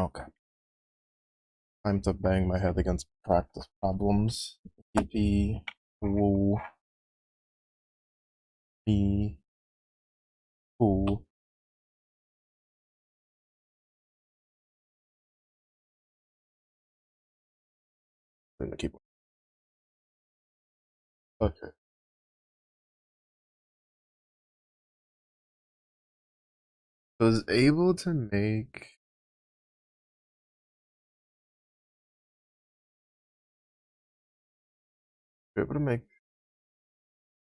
Okay. Time to bang my head against practice problems. PP, woo, p, woo. In the keyboard. Okay. So I was able to make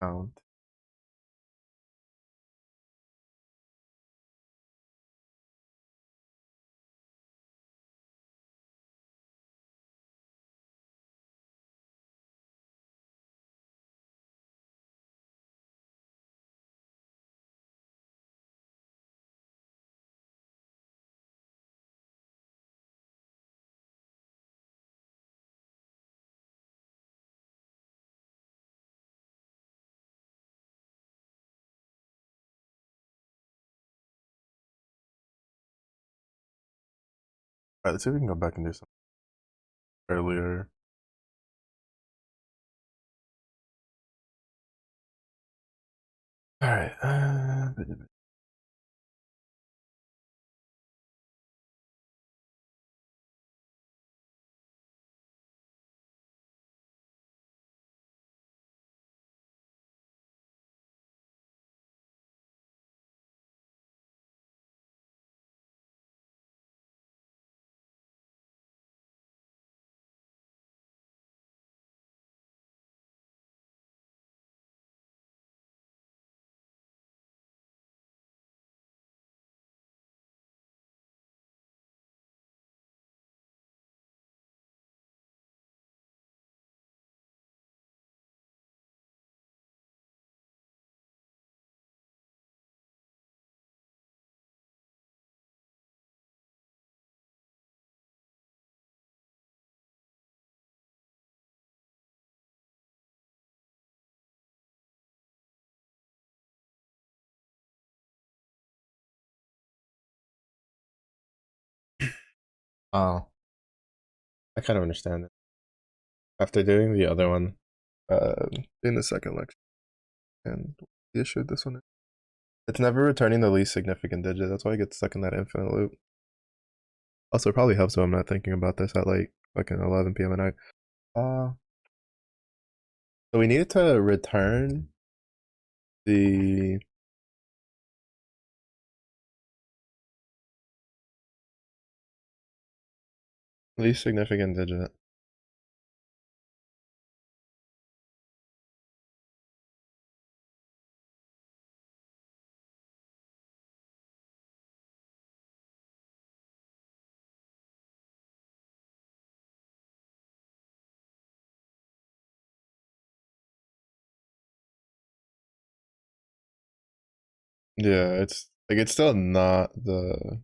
count. Alright, let's see if we can go back and do something earlier. Alright. Oh, I kind of understand it. After doing the other one, in the second lecture, and the issue with this one, it's never returning the least significant digit. That's why I get stuck in that infinite loop. Also, it probably helps when I'm not thinking about this at like fucking 11 p.m. at night. Uh, so we needed to return the least significant digit. Yeah, it's like it's still not the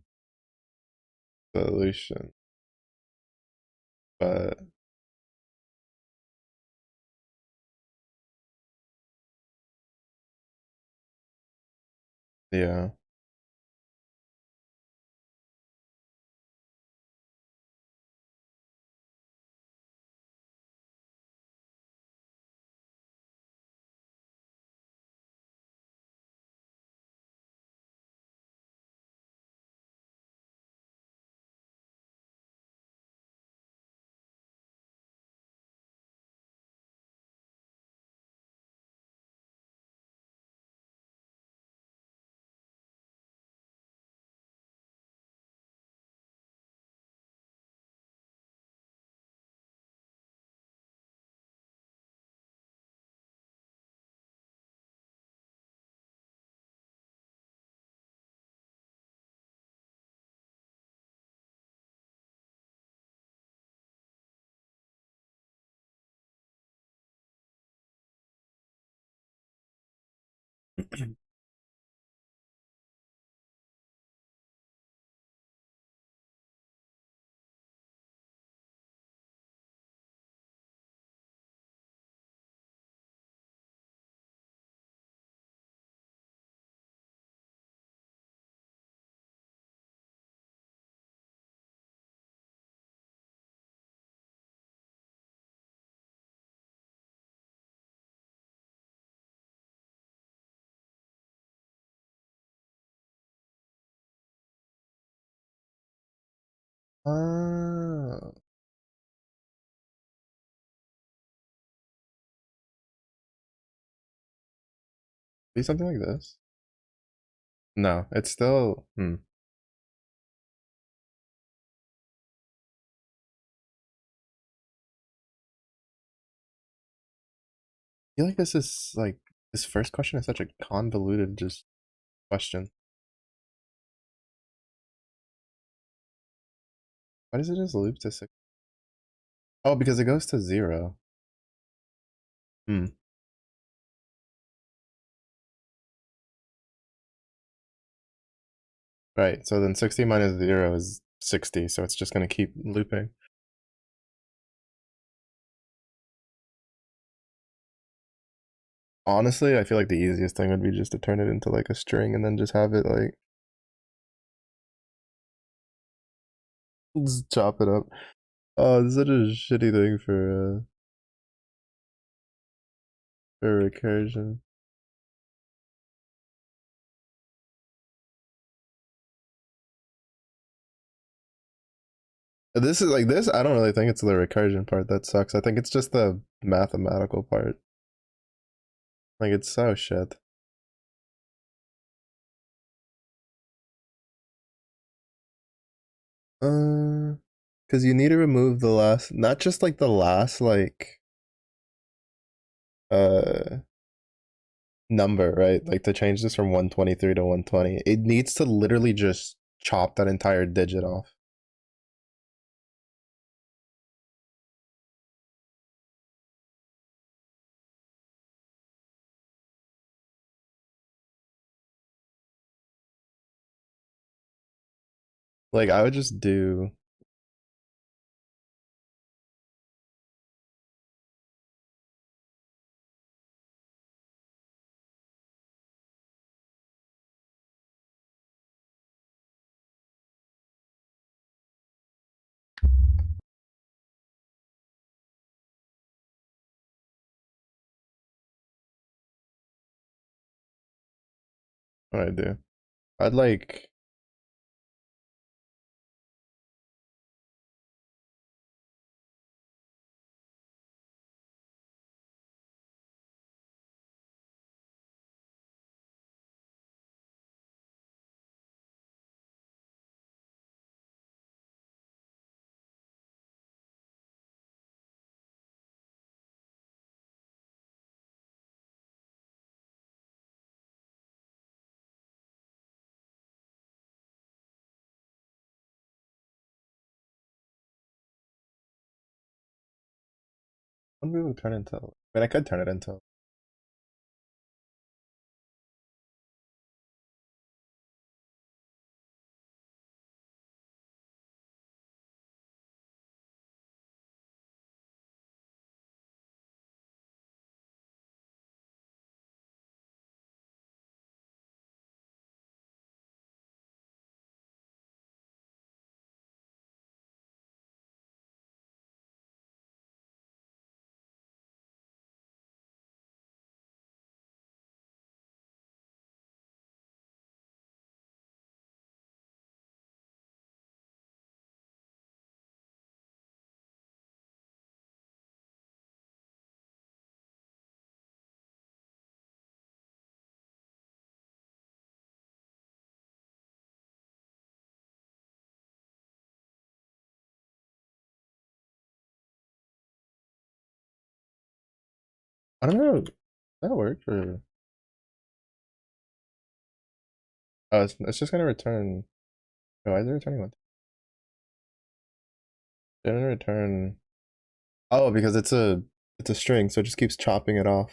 solution, but yeah. Uh, be something like this. No, it's still. I feel like this is like this first question is such a convoluted just question. Why does it just loop to six? Oh, because it goes to zero. Hmm. Right. So then 60 minus zero is 60. So it's just gonna keep looping. Honestly, I feel like the easiest thing would be just to turn it into like a string and then just have it like just chop it up. Oh, it's such a shitty thing for recursion. This is like this. I don't really think it's the recursion part that sucks. I think it's just the mathematical part. Like it's so shit. Because you need to remove the last, not just like the last like uh number, right? Like to change this from 123 to 120, it needs to literally just chop that entire digit off. Like I would just do. What I do? I'd like. What would we turn into? I mean, I could turn it into. I don't know. That worked or. Oh, it's just gonna return. Oh, why is it returning one? It's gonna return. Oh, because it's a string, so it just keeps chopping it off.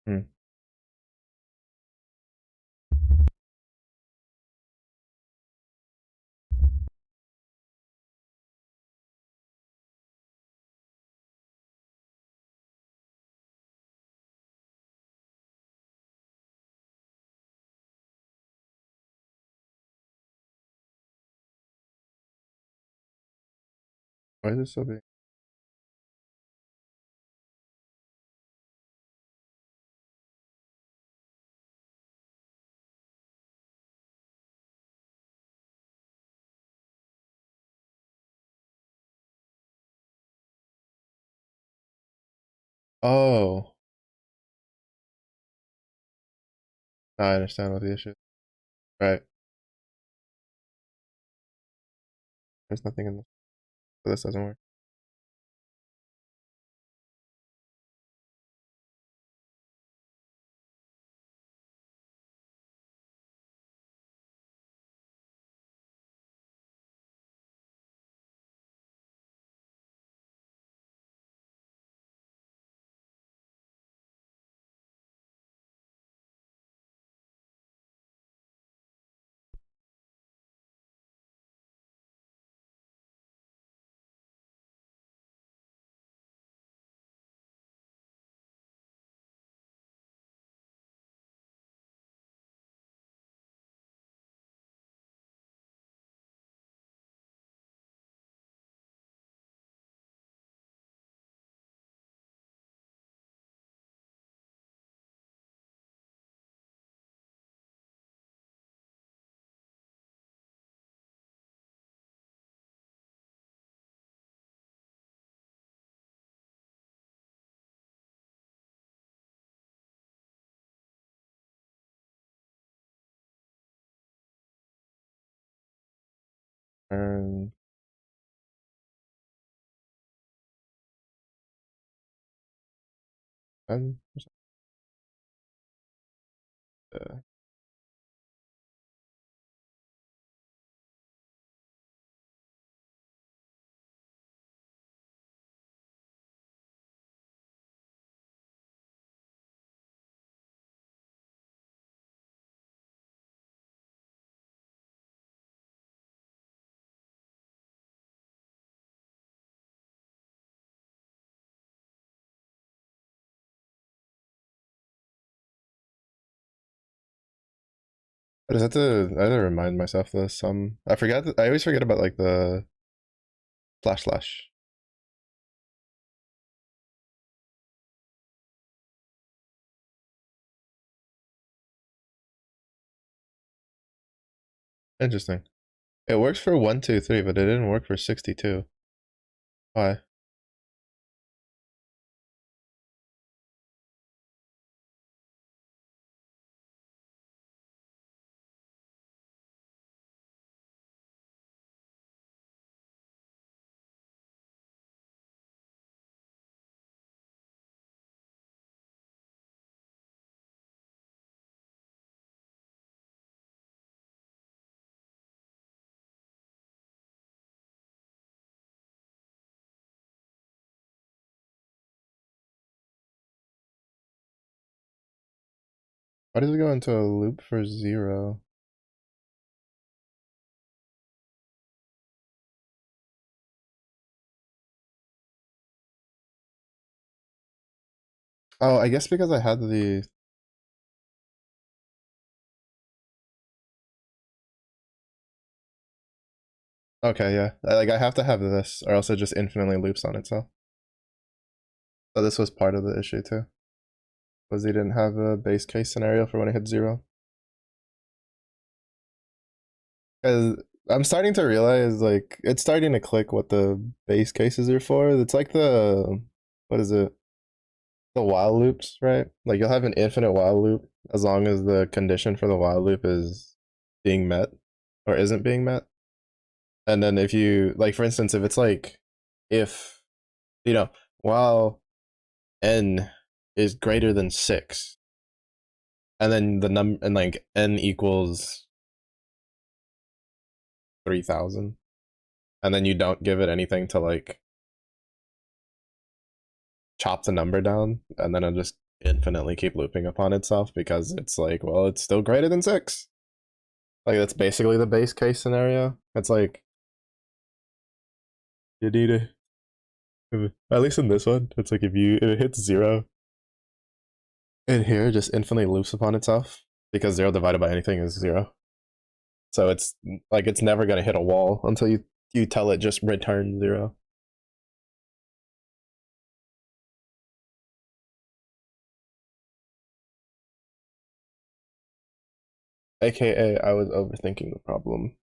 Hmm. Why is it so big? Oh, I understand what the issue is. Right. There's nothing in this. So this doesn't work. And then uh, I just have to remind myself of this. I forgot that I always forget about like the slash slash. Interesting. It works for 123, but it didn't work for 62. Why? Why does it go into a loop for 0? Oh, I guess because I had the. Okay, yeah. Like I have to have this, or else it just infinitely loops on itself. So this was part of the issue too. Was he didn't have a base case scenario for when it hit 0. Because I'm starting to realize, like, it's starting to click what the base cases are for. It's like the, what is it? The while loops, right? Like you'll have an infinite while loop as long as the condition for the while loop is being met or isn't being met. And then if you, like, for instance, if it's like, if, you know, while n is greater than 6, and then the number, and like n equals 3000, and then you don't give it anything to like chop the number down, and then it'll just infinitely keep looping upon itself because it's like, well, it's still greater than 6. Like, that's basically the base case scenario. It's like, you need to, at least in this one, it's like if it hits 0, and here just infinitely loops upon itself because 0 divided by anything is 0. So it's like it's never gonna hit a wall until you tell it just return 0. AKA, I was overthinking the problem.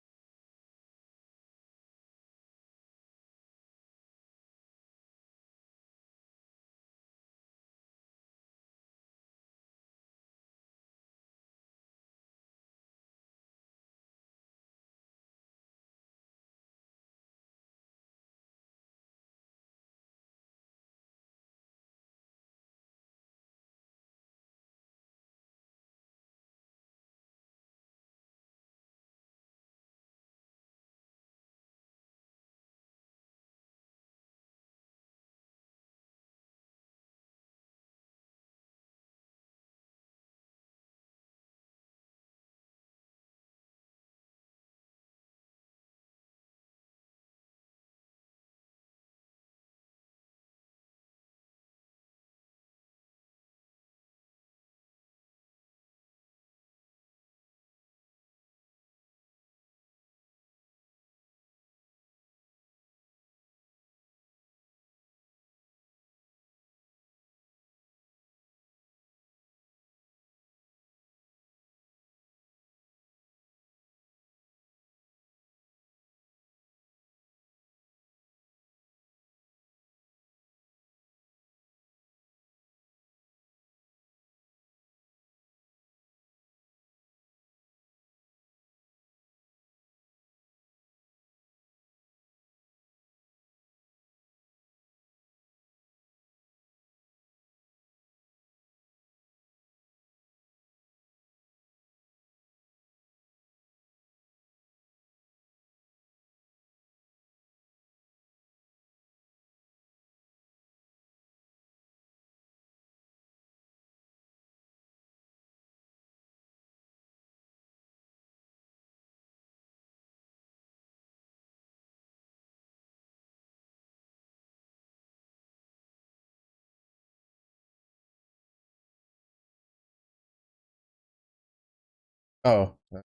Oh, I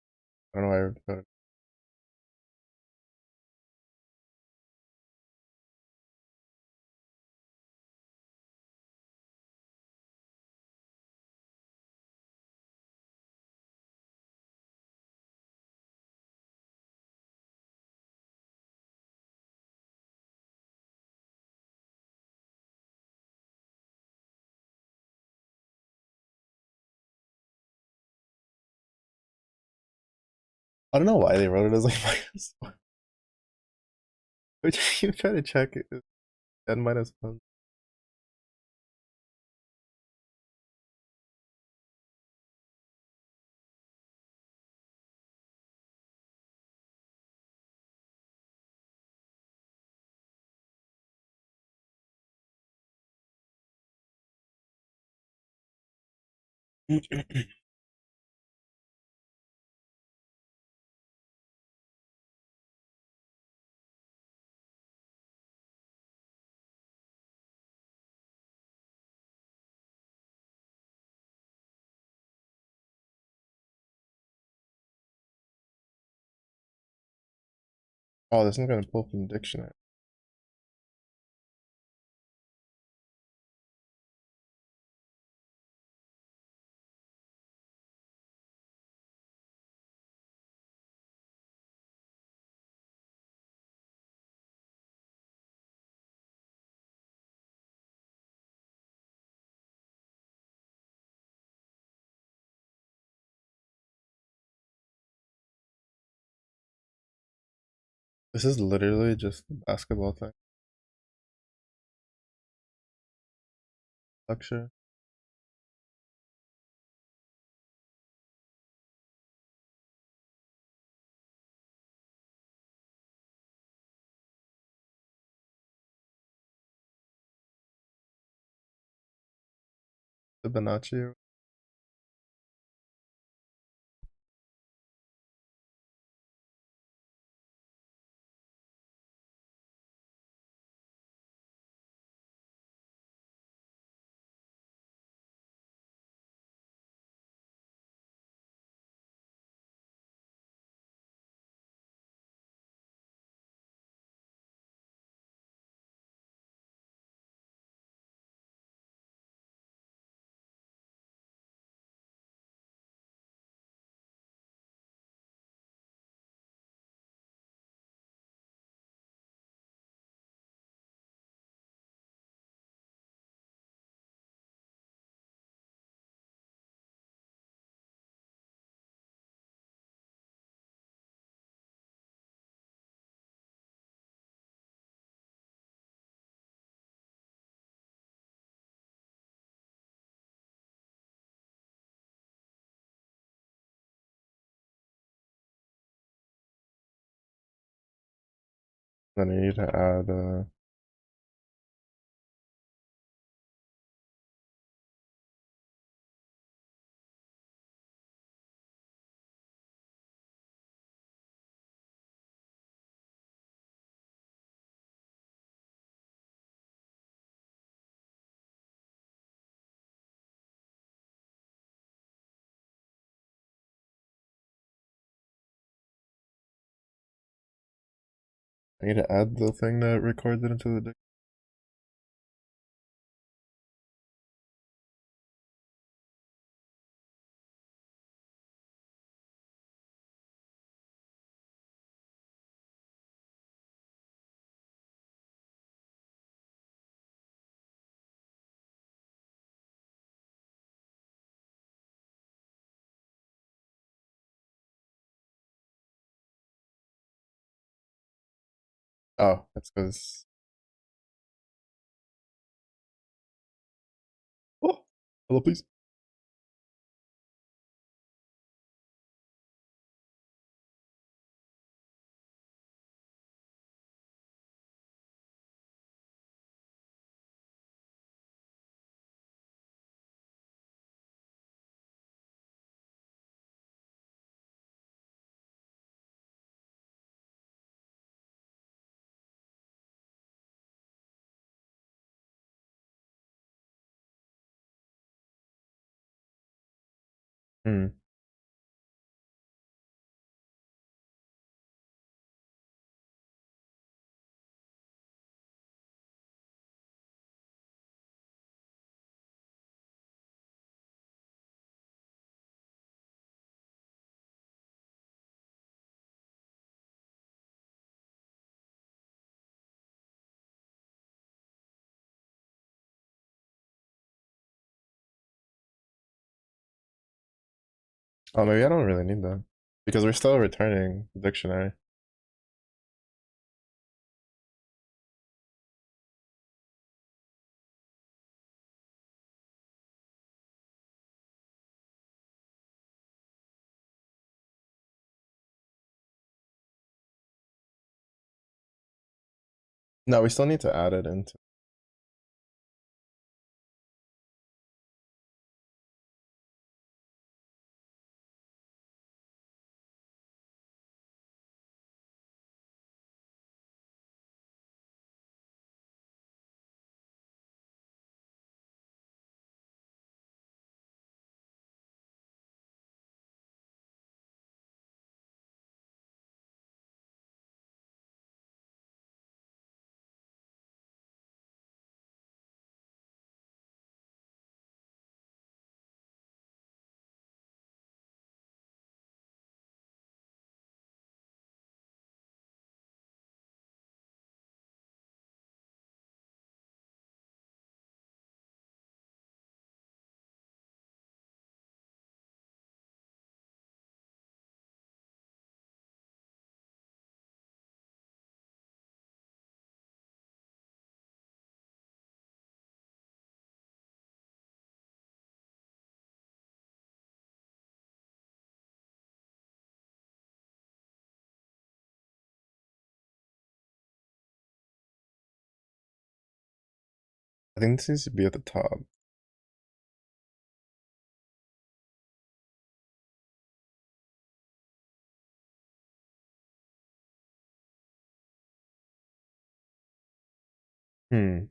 don't know why I voted. I don't know why they wrote it as like -1. Which you try to check it. N-1. Oh, this is gonna pull from the dictionary. This is literally just the basketball thing. Lecture. Fibonacci. Then I need to add the thing that records it into the dict. Oh, that's because. Oh, hello, please. Hmm. Oh, maybe I don't really need that because we're still returning the dictionary. No, we still need to add it into. I think this needs to be at the top. Hmm.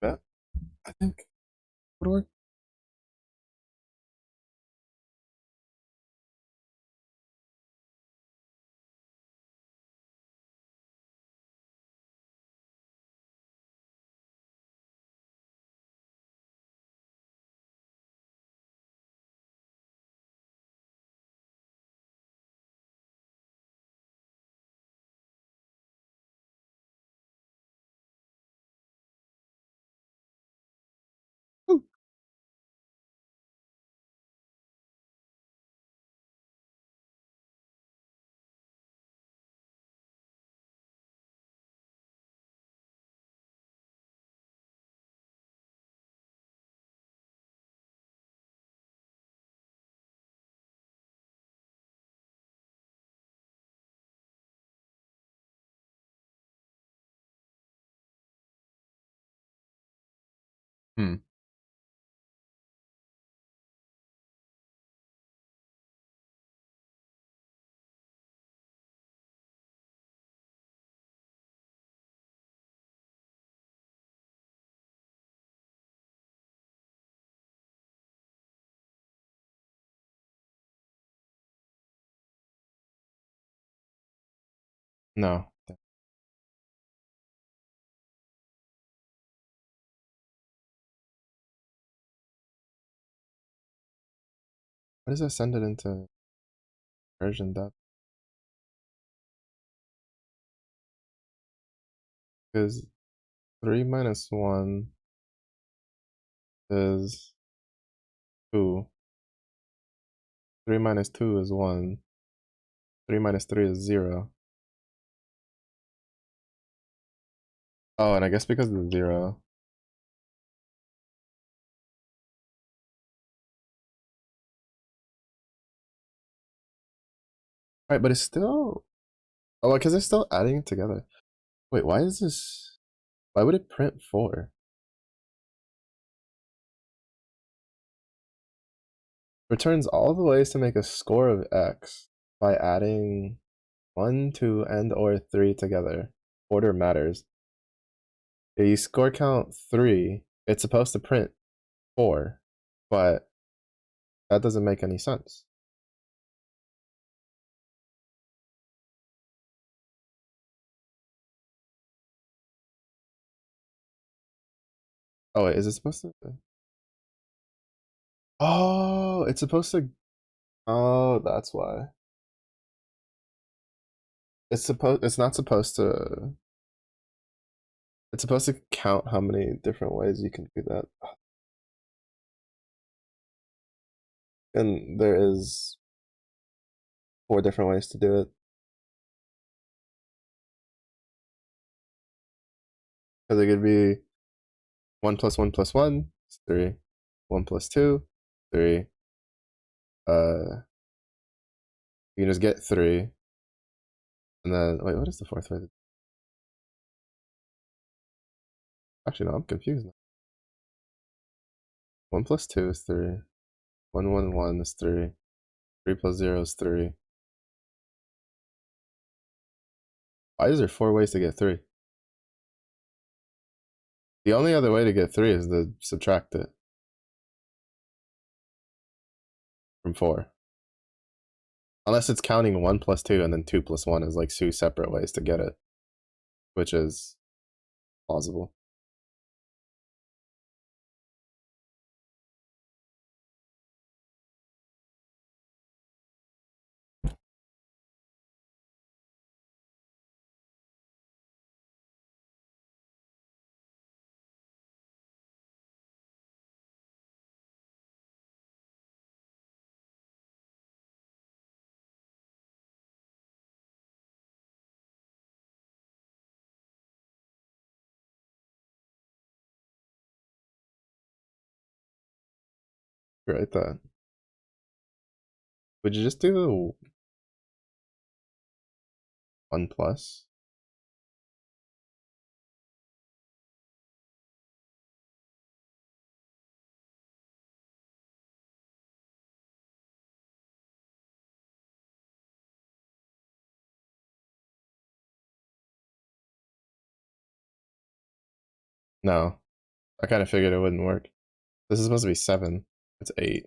Yeah, I think would work. Ooh. Hmm. No. What does that send it into version depth? Because 3 minus 1 is 2. 3 minus 2 is 1. 3 minus 3 is 0. Oh, and I guess because of the 0. Right, but it's still. Oh, because it's still adding it together. Wait, why is this. Why would it print 4? Returns all the ways to make a score of x by adding 1, 2, and or 3 together. Order matters. If you score count 3, it's supposed to print 4, but that doesn't make any sense. Oh wait, is it supposed to? Oh, it's supposed to. Oh, that's why. It's supposed. It's not supposed to. It's supposed to count how many different ways you can do that. And there is 4 different ways to do it. Because it could be 1 plus 1 plus 1 is 3. 1 plus 2, 3. Uh, you can just get 3. And then, wait, what is the 4th way? Actually, no, I'm confused now. 1 plus 2 is 3. 1, 1, 1 is 3. 3 plus 0 is 3. Why is there 4 ways to get 3? The only other way to get 3 is to subtract it. from 4. Unless it's counting 1 plus 2 and then 2 plus 1 is like 2 separate ways to get it, which is plausible. Right, that. Would you just do 1 plus? No, I kind of figured it wouldn't work. This is supposed to be 7. It's 8.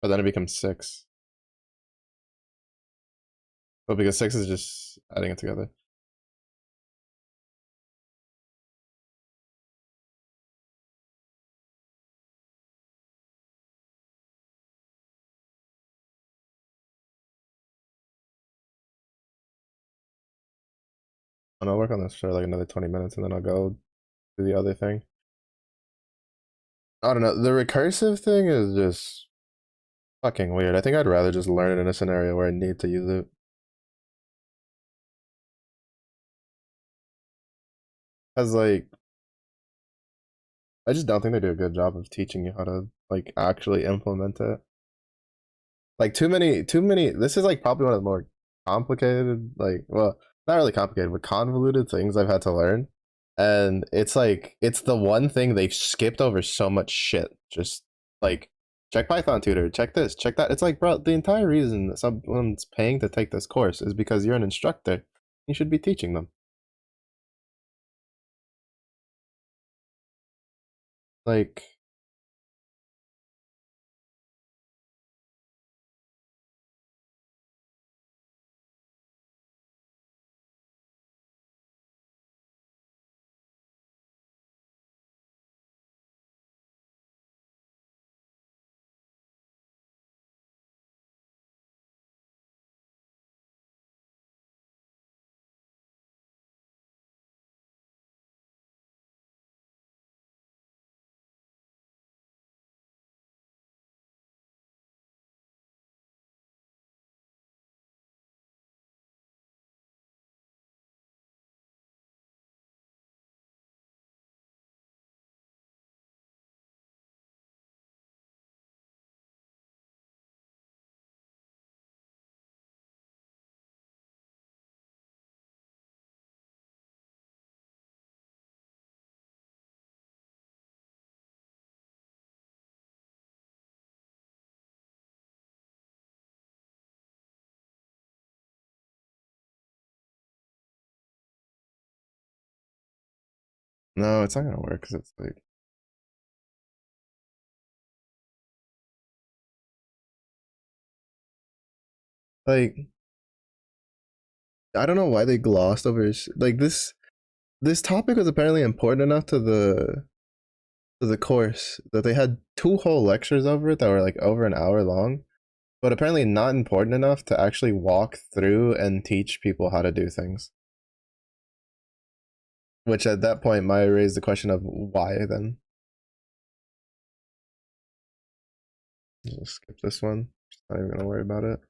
But then it becomes 6. But because 6 is just adding it together. And I'll work on this for like another 20 minutes and then I'll go do the other thing. I don't know. The recursive thing is just fucking weird. I think I'd rather just learn it in a scenario where I need to use it. As like, I just don't think they do a good job of teaching you how to like actually implement it. Like too many. This is like probably one of the more complicated, like, well, not really complicated, but convoluted things I've had to learn. And it's like it's the one thing they've skipped over so much shit. Just like check Python tutor, check this, check that. It's like, bro, the entire reason that someone's paying to take this course is because you're an instructor. You should be teaching them. Like, no, it's not gonna work because it's like I don't know why they glossed over like this topic was apparently important enough to the course that they had 2 whole lectures over it that were like over an hour long, but apparently not important enough to actually walk through and teach people how to do things. Which at that point might raise the question of why then. Just skip this one. Just not even gonna worry about it.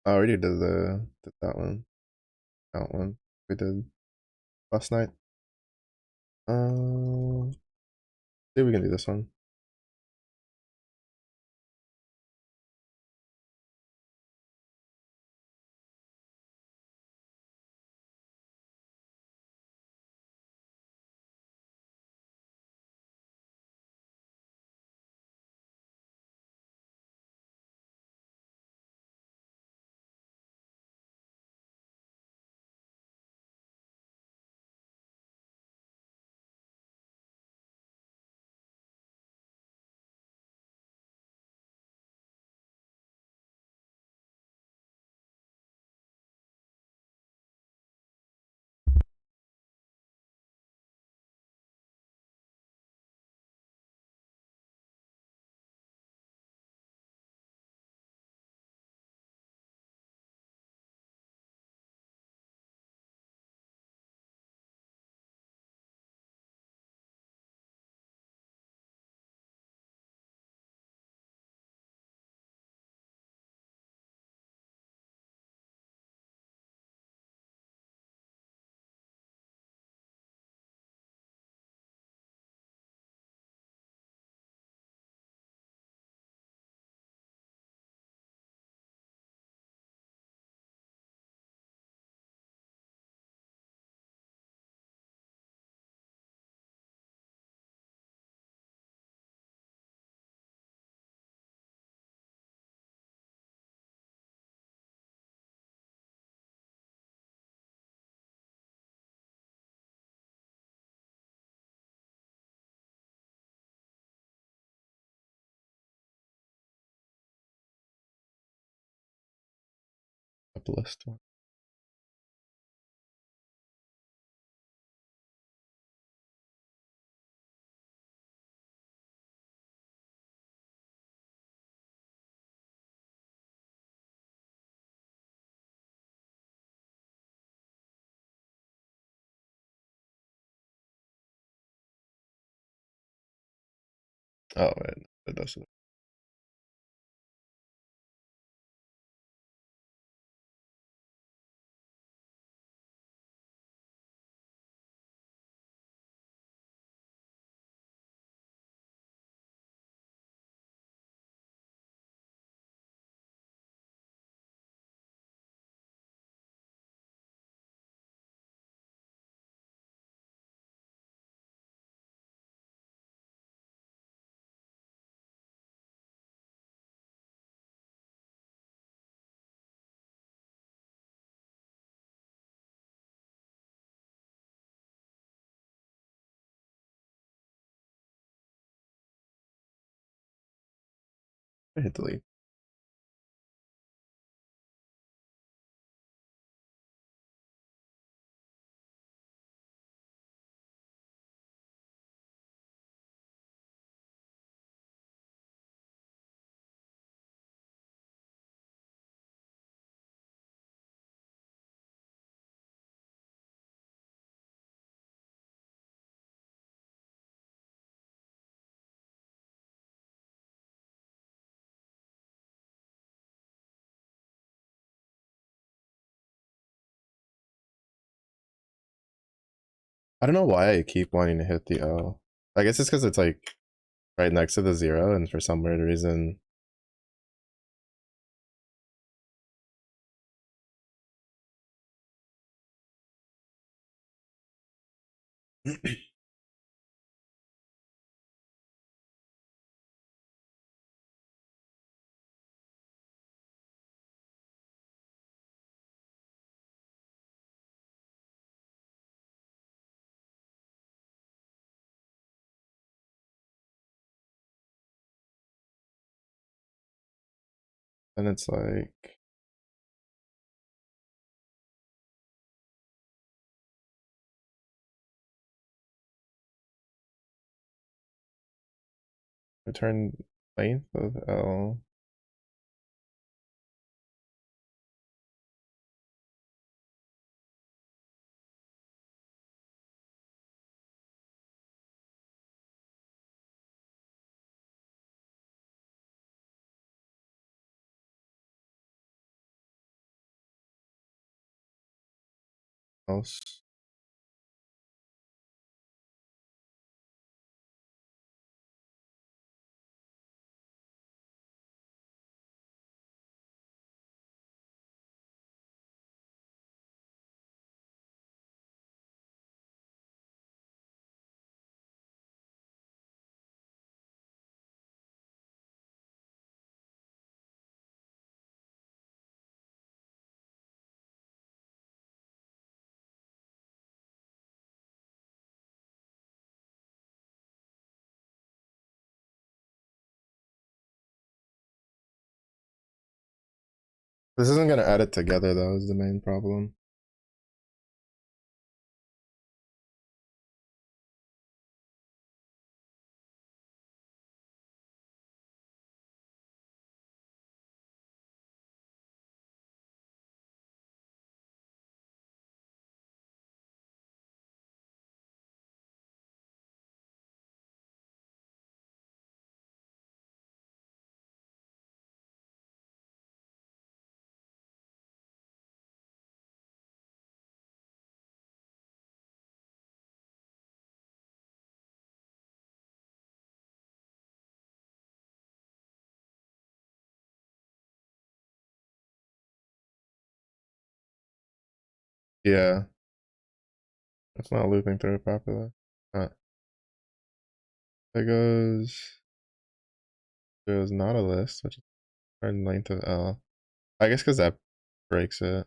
I already did that one. That one we did last night. See if we can do this one. list one. Oh, wait, it doesn't. I hit delete. I don't know why I keep wanting to hit the O. I guess it's because it's like right next to the 0, and for some weird reason. And it's like, return length of L. Else. This isn't gonna add it together though, is the main problem. Yeah, it's not looping through it properly. There goes not a list, which is return length of L. I guess because that breaks it.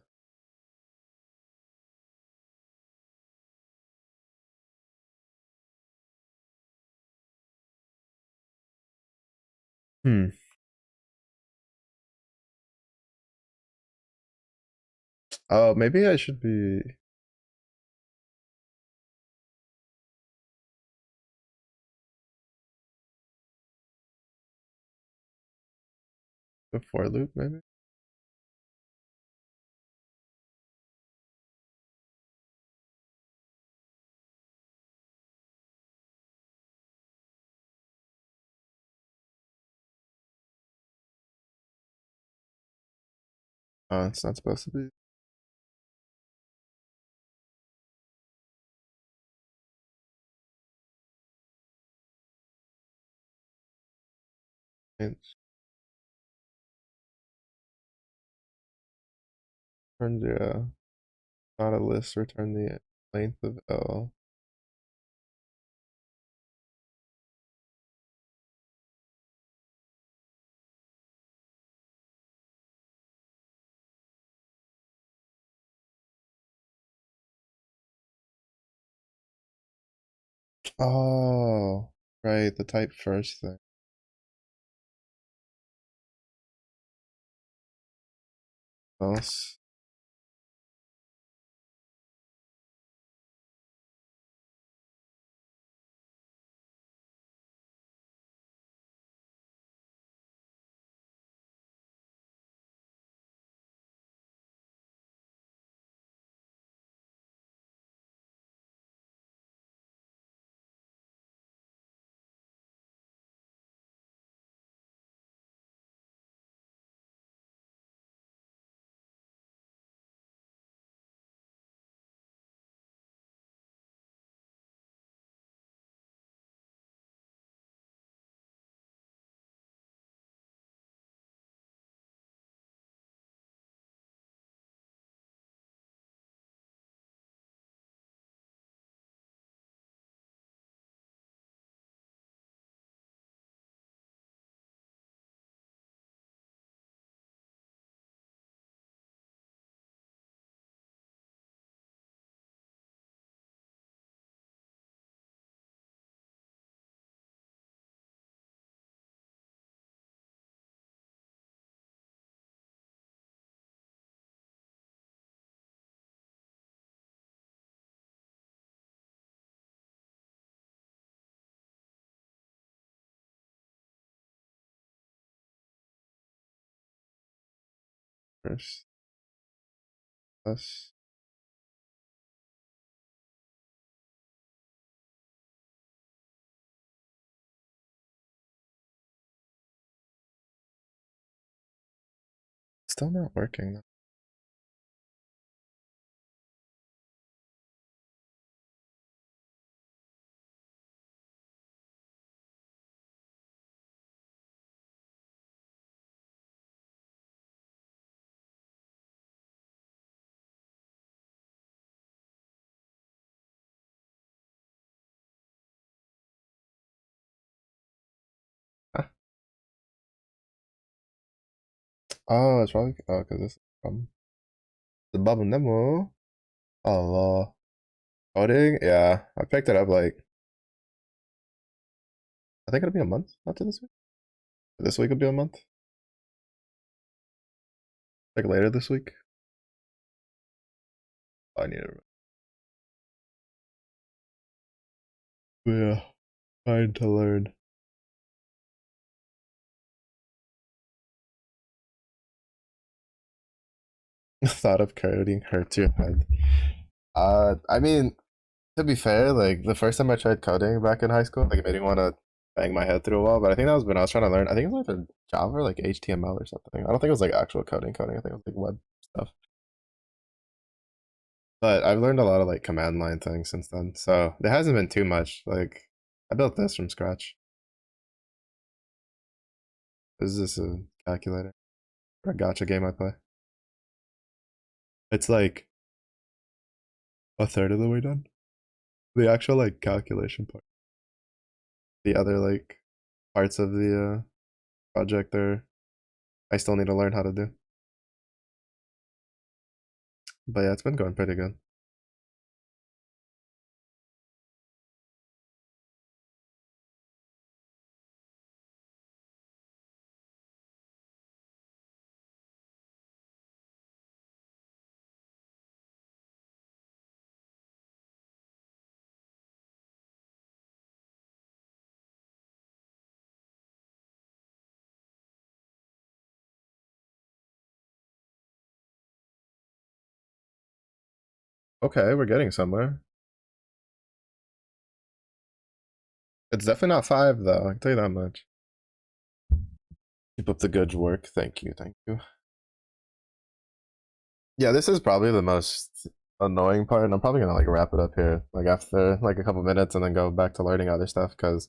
Hmm. Oh, maybe I should be a for loop, maybe? Oh, it's not supposed to be. It's return the not a list, return the length of L. Oh, right, the type first thing. Else. First. Plus. Still not working. Ah. Oh, it's probably because this the bubble Nemo. Oh, coding. Yeah, I picked it up like I think it'll be a month after this week. This week will be a month. Like later this week. I need it. Yeah, trying to learn. Thought of coding hurts your head. I mean, to be fair, like the first time I tried coding back in high school, like it made me want to bang my head through a wall. But I think that was when I was trying to learn. I think it was like Java or like HTML or something. I don't think it was like actual coding. Coding. I think it was like web stuff. But I've learned a lot of like command line things since then. So there hasn't been too much. Like I built this from scratch. This is just a calculator for a gotcha game I play. It's like a third of the way done. The actual like calculation part. The other like parts of the project are I still need to learn how to do. But yeah, it's been going pretty good. Okay, we're getting somewhere. It's definitely not 5 though, I can tell you that much. Keep up the good work. Thank you, thank you. Yeah, this is probably the most annoying part, and I'm probably gonna like wrap it up here, like after like a couple minutes, and then go back to learning other stuff because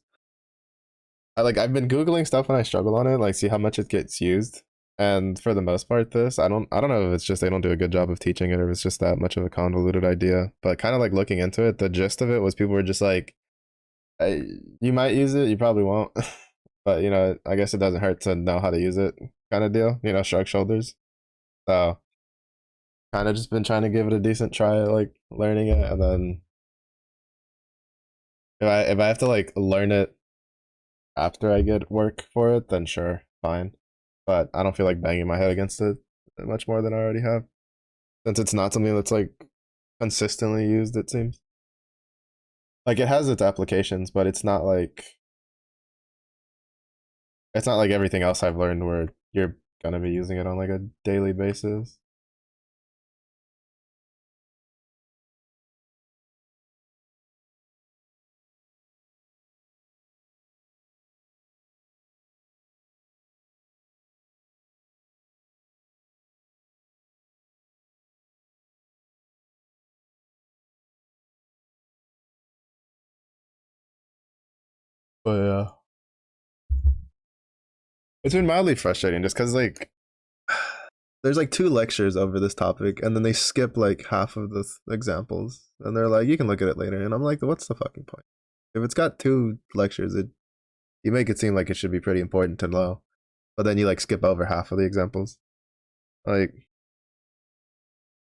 I've been googling stuff when I struggle on it, like see how much it gets used. And for the most part, this I don't know if it's just they don't do a good job of teaching it, or if it's just that much of a convoluted idea. But kind of like looking into it, the gist of it was people were just like, hey, you might use it, you probably won't, but you know, I guess it doesn't hurt to know how to use it, kind of deal. You know, shrug shoulders. So kind of just been trying to give it a decent try, like learning it, and then if I have to like learn it after I get work for it, then sure, fine. But I don't feel like banging my head against it much more than I already have, since it's not something that's like consistently used. It seems like it has its applications, but it's not like everything else I've learned where you're gonna be using it on like a daily basis. But yeah, it's been mildly frustrating just because like there's like 2 lectures over this topic, and then they skip like half of the examples, and they're like, you can look at it later, and I'm like, what's the fucking point? If it's got 2 lectures, it you make it seem like it should be pretty important to know, but then you like skip over half of the examples. Like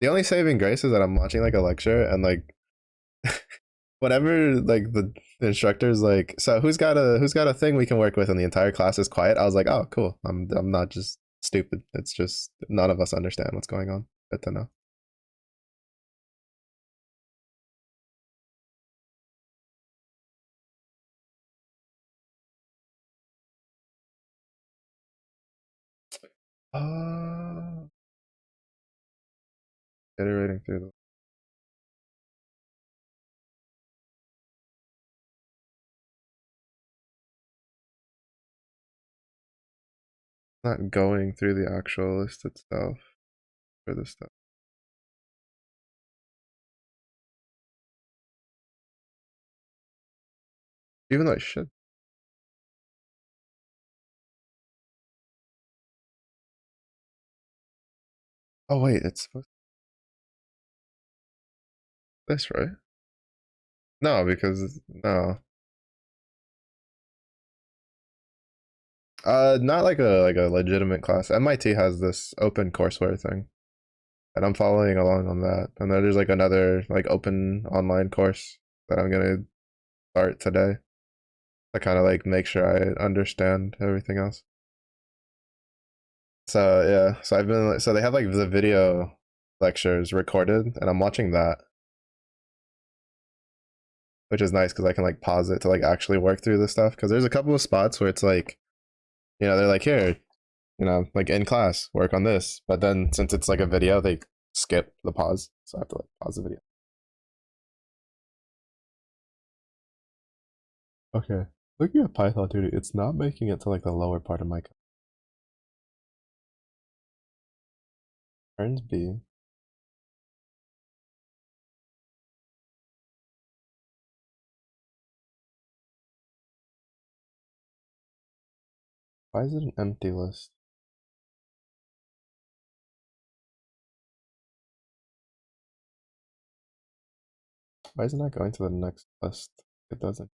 the only saving grace is that I'm watching like a lecture, and like whatever like the instructor's like, so who's got a thing we can work with, and the entire class is quiet. I was like, oh cool, I'm not just stupid. It's just none of us understand what's going on. Good to know. Uh, Iterating through the not going through the actual list itself for the stuff. Even though I should. Oh wait, it's supposed this, right? No, because no. Not like a legitimate class. MIT has this open courseware thing, and I'm following along on that. And then there's like another like open online course that I'm gonna start today to kind of like make sure I understand everything else. So yeah, so I've been so they have like the video lectures recorded, and I'm watching that, which is nice because I can like pause it to like actually work through the stuff. Because there's a couple of spots where it's like, you know, they're like, here, you know, like in class, work on this. But then since it's like a video, they skip the pause, so I have to like pause the video. Okay, looking at Python 2D, it's not making it to like the lower part of my turns B. Why is it an empty list? Why isn't that going to the next list? It doesn't.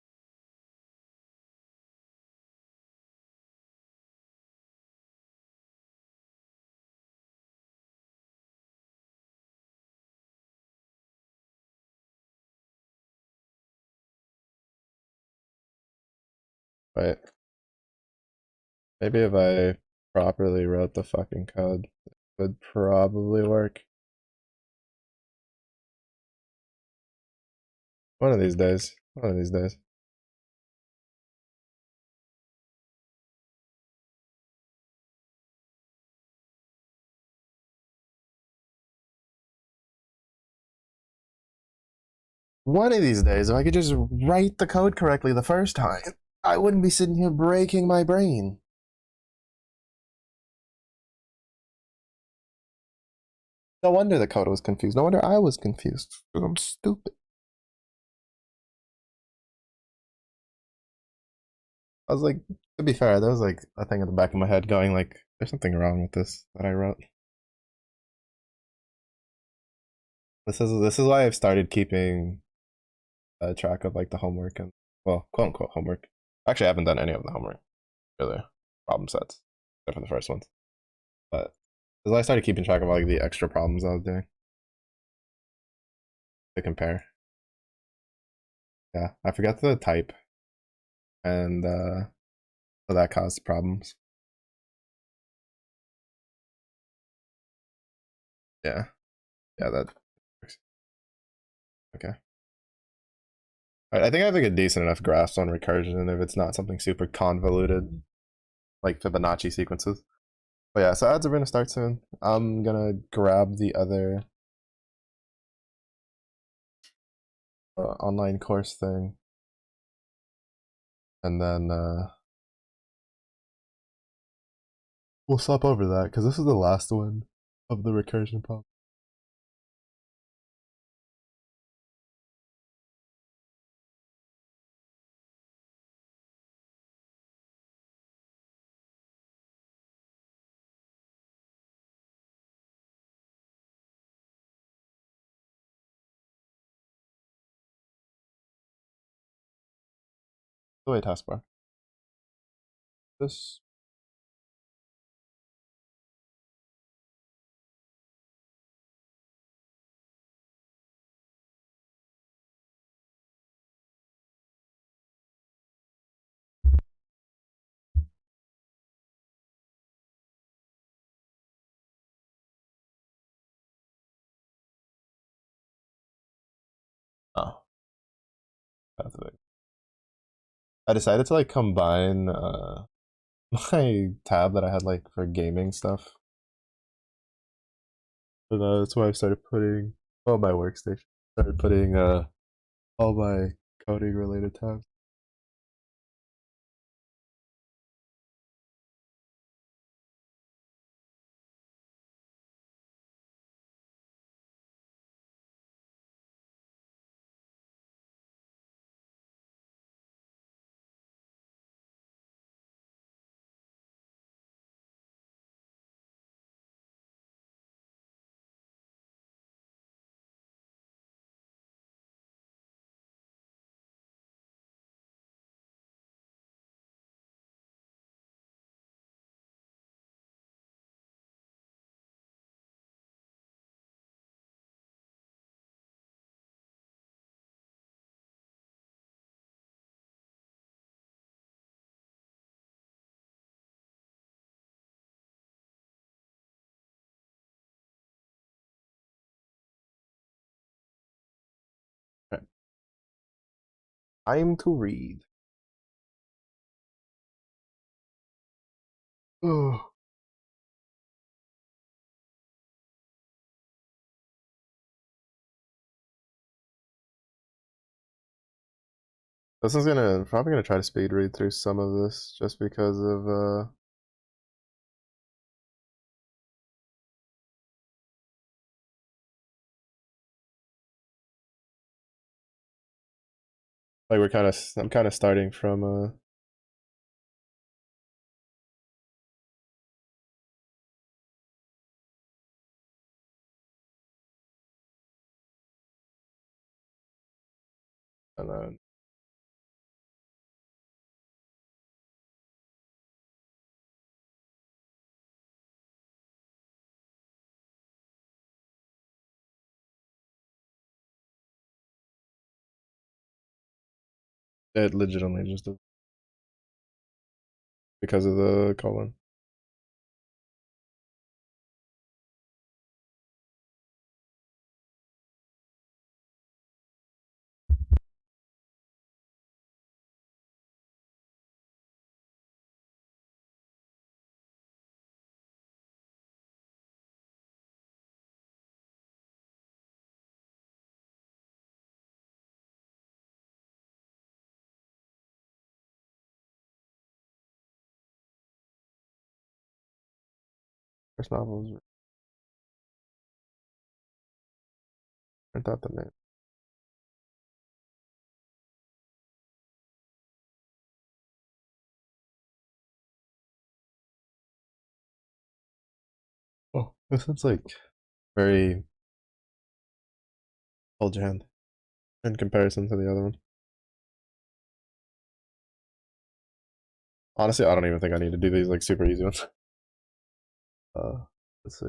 Right. Maybe if I properly wrote the fucking code, it would probably work. One of these days. One of these days. One of these days, if I could just write the code correctly the first time, I wouldn't be sitting here breaking my brain. No wonder the code was confused. No wonder I was confused. I'm stupid. I was like, to be fair, there was like a thing in the back of my head going like, there's something wrong with this that I wrote. This is why I've started keeping track of like the homework and, well, quote unquote homework. Actually, I haven't done any of the homework, really. Problem sets, except for the first ones. But this is why I started keeping track of like the extra problems I was doing to compare. Yeah, I forgot the type, and so that caused problems. Yeah, yeah, that works. Okay. Alright, I think I have like a decent enough grasp on recursion if it's not something super convoluted, like Fibonacci sequences. But yeah, so ads are gonna start soon. I'm gonna grab the other online course thing, and then we'll swap over that because this is the last one of the recursion problem. The way taskbar. This. Oh, that's big. I decided to like combine my tab that I had like for gaming stuff. And that's why I started putting on my workstation. Started putting all my coding related tabs. Okay. Time to read. Oh. This is gonna probably gonna try to speed read through some of this just because of like I'm kind of starting from I don't know, it legitimately just because of the colon. First novels. Print out the name. Oh, this is like very old hand in comparison to the other one. Honestly, I don't even think I need to do these like super easy ones. Uh, let's see.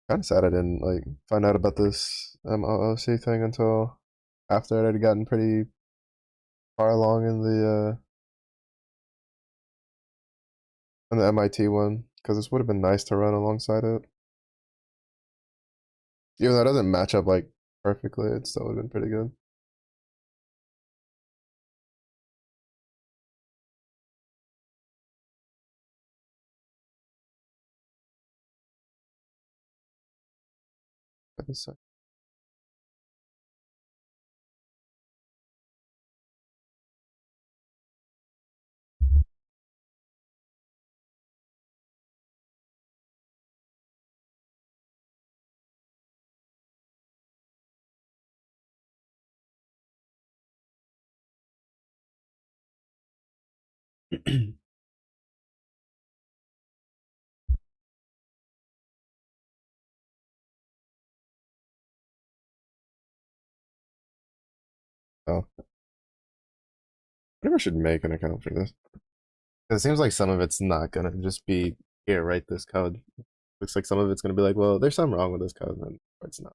Kind of sad I didn't like find out about this MOOC thing until after it had gotten pretty far along in the MIT one, because this would have been nice to run alongside it. Even though it doesn't match up like perfectly, it still would have been pretty good. So, oh, whatever should make an account for this. It seems like some of it's not gonna just be here, write this code. Looks like some of it's gonna be like, well, there's something wrong with this code, and it's not.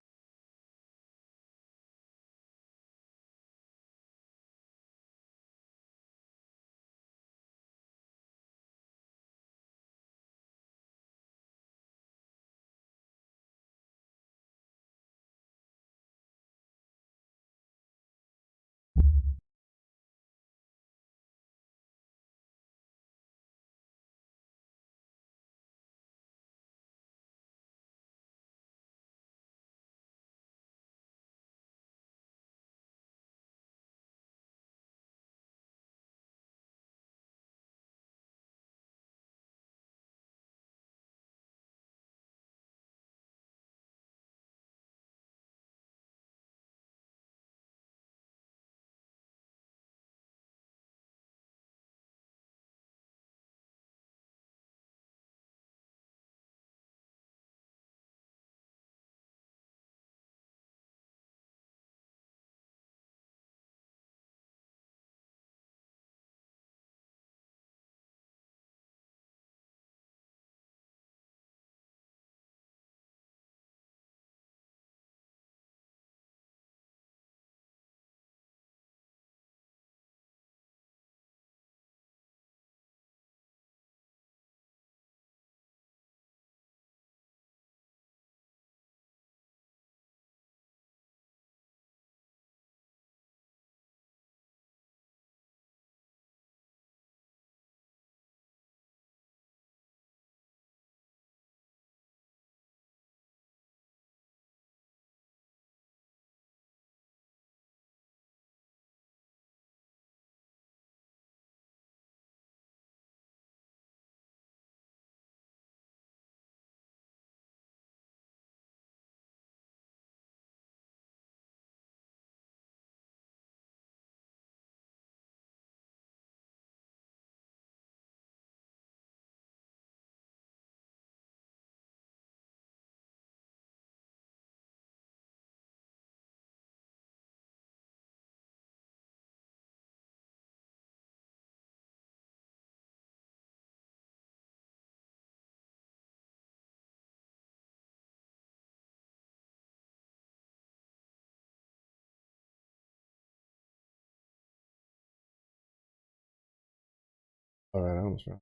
All right, I almost forgot.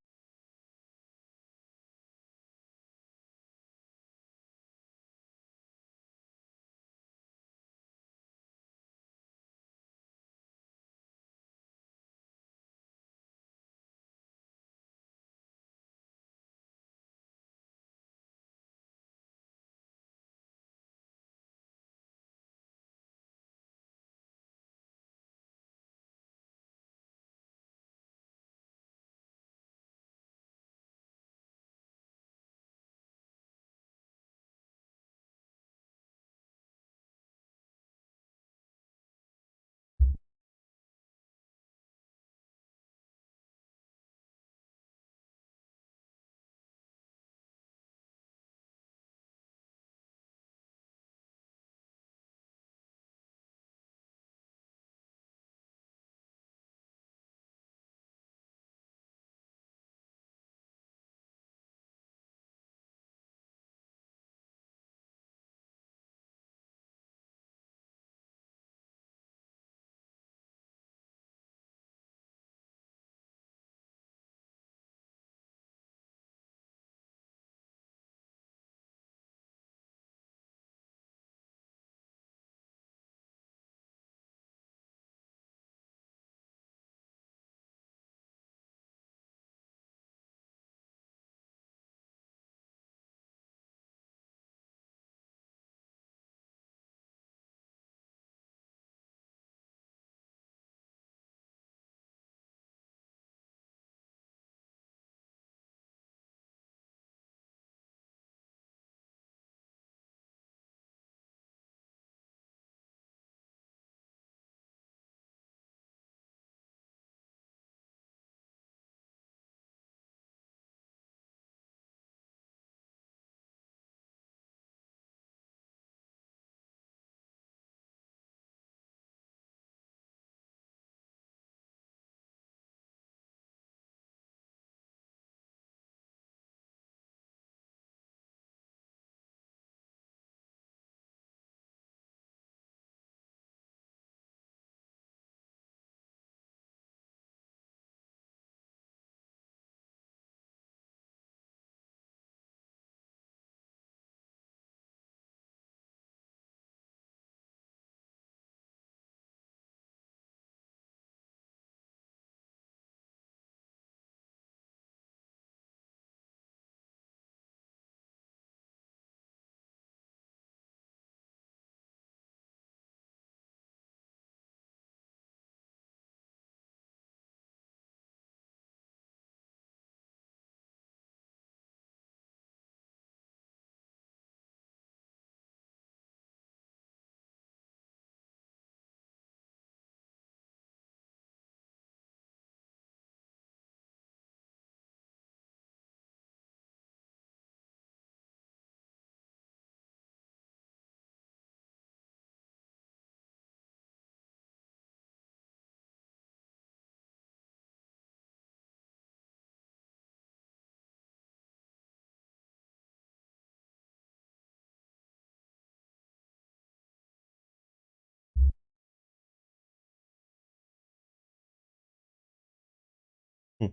Hmm.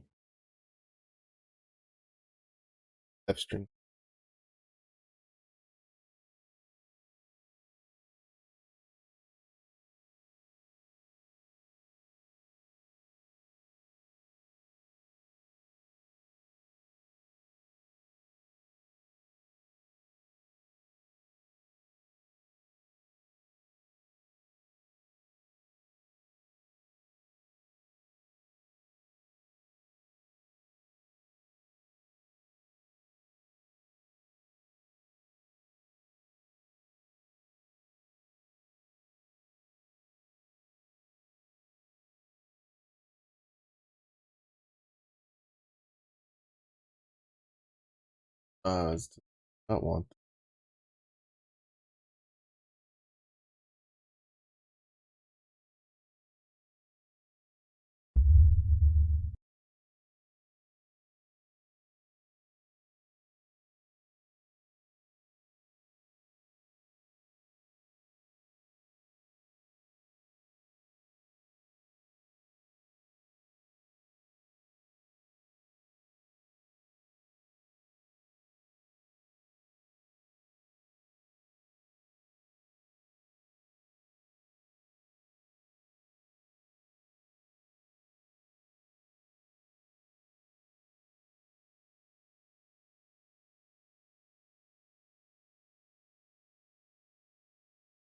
F string. It's not want.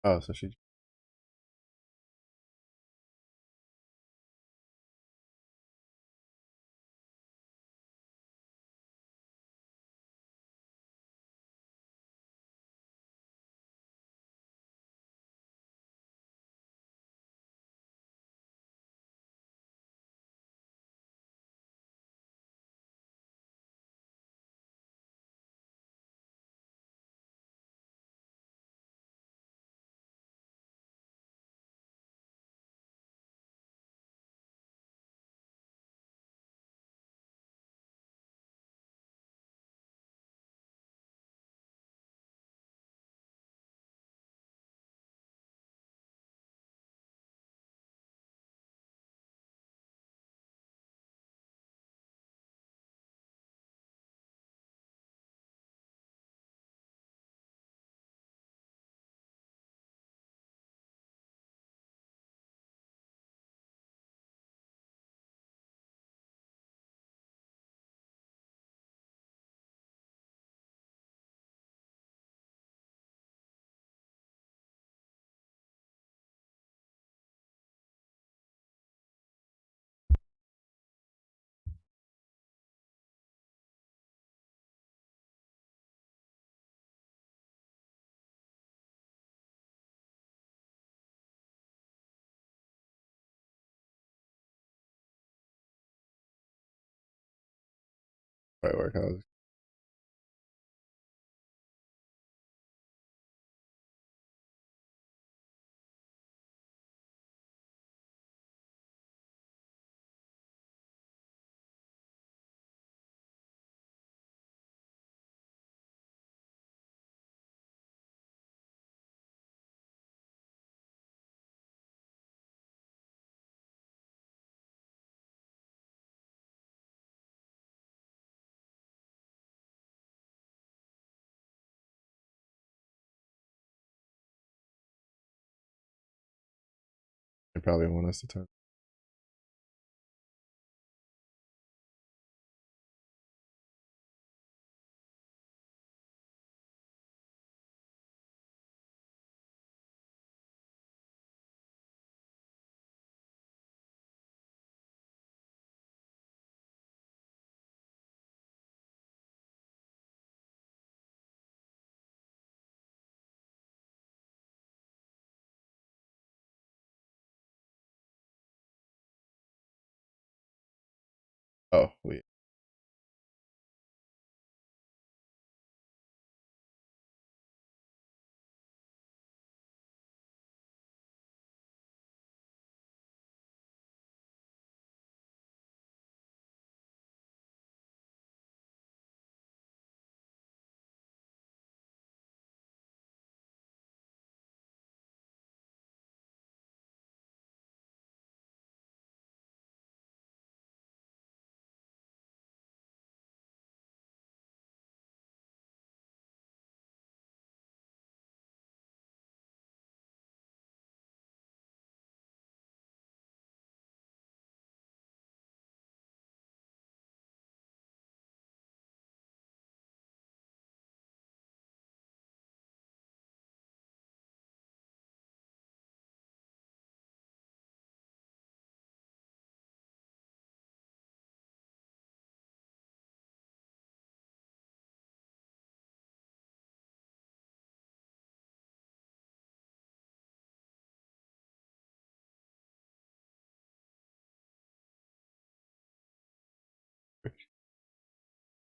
Oh, so she. Right work. They probably want us to turn. Oh, wait.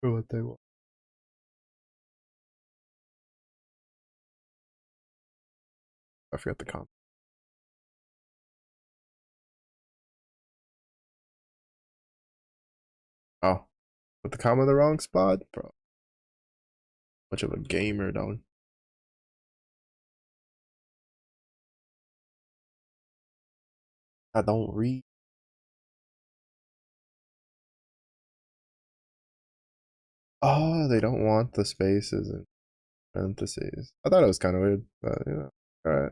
For what they want. I forgot the comp. Oh, put the comma in the wrong spot, bro. Much of a gamer, dog. I don't read. Oh, they don't want the spaces and parentheses. I thought it was kind of weird, but you know. All right,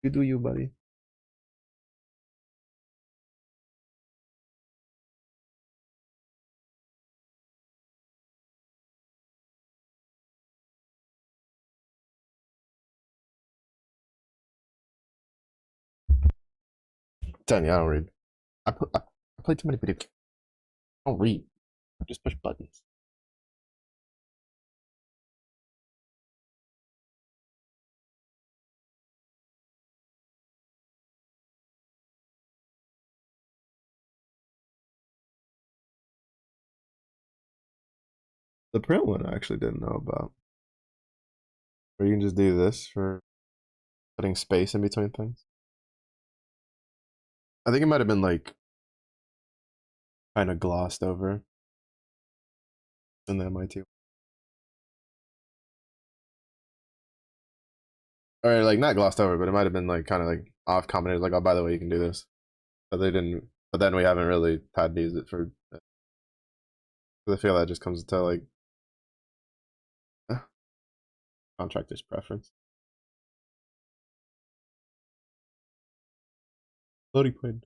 you do you, buddy. telling you, I don't read. I play too many video games. I don't read. I just push buttons. The print one I actually didn't know about. Or you can just do this for putting space in between things. I think it might have been like kind of glossed over in the MIT. Or like not glossed over, but it might have been like kind of like off commented like, oh, by the way, you can do this. But they didn't. But then we haven't really had to use it for. I feel that just comes to like uh, contractor's preference. Loading point.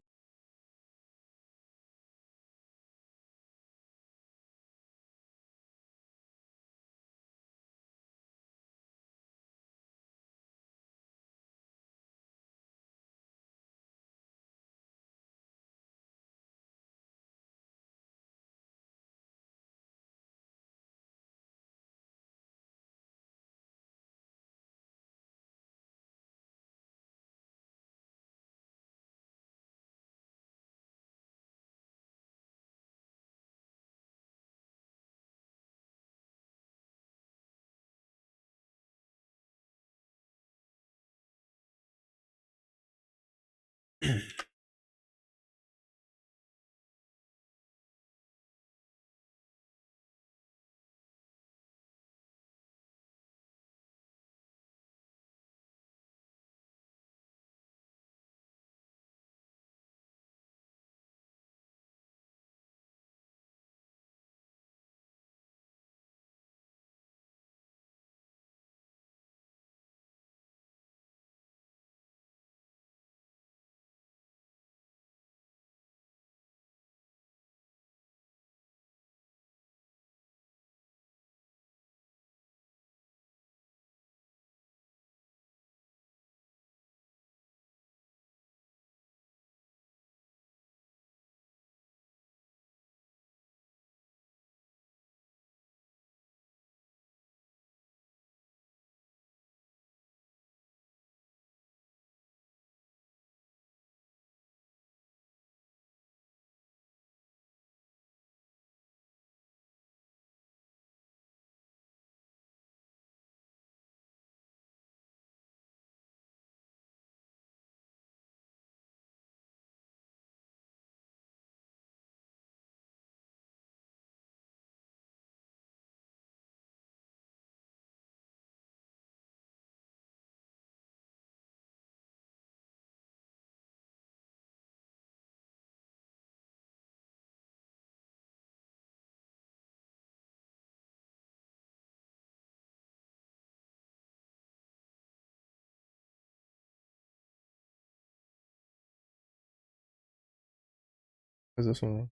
Is this one?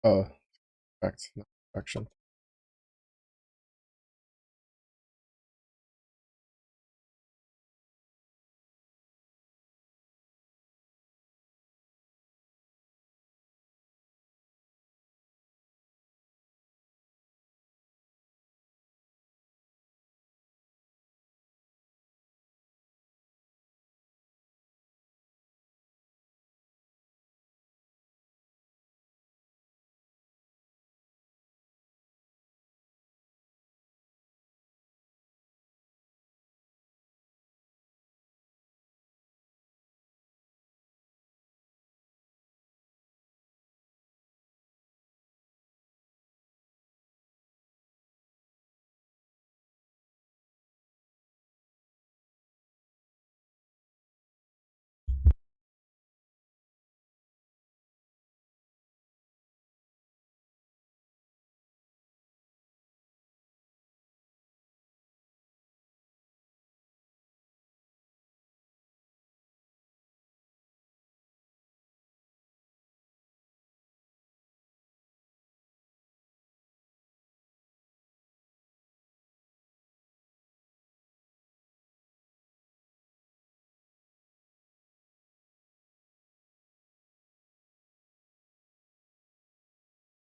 Oh, fact, not action.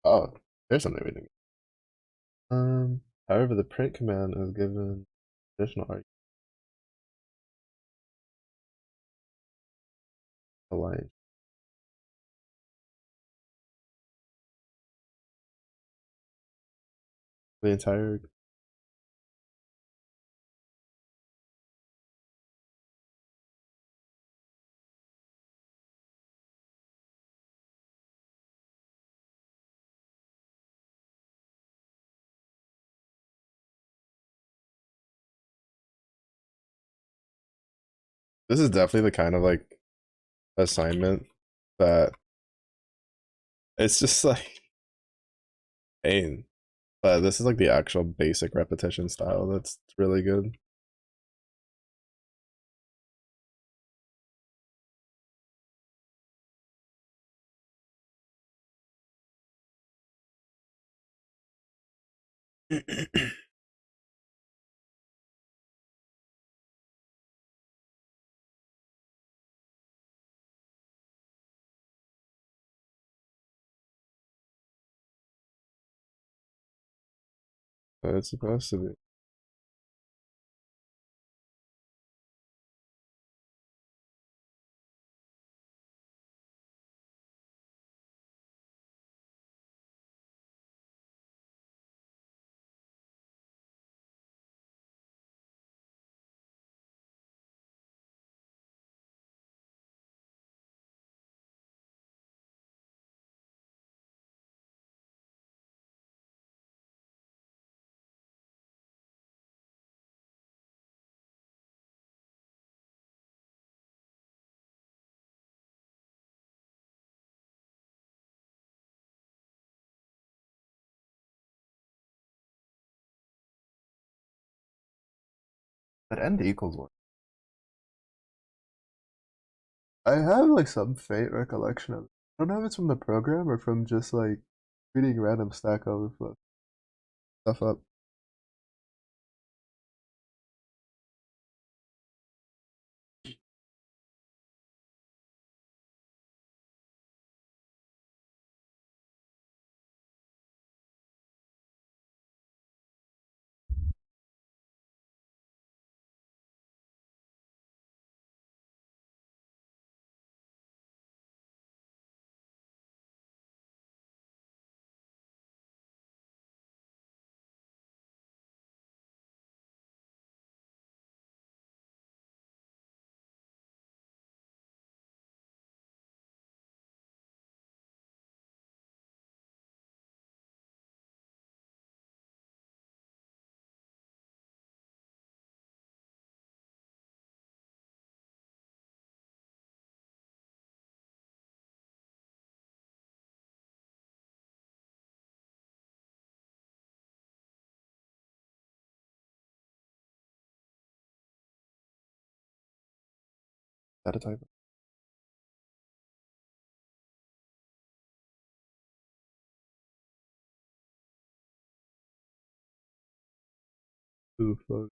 Oh, there's something we didn't get. However, the print command is given additional argument align. The entire this is definitely the kind of like assignment that it's just like pain. But this is like the actual basic repetition style that's really good. But it's supposed to be. That end equals one. I have like some faint recollection of it. I don't know if it's from the program or from just like reading random Stack Overflow stuff up. That a type. Ooh, fuck.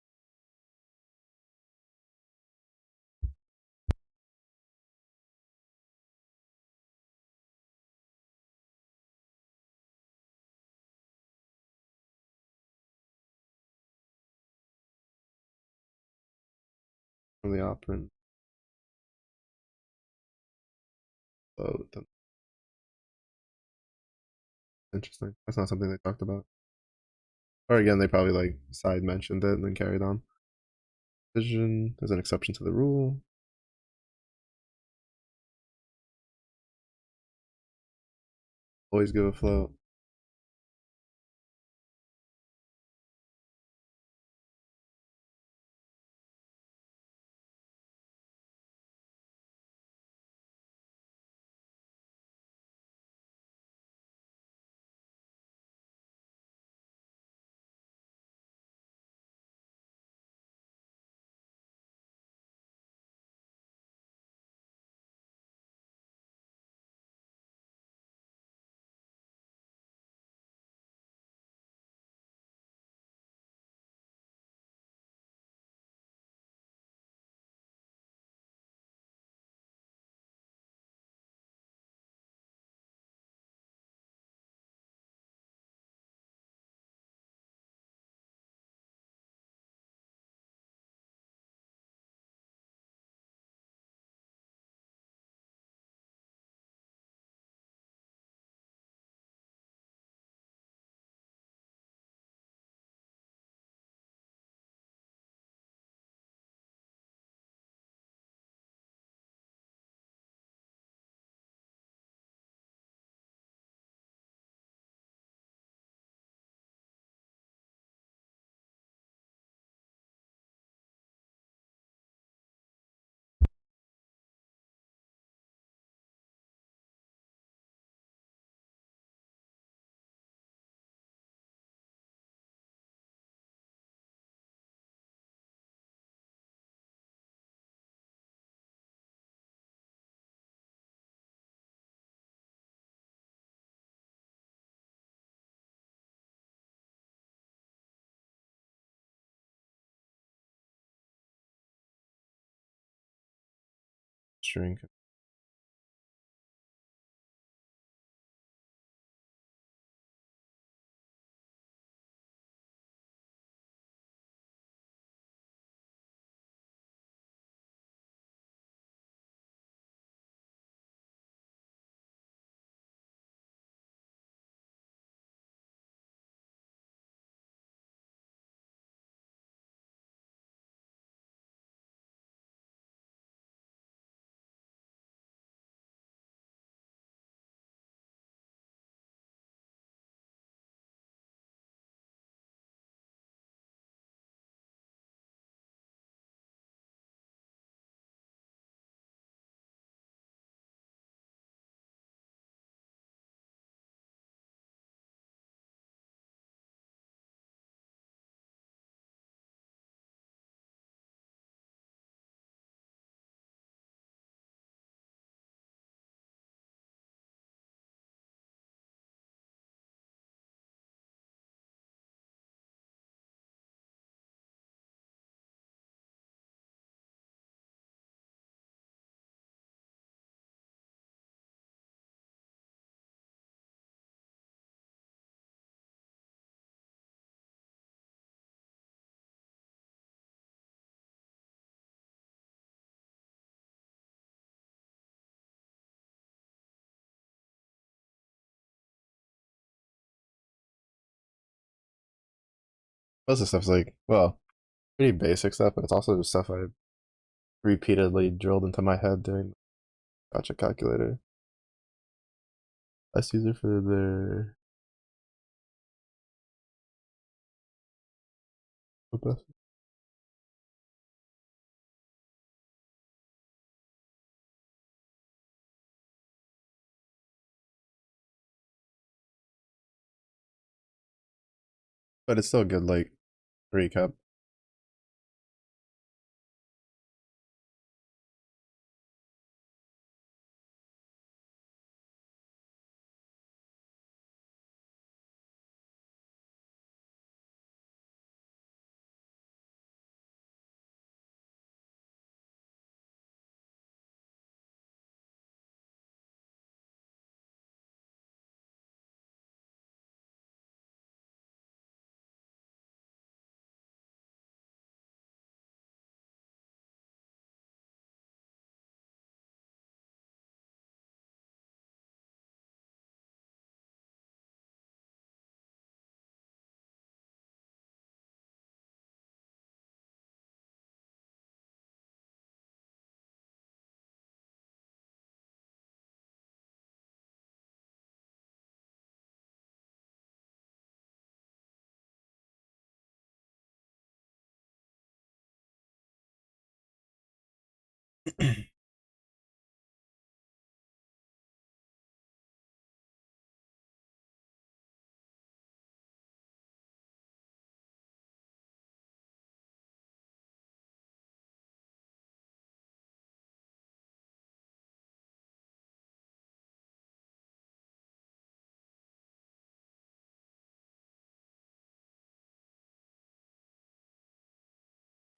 From the operand. Oh, interesting. That's not something they talked about. Or again, they probably like side mentioned it and then carried on. Vision, there's an exception to the rule. Always give a float. string. Most of the stuff's like, well, pretty basic stuff, but it's also just stuff I repeatedly drilled into my head doing the gotcha calculator. Best user for their best. But it's still a good like recap.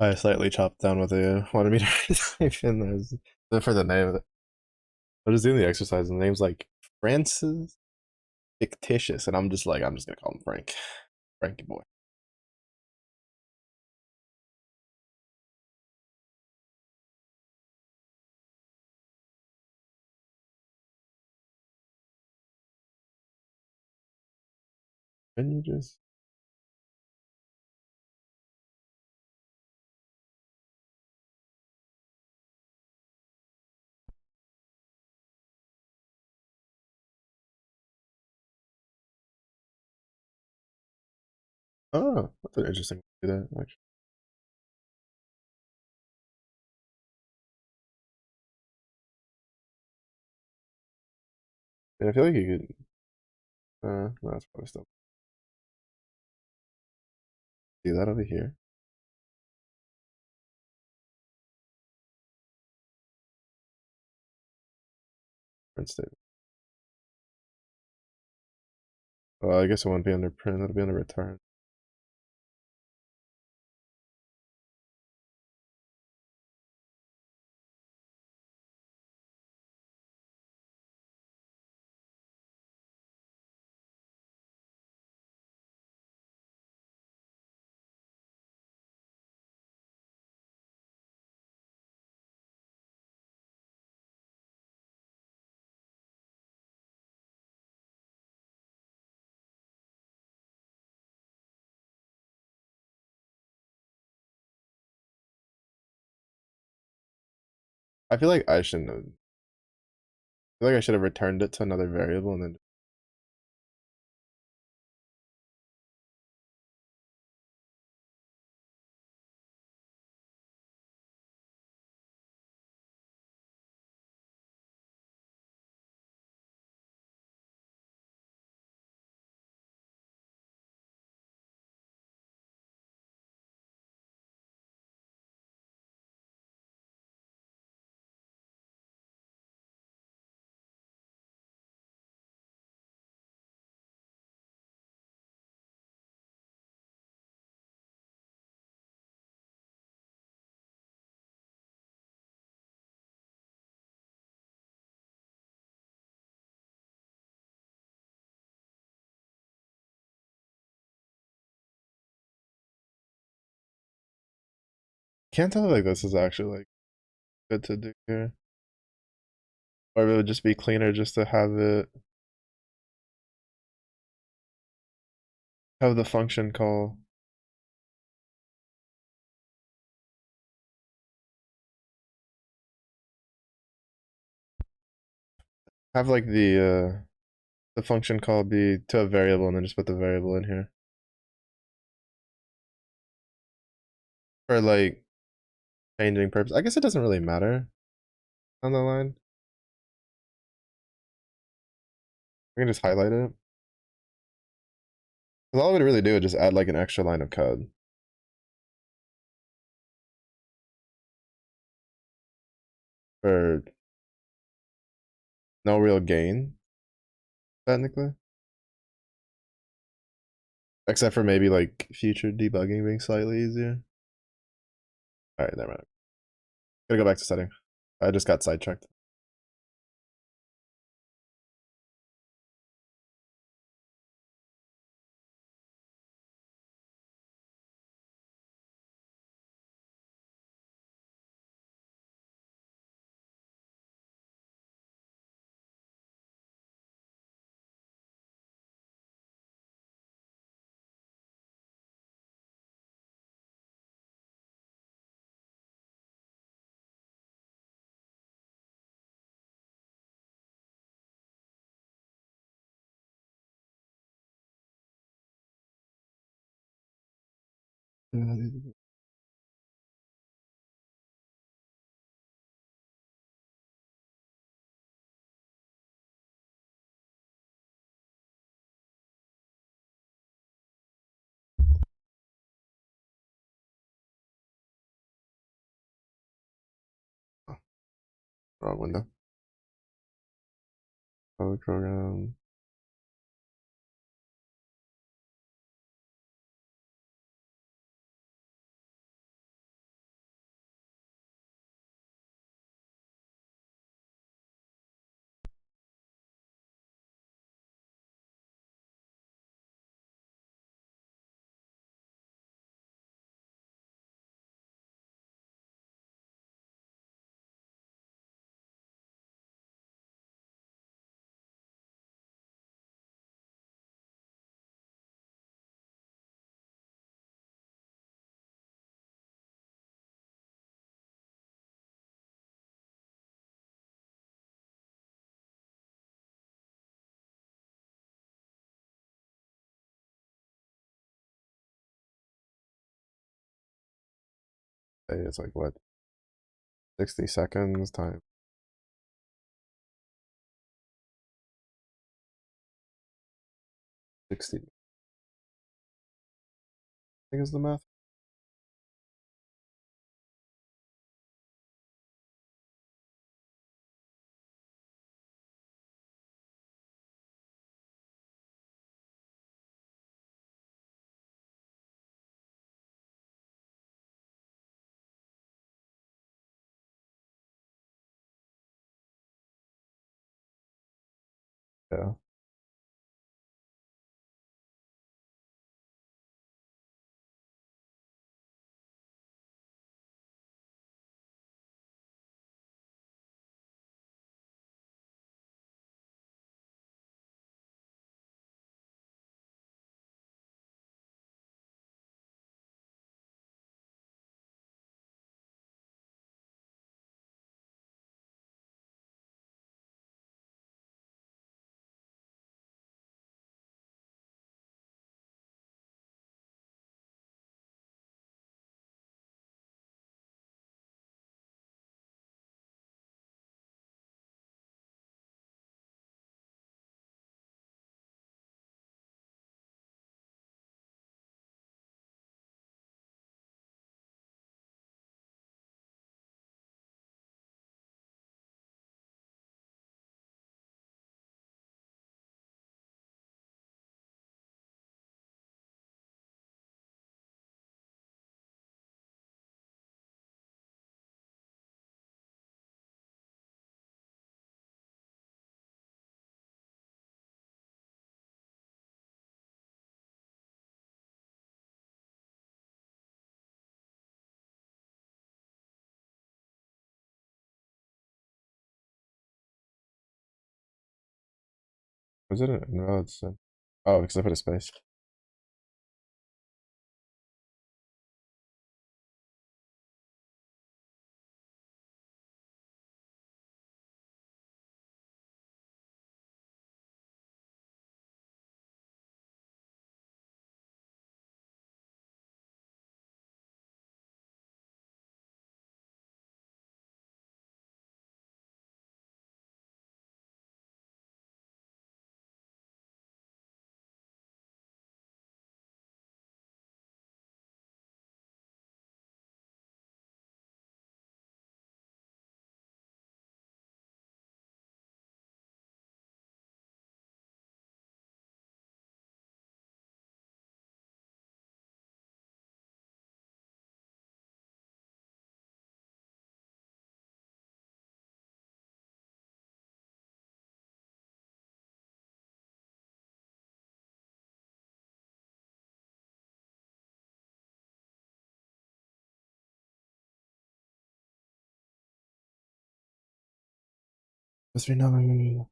I slightly chopped down what they wanted me to type in there for the name of it. I was doing the exercise and the name's like Francis Fictitious, and I'm just like, I'm just gonna call him Frank. Frankie boy. Can you just oh, that's an interesting way to do that, actually. And I feel like you could no, that's probably still do that over here. Print statement. Well, I guess it won't be under print, it'll be under return. I feel like I shouldn't have. I feel like I should have returned it to another variable and then. Can't tell if like this is actually like good to do here, or if it would just be cleaner just to have the function call. Have like the function call be to a variable and then just put the variable in here. For like changing purpose. I guess it doesn't really matter on the line. We can just highlight it. 'Cause all it would really do is just add like an extra line of code. For no real gain, technically. Except for maybe like future debugging being slightly easier. Alright, never mind. Gotta go back to setting. I just got sidetracked. Wrong window. Code program. Hey, it's like what? 60 seconds time. 60. I think is the math. Yeah. Was it an invalid send? Oh, because I put a space. Must be not.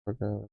Okay.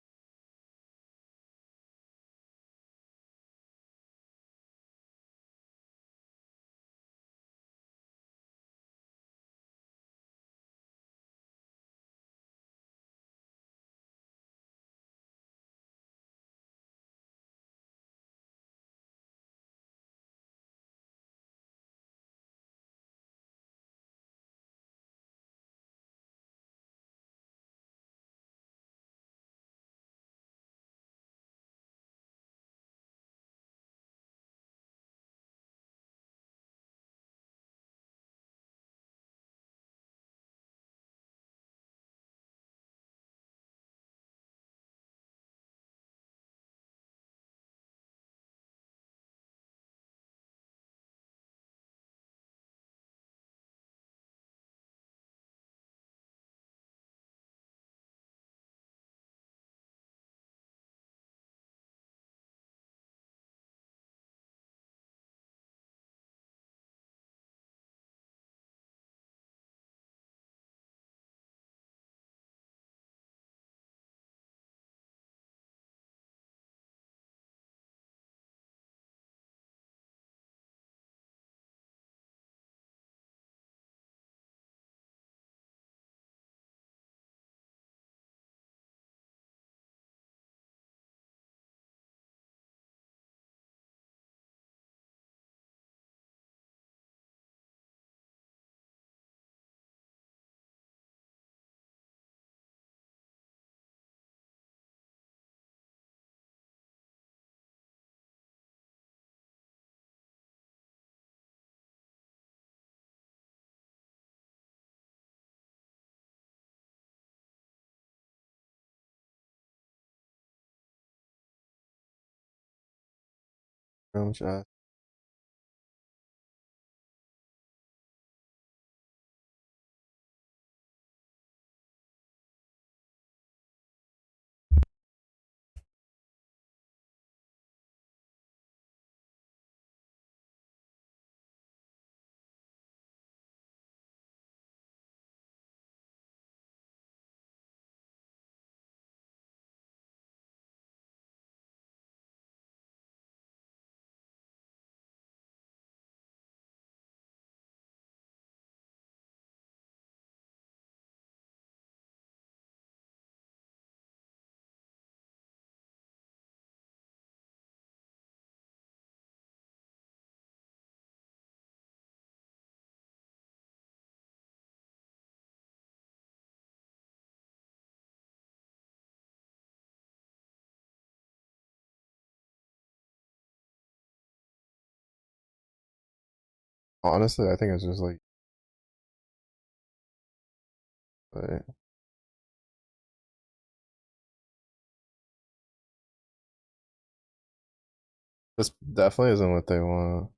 How much ass? Honestly, I think it's just like this definitely isn't what they want.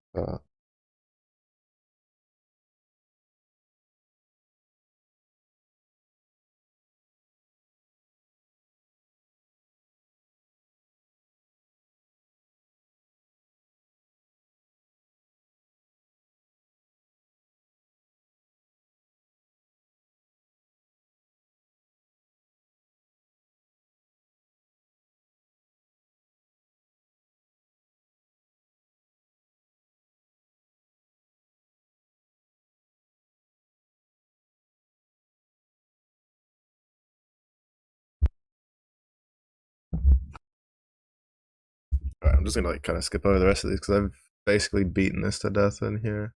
I'm just gonna like kind of skip over the rest of these because I've basically beaten this to death in here.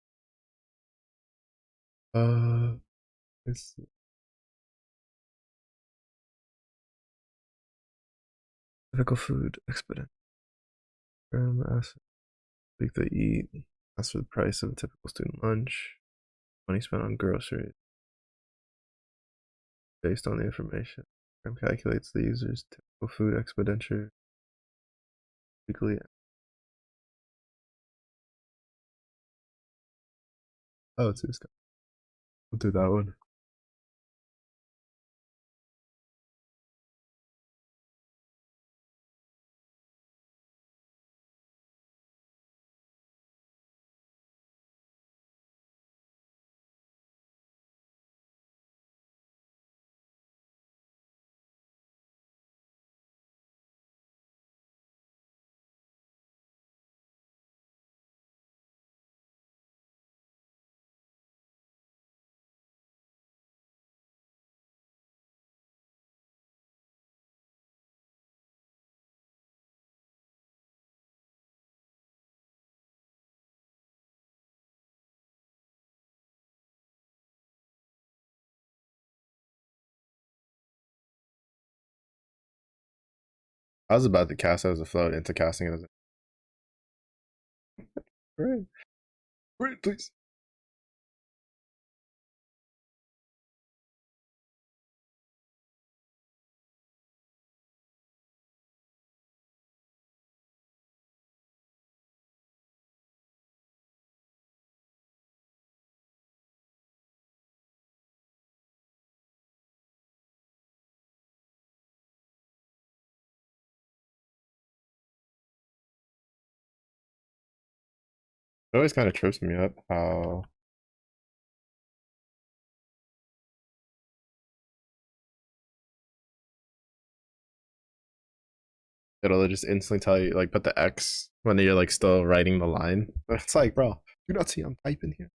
Let's see. Typical food expedient. Acid. Week they eat. Ask for the price of a typical student lunch. Money spent on groceries. Based on the information. Program calculates the user's typical food expenditure weekly. Oh, it's this guy. We'll do that one. I was about to cast it as a float into casting it as a. Right. Right, please. It always kind of trips me up how it'll just instantly tell you, like, put the X when you're like still writing the line. But it's like, bro, you not see I'm typing here.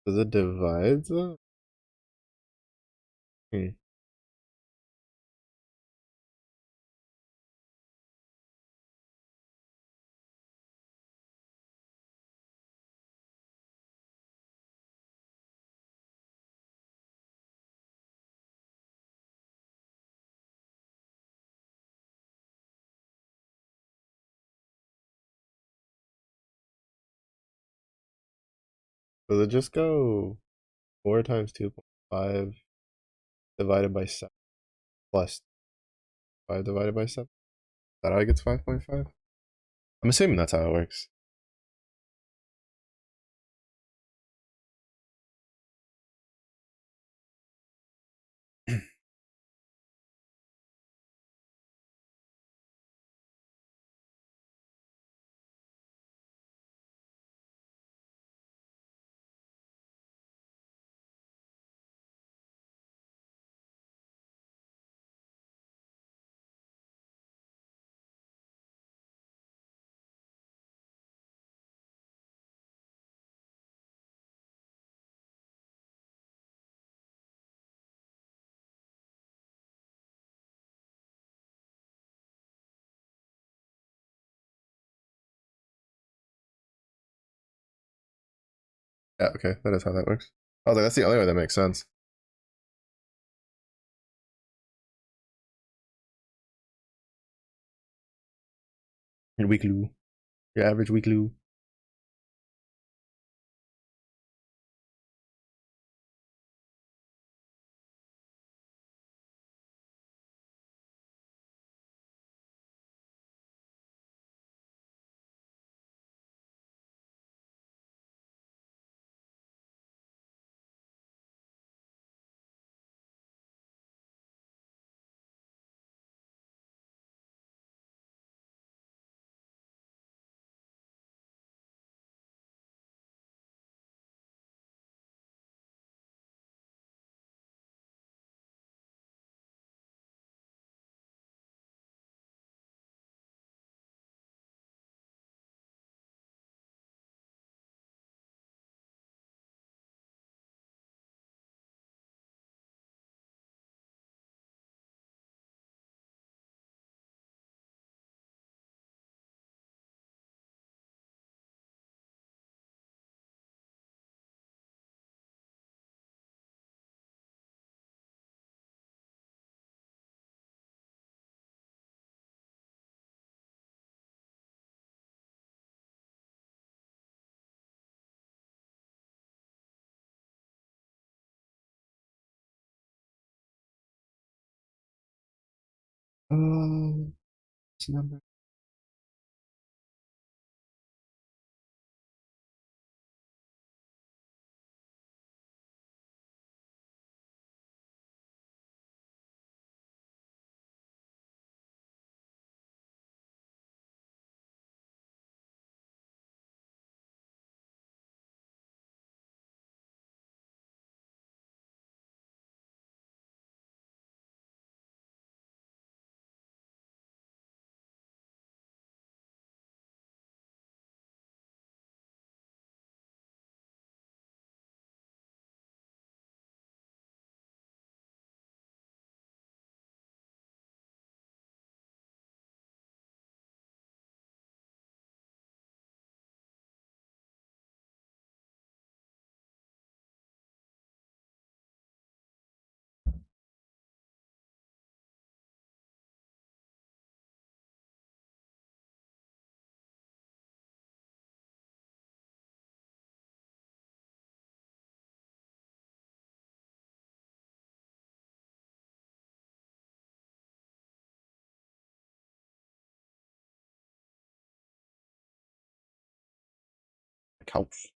Does it divide them? Hmm. Does it just go 4 times 2.5 divided by 7 plus 5 divided by 7? Is that how it gets 5.5? I'm assuming that's how it works. Yeah, okay, that is how that works. I was like, that's the only way that makes sense. Your weekly, your average weekly. What's the number? Couch.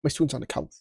My student's on the couch.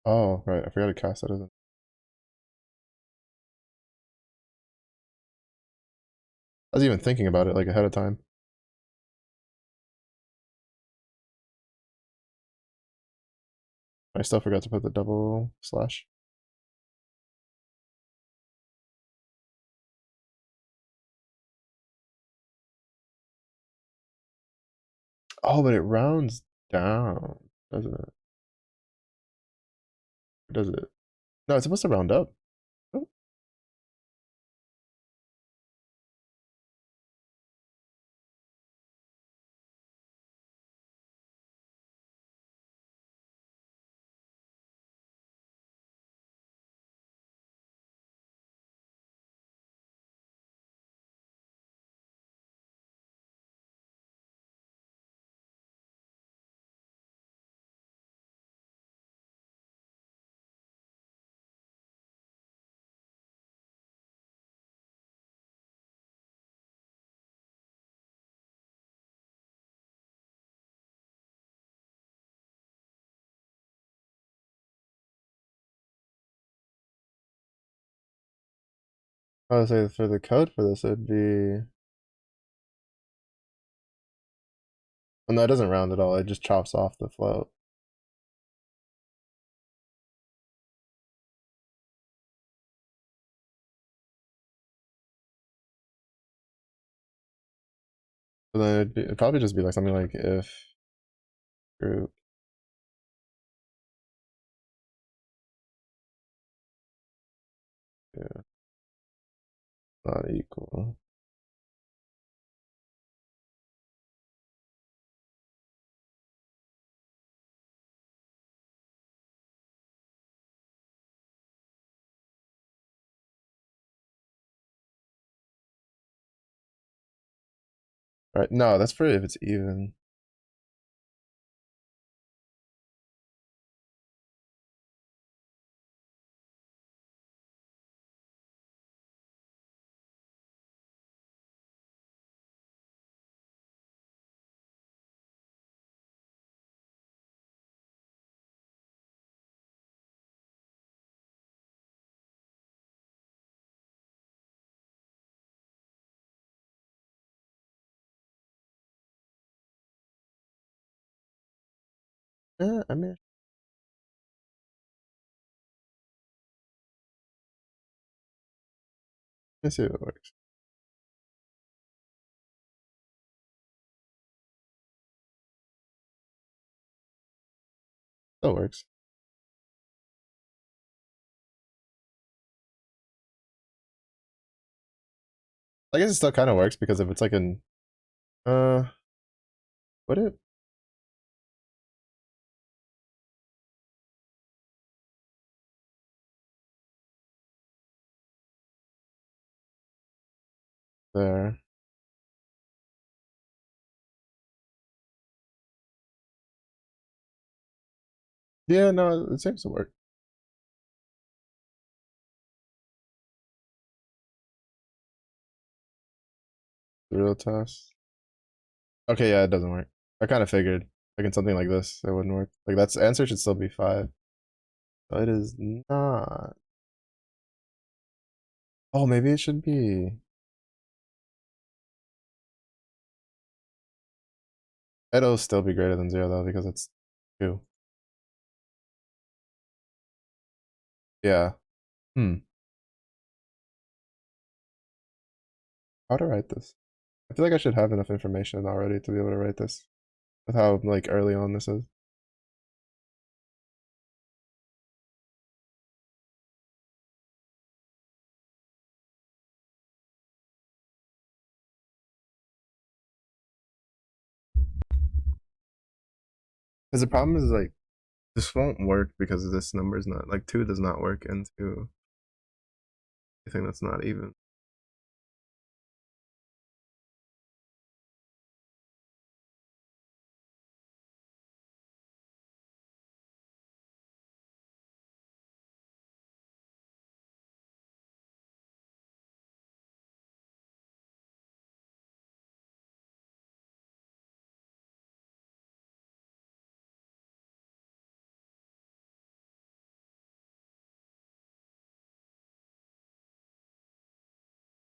Oh, right. I forgot to cast that as a. I was even thinking about it like ahead of time. I still forgot to put the double slash. Oh, but it rounds down, doesn't it? Or does it? No, it's supposed to round up. Oh. I would say for the code for this, it'd be. Well, no, it doesn't round at all. It just chops off the float. So then it'd probably just be like something like if group. Yeah, not equal. Right? No, that's for if it's even. I mean, let's see if it works. That works. I guess it still kind of works because if it's like an would it? There. Yeah, no, it seems to work. The real test. Okay, yeah, it doesn't work. I kind of figured. Like in something like this, it wouldn't work. Like that's answer should still be 5. But it is not. Oh, maybe it should be. It'll still be greater than 0 though because it's 2. Yeah. Hmm. How to write this? I feel like I should have enough information already to be able to write this with how like early on this is. Because the problem is like this won't work because this number is not like 2 does not work into anything that's not even.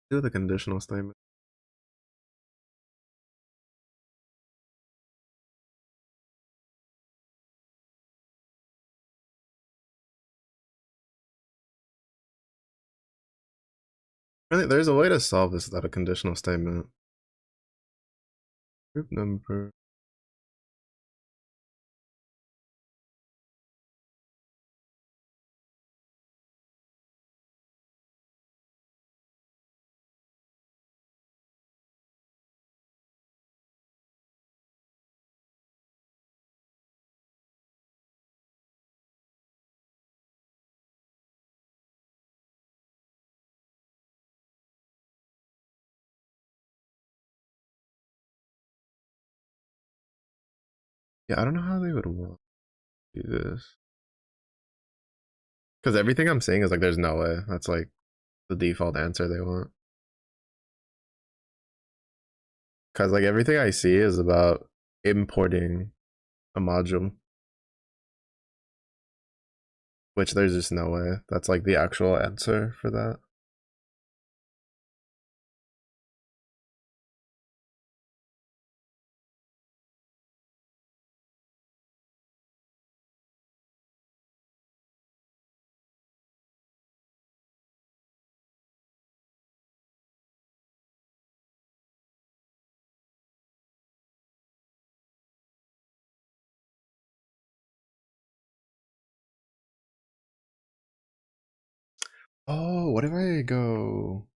Do the conditional statement. Really, there's a way to solve this without a conditional statement. Group number. Yeah, I don't know how they would want to do this. Because everything I'm seeing is like, there's no way. That's like the default answer they want. Because like everything I see is about importing a module, which there's just no way. That's like the actual answer for that. Oh, what if I go?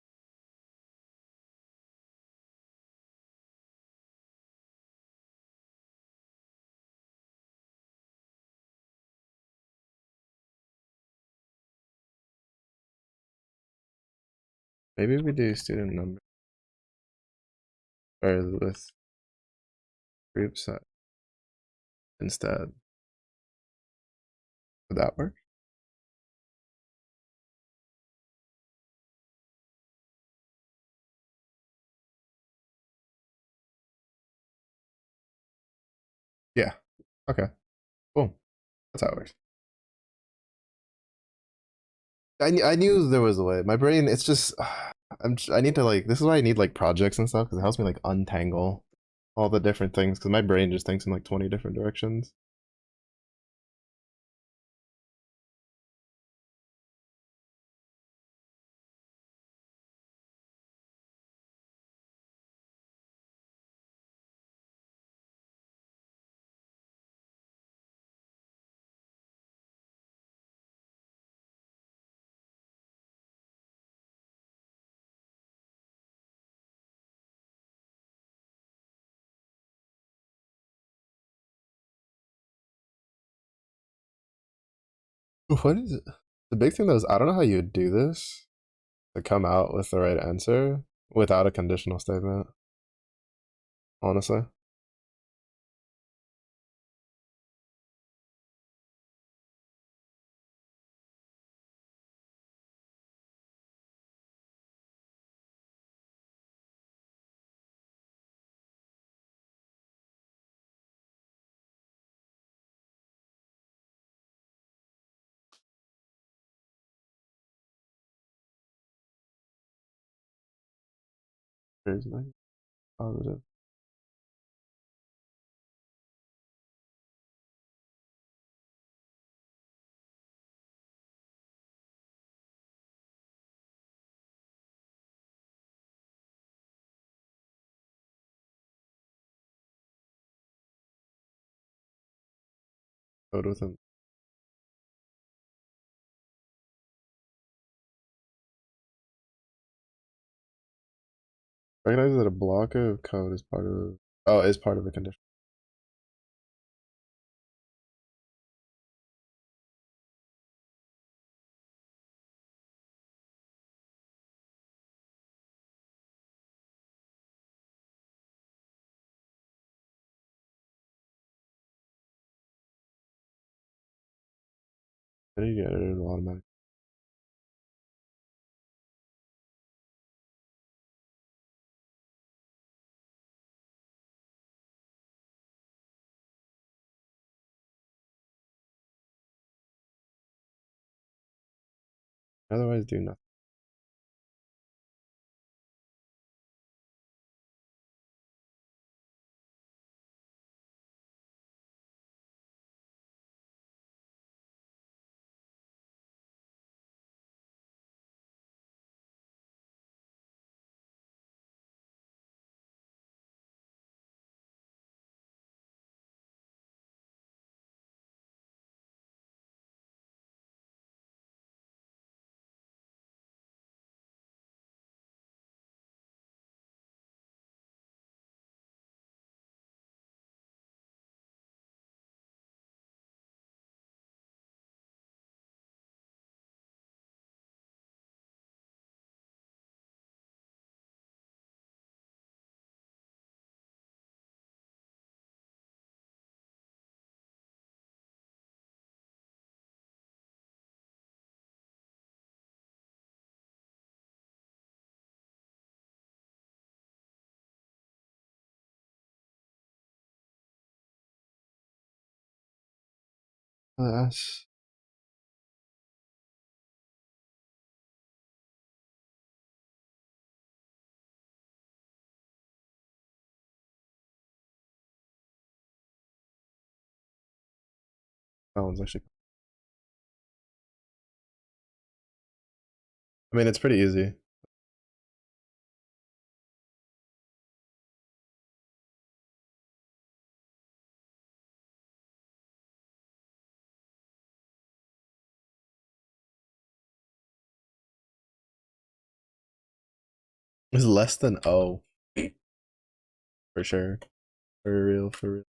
Maybe we do student number or with group size instead. Would that work? Yeah. Okay. Cool. That's how it works. I knew there was a way. My brain, it's just I need to like this is why I need like projects and stuff because it helps me like untangle all the different things because my brain just thinks in like 20 different directions. What is it? The big thing though is I don't know how you would do this to come out with the right answer without a conditional statement. Honestly, there's no positive. Code within. Recognize that a block of code is part of. Oh, is part of a condition. Then you get it automatic. Otherwise, do nothing. Yes. That one's actually. I mean, it's pretty easy. It's less than O for sure. For real, for real.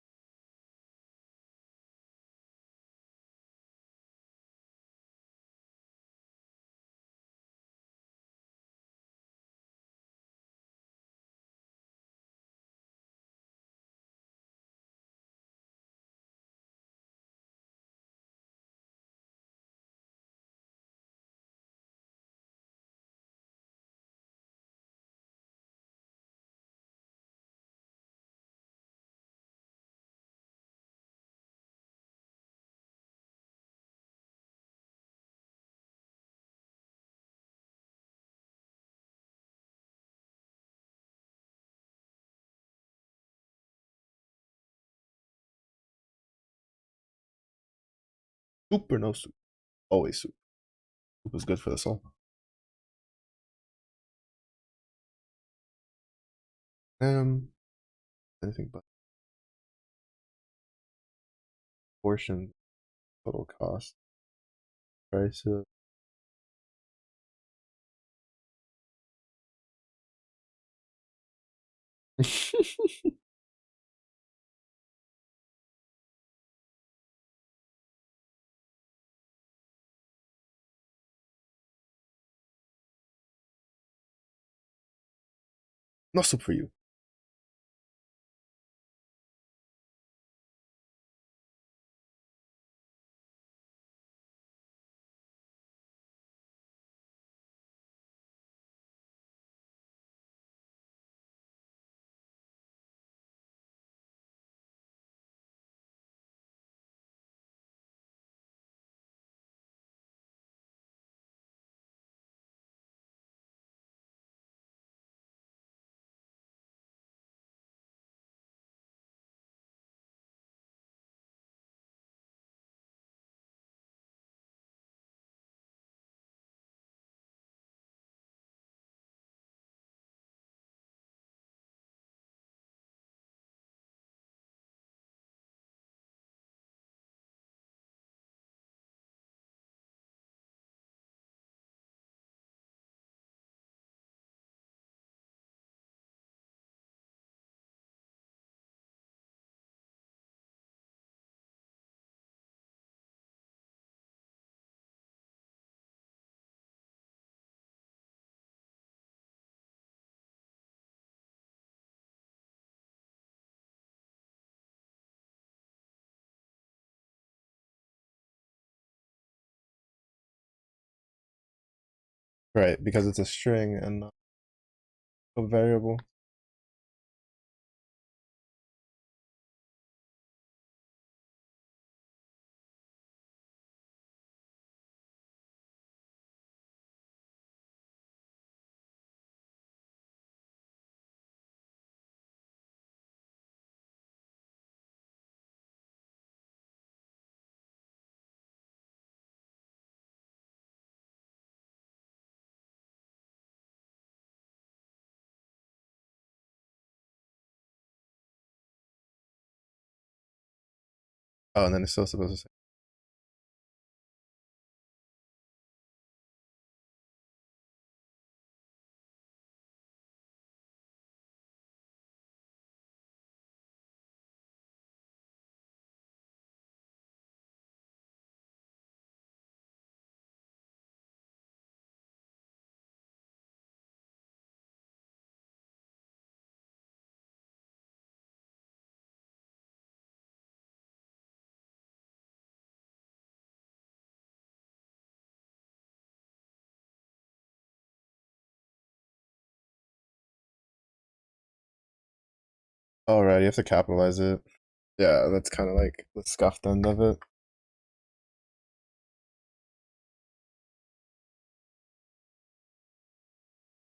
Soup or no soup? Always soup. Soup is good for the soul. Anything but portion, total cost, price of. No soup for you. Right, because it's a string and not a variable. Oh, and then it's still supposed to say. Oh, right, you have to capitalize it. Yeah, that's kind of like the scuffed end of it.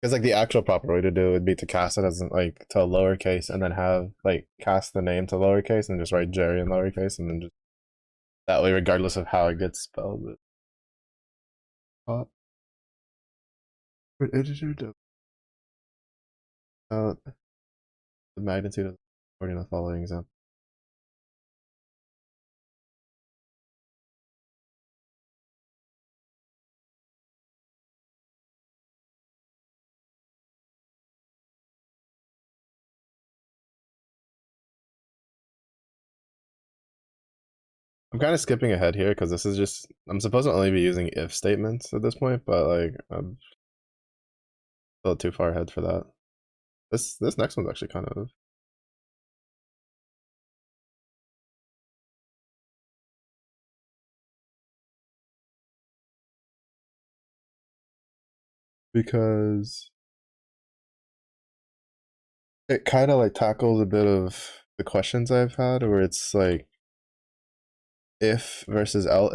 Because like the actual proper way to do it would be to cast it as like to a lowercase and then have like cast the name to lowercase and just write Jerry in lowercase and then just that way, regardless of how it gets spelled. For integer to the magnitude of according to the following example. I'm kind of skipping ahead here because this is just I'm supposed to only be using if statements at this point, but like I'm still too far ahead for that. This next one's actually kind of because it kind of like tackles a bit of the questions I've had where it's like if versus l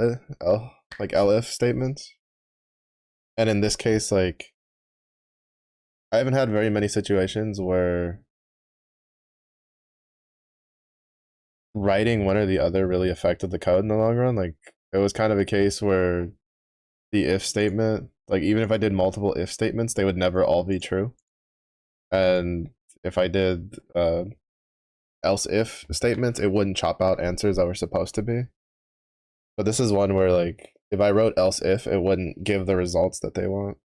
like elif statements, and in this case like I haven't had very many situations where writing one or the other really affected the code in the long run. Like it was kind of a case where the if statement, like even if I did multiple if statements, they would never all be true. And if I did else if statements, it wouldn't chop out answers that were supposed to be. But this is one where like if I wrote else if, it wouldn't give the results that they want.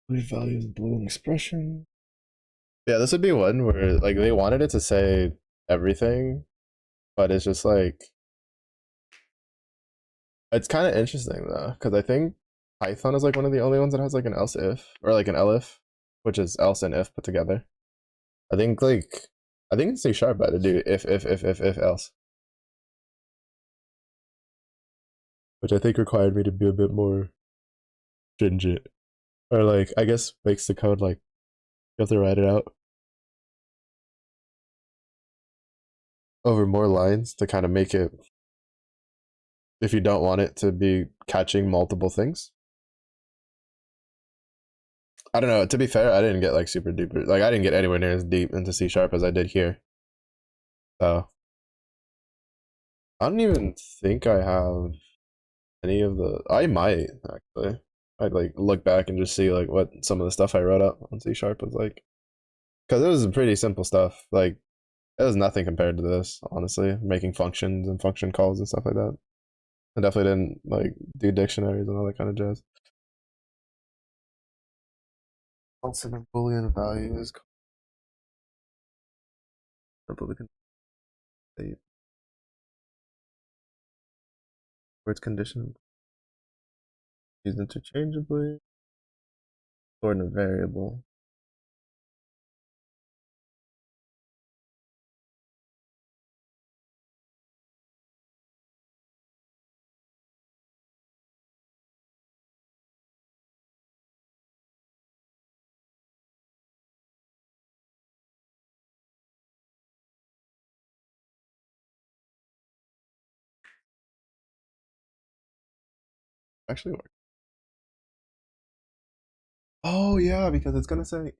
Values Boolean expression. Yeah, this would be one where like they wanted it to say everything, but it's just like it's kind of interesting though, because I think Python is like one of the only ones that has like an else if or like an elif, which is else and if put together. I think like I think in C sharp I had to do if else, which I think required me to be a bit more stringent, or like I guess makes the code like you have to write it out over more lines to kind of make it if you don't want it to be catching multiple things. I don't know. To be fair, I didn't get like super duper. Like I didn't get anywhere near as deep into C sharp as I did here. So I don't even think I have any of the. I might actually. I'd like look back and just see like what some of the stuff I wrote up on C sharp was like, because it was pretty simple stuff. Like it was nothing compared to this, honestly. Making functions and function calls and stuff like that. I definitely didn't like do dictionaries and all that kind of jazz. Constant and Boolean values. Republican state. Words condition used interchangeably. Stored in a variable. Actually work. Oh yeah, because it's gonna say.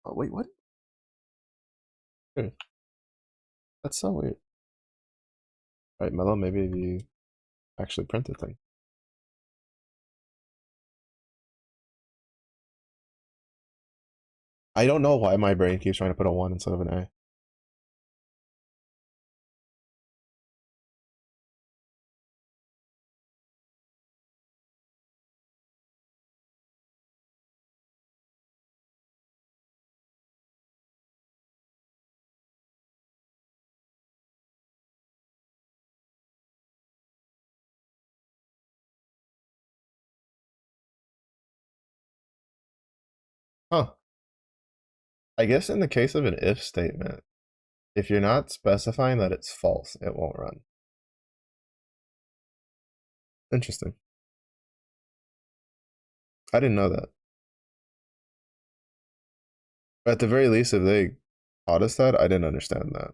Oh wait, what? Hmm, that's so weird. All right, Mello, maybe you actually print the thing. I don't know why my brain keeps trying to put a one instead of an A. Huh. I guess in the case of an if statement, if you're not specifying that it's false, it won't run. Interesting. I didn't know that. At the very least, if they taught us that, I didn't understand that.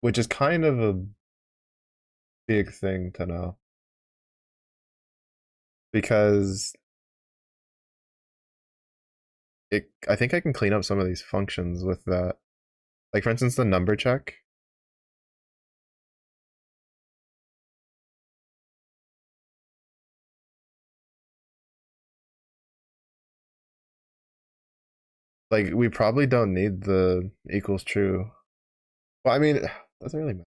Which is kind of a big thing to know. Because I think I can clean up some of these functions with that. Like for instance, the number check. Like we probably don't need the equals true. Well, I mean, it doesn't really matter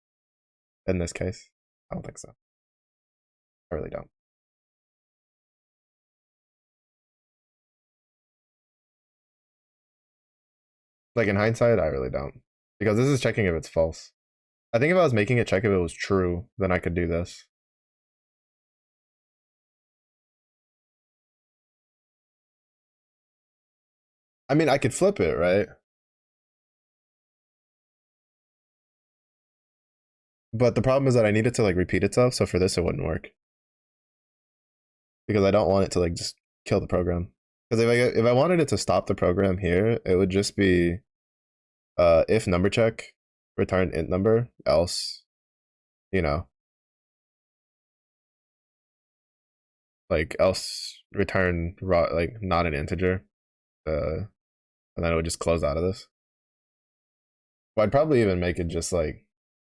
in this case. I don't think so. I really don't. Like in hindsight, I really don't. Because this is checking if it's false. I think if I was making it check if it was true, then I could do this. I mean, I could flip it, right? But the problem is that I need it to like repeat itself, so for this it wouldn't work. Because I don't want it to like just kill the program. Because if I wanted it to stop the program here, it would just be if number check, return int number, else, you know, like else return raw like not an integer. And then it would just close out of this. Well, I'd probably even make it just like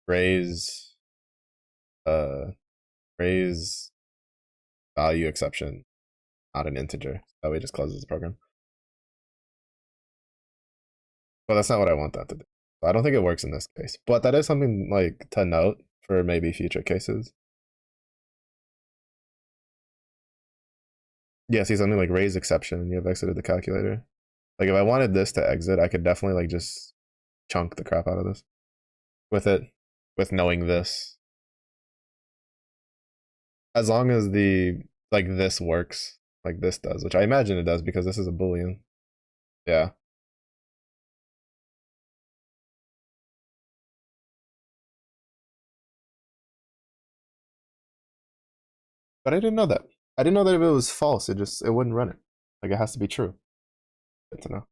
raise uh raise value exception, not an integer. That way it just closes the program. But that's not what I want that to do. I don't think it works in this case. But that is something like to note for maybe future cases. Yeah, see something like raise exception and you have exited the calculator. Like if I wanted this to exit, I could definitely like just chunk the crap out of this with it, with knowing this. As long as the like this works, like this does, which I imagine it does because this is a boolean. Yeah. But I didn't know that. I didn't know that if it was false, it wouldn't run it. Like it has to be true. Good to know.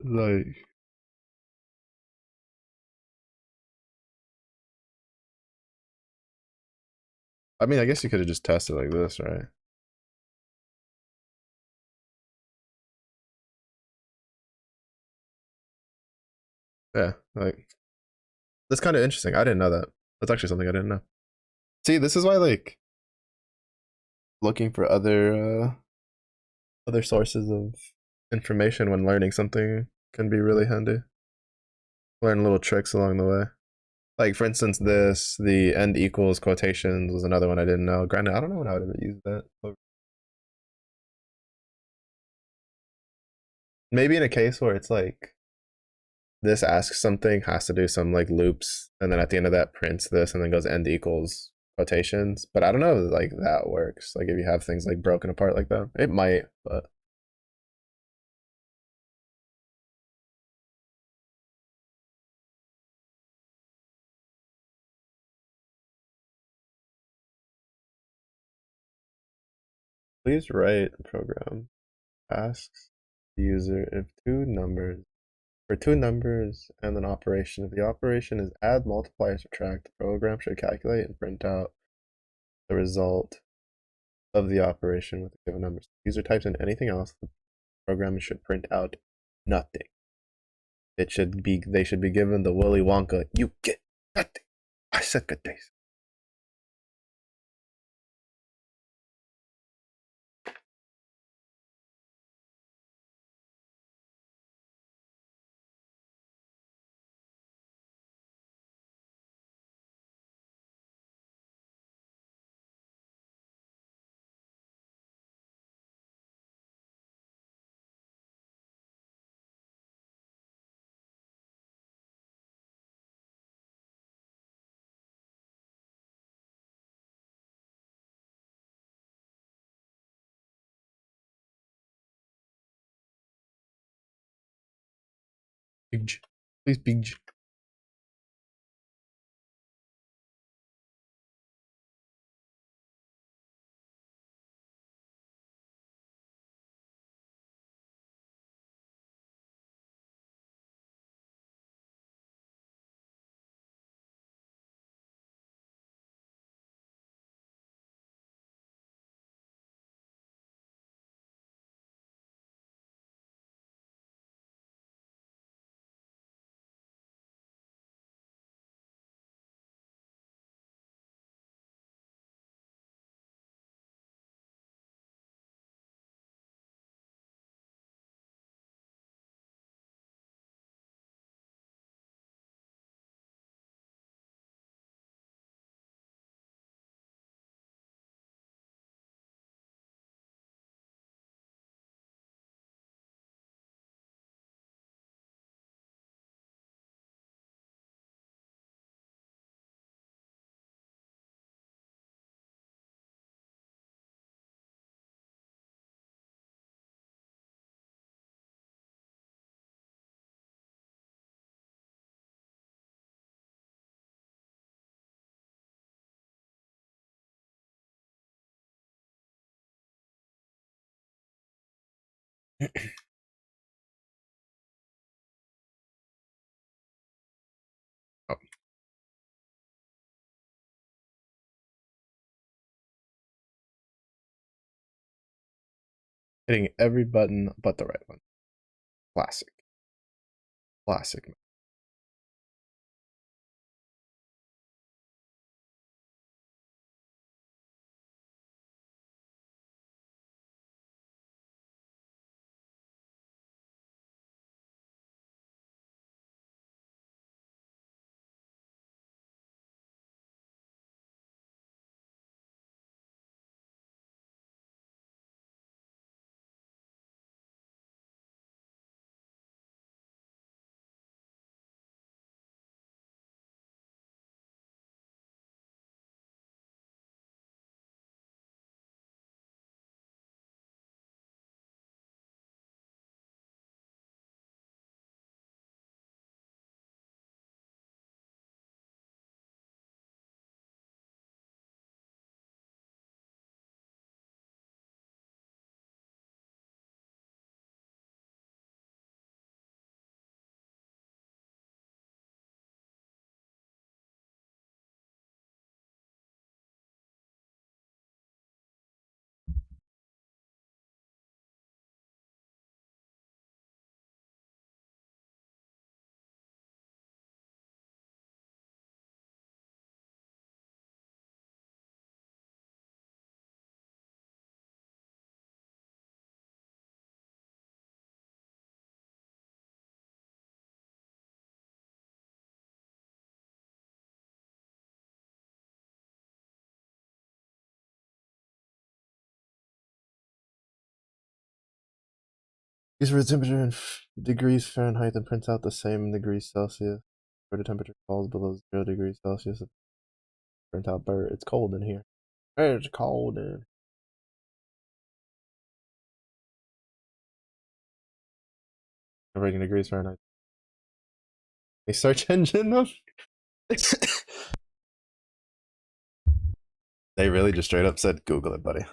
Like I mean, I guess you could have just tested like this, right? Yeah, like that's kind of interesting. I didn't know that. That's actually something I didn't know. See, this is why like looking for other sources of information when learning something can be really handy. Learn little tricks along the way. Like for instance, the end equals quotations was another one I didn't know. Granted, I don't know when I would ever use that. Maybe in a case where it's like this asks something, has to do some like loops, and then at the end of that prints this and then goes end equals quotations. But I don't know if like that works. Like if you have things like broken apart like that. It might, but please write a program asks the user if two numbers for two numbers and an operation. If the operation is add, multiply, or subtract, the program should calculate and print out the result of the operation with the given numbers. If the user types in anything else, the program should print out nothing. They should be given the Willy Wonka, you get nothing. I said good days. Big J. Please, Big J. Oh, hitting every button but the right one. Classic. Classic. Use for the temperature in degrees Fahrenheit and print out the same degrees Celsius. Where the temperature falls below 0 degrees Celsius, print out bird. It's cold in here. It's cold in. Converting degrees Fahrenheit. A search engine of. They really just straight up said, Google it, buddy.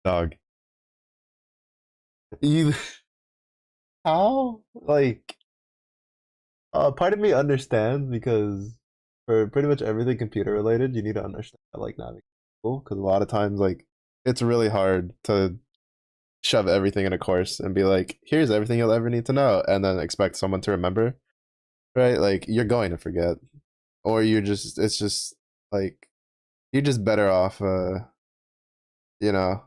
Dog. You. How? Like, part of me understands because for pretty much everything computer related, you need to understand like navigate because a lot of times like it's really hard to shove everything in a course and be like, here's everything you'll ever need to know, and then expect someone to remember, right? Like you're going to forget, or you're just it's just like you're just better off, you know,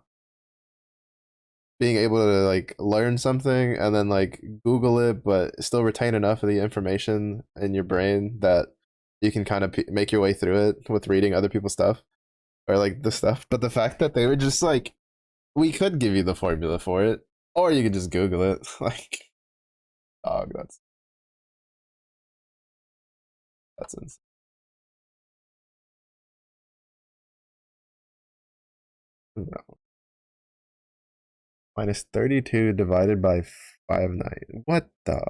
being able to like learn something and then like Google it, but still retain enough of the information in your brain that you can kind of make your way through it with reading other people's stuff or like the stuff. But the fact that they were just like, we could give you the formula for it, or you could just Google it. Like, dog, that's insane. No. Minus 32 divided by 590. What the?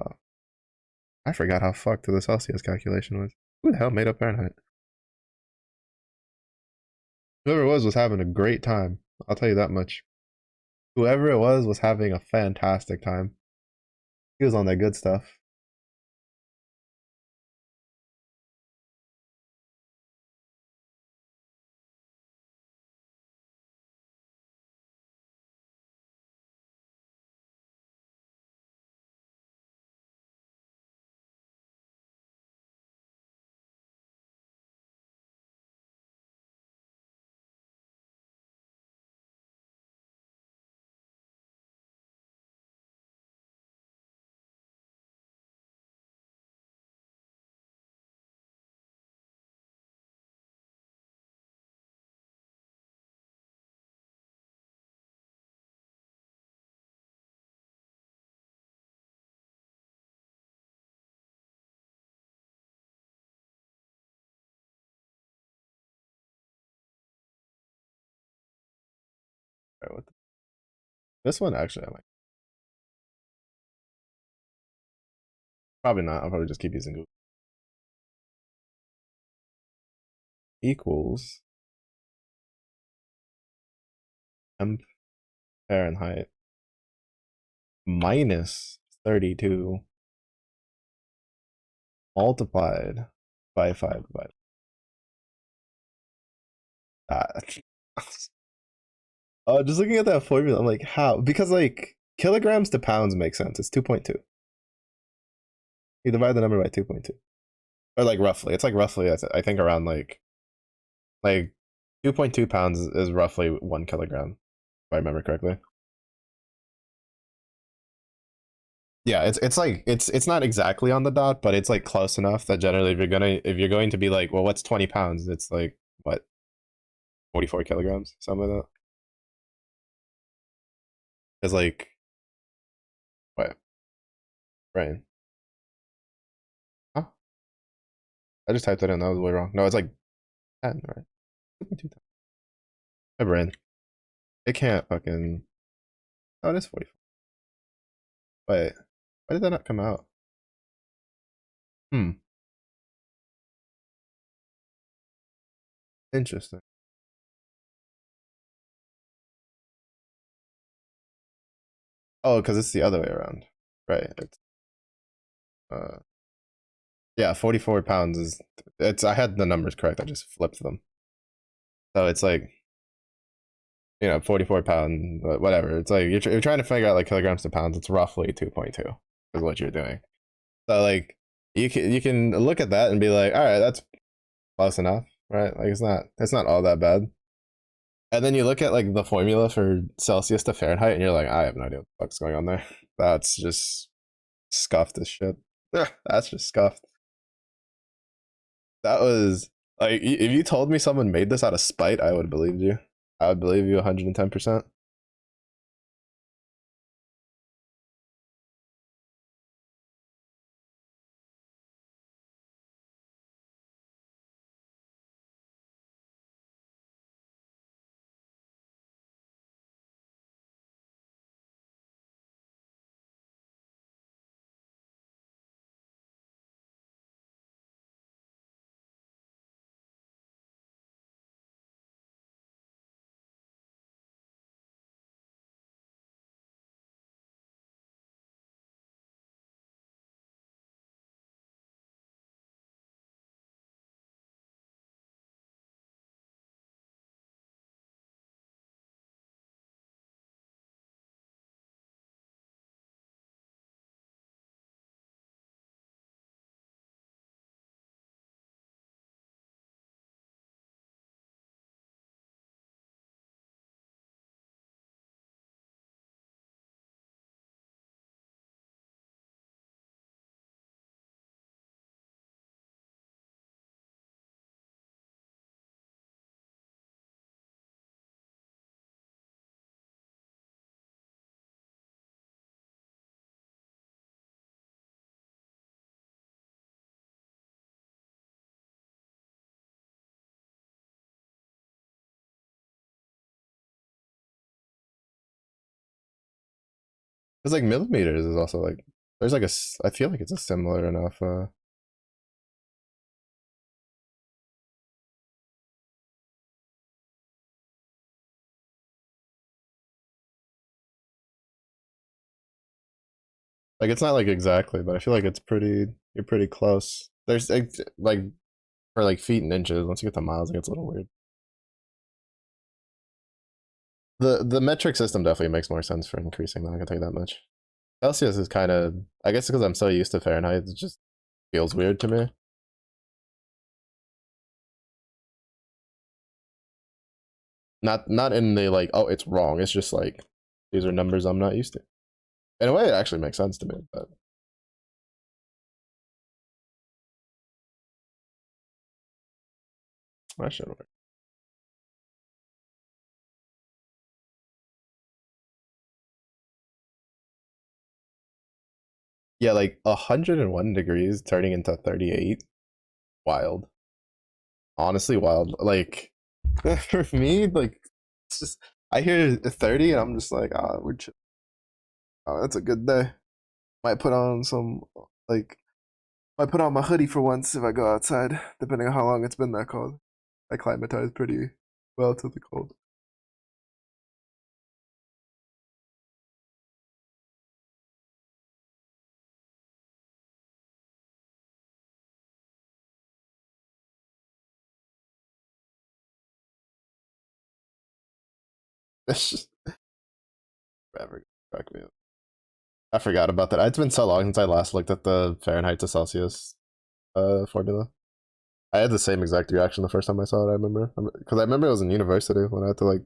I forgot how fucked the Celsius calculation was. Who the hell made up Fahrenheit? Whoever it was having a great time. I'll tell you that much. Whoever it was having a fantastic time. He was on that good stuff. Right, this one actually, I might. Probably not. I'll probably just keep using Google. Equals temp Fahrenheit minus 32 multiplied by 5 by that. Just looking at that formula, I'm like, how? Because like kilograms to pounds makes sense. It's 2.2. You divide the number by 2.2, or like roughly. It's like roughly. I think around like 2.2 pounds is roughly 1 kilogram, if I remember correctly. Yeah, it's like it's not exactly on the dot, but it's like close enough that generally if you're going to be like, well, what's 20 pounds? It's like what 44 kilograms, something like that. It's like what, right? Huh? I just typed it in. That was way wrong. No, it's like 10, right? 2.2 times. My brain. It can't fucking. Oh, it is 44. Wait, why did that not come out? Hmm. Interesting. Oh, because it's the other way around. Right. Uh yeah, 44 pounds is it's I had the numbers correct, I just flipped them. So it's like, 44 pound, whatever. It's like you're trying to figure out like kilograms to pounds, it's roughly 2.2 is what you're doing. So like you can look at that and be like, all right, that's close enough, right? Like it's not all that bad. And then you look at like the formula for Celsius to Fahrenheit, and you're like, I have no idea what the fuck's going on there. That's just scuffed as shit. That's just scuffed. That was like, if you told me someone made this out of spite, I would have believed you. I would believe you 110%. It's like millimeters is also like there's like I feel like it's a similar enough. Like it's not like exactly, but I feel like it's pretty. You're pretty close. There's like for like feet and inches. Once you get to miles, it gets a little weird. The metric system definitely makes more sense for increasing. Though I can tell you that much. Celsius is kind of. I guess because I'm so used to Fahrenheit, it just feels weird to me. Not in the like, oh, it's wrong. It's just like these are numbers I'm not used to. In a way, it actually makes sense to me, but that should work. Yeah, like 101 degrees turning into 38. Wild. Honestly, wild. Like for me, like it's just I hear 30 and I'm just like, ah, we're chill. Oh, that's a good day. Might put on some like might put on my hoodie for once if I go outside, depending on how long it's been that cold. I climatize pretty well to the cold. It's just forever crack me up. I forgot about that. It's been so long since I last looked at the Fahrenheit to Celsius formula. I had the same exact reaction the first time I saw it. I remember because I remember it was in university when I had to like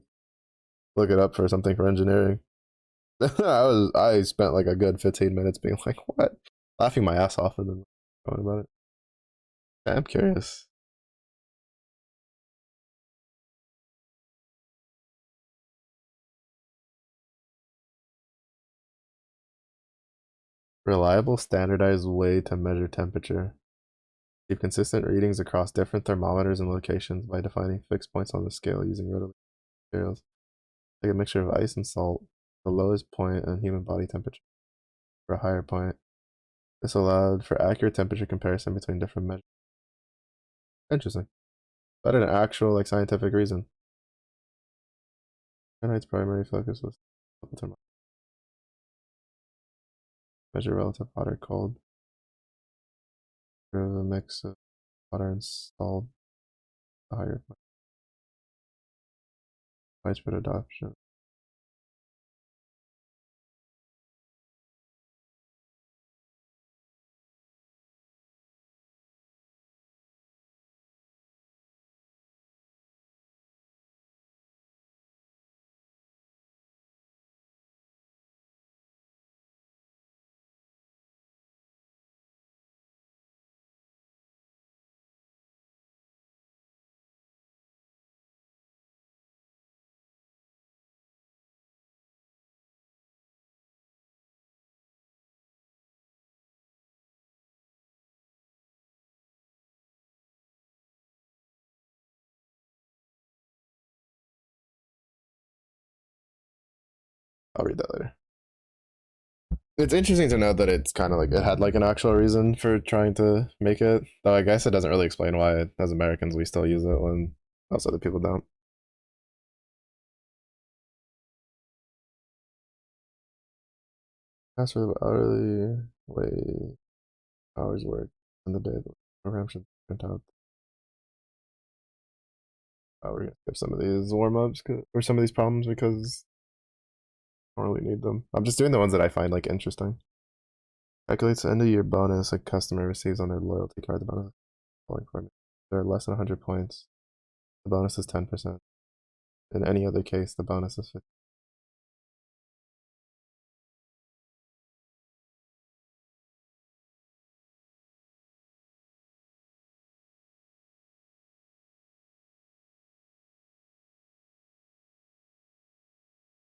look it up for something for engineering. I spent like a good 15 minutes being like, what? Laughing my ass off and then going about it. Yeah, I'm curious. Reliable standardized way to measure temperature. Keep consistent readings across different thermometers and locations by defining fixed points on the scale using rotary materials. Like a mixture of ice and salt, the lowest point and human body temperature for a higher point. This allowed for accurate temperature comparison between different measures. Interesting. That an actual like scientific reason. Fahrenheit's primary focus was to measure relative hot or cold through a mix of water and salt. The higher widespread adoption. I'll read that later. It's interesting to know that it's kind of like it had like an actual reason for trying to make it. Though I guess it doesn't really explain why, as Americans, we still use it when most other people don't. As for the hourly way hours work in the day, the program should print out. We're gonna skip some of these warm ups or some of these problems because I don't really need them. I'm just doing the ones that I find like interesting. Calculates the end of year bonus a customer receives on their loyalty card. The bonus is calling for there are less than 100 points. The bonus is 10%. In any other case, the bonus is 50.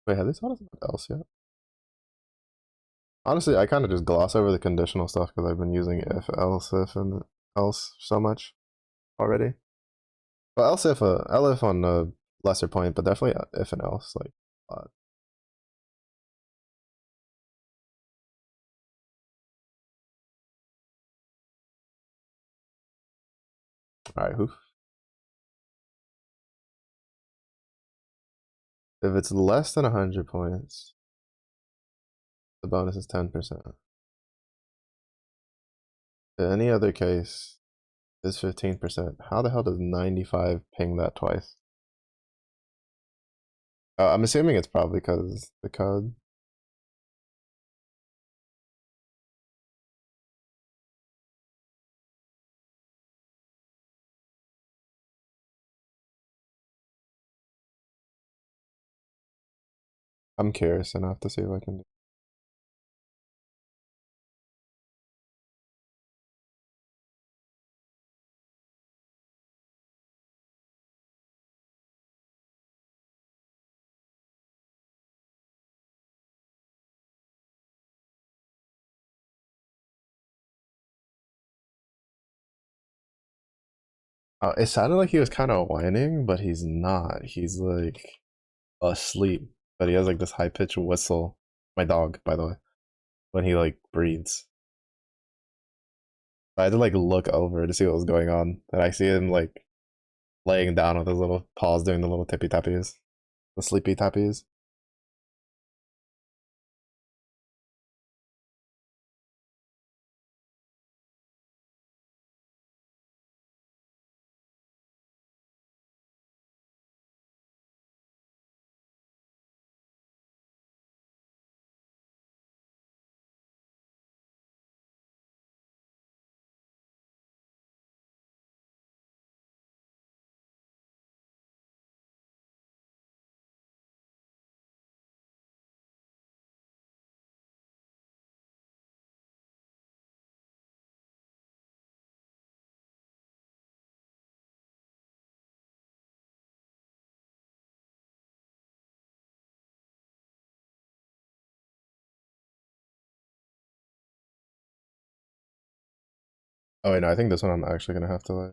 Wait, have they taught us about else yet? Honestly, I kind of just gloss over the conditional stuff because I've been using if, and else so much already. Well, else if, elif on a lesser point, but definitely if and else like a lot. Alright, who? If it's less than 100 points, the bonus is 10%. In any other case, is 15%. How the hell does 95 ping that twice? I'm assuming it's probably because the code. I'm curious enough to see if I can do. It sounded like he was kind of whining, but he's not. He's like asleep, but he has like this high pitched whistle. My dog, by the way, when he like breathes. I had to like look over to see what was going on, and I see him like laying down with his little paws doing the little tippy tappies, the sleepy tappies. Oh wait, no, I think this one I'm actually gonna have to like.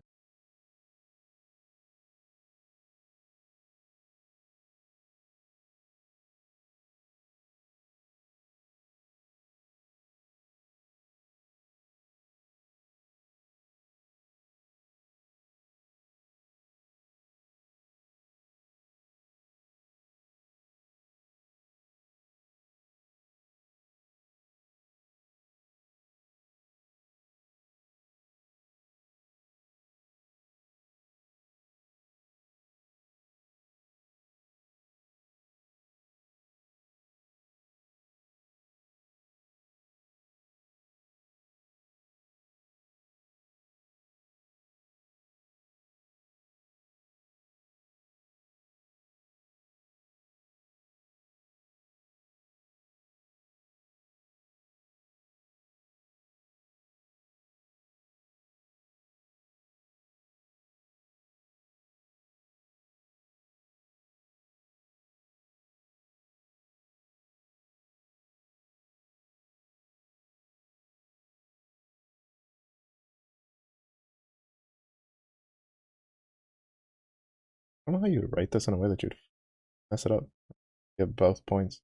I don't know how you would write this in a way that you'd mess it up. You have both points.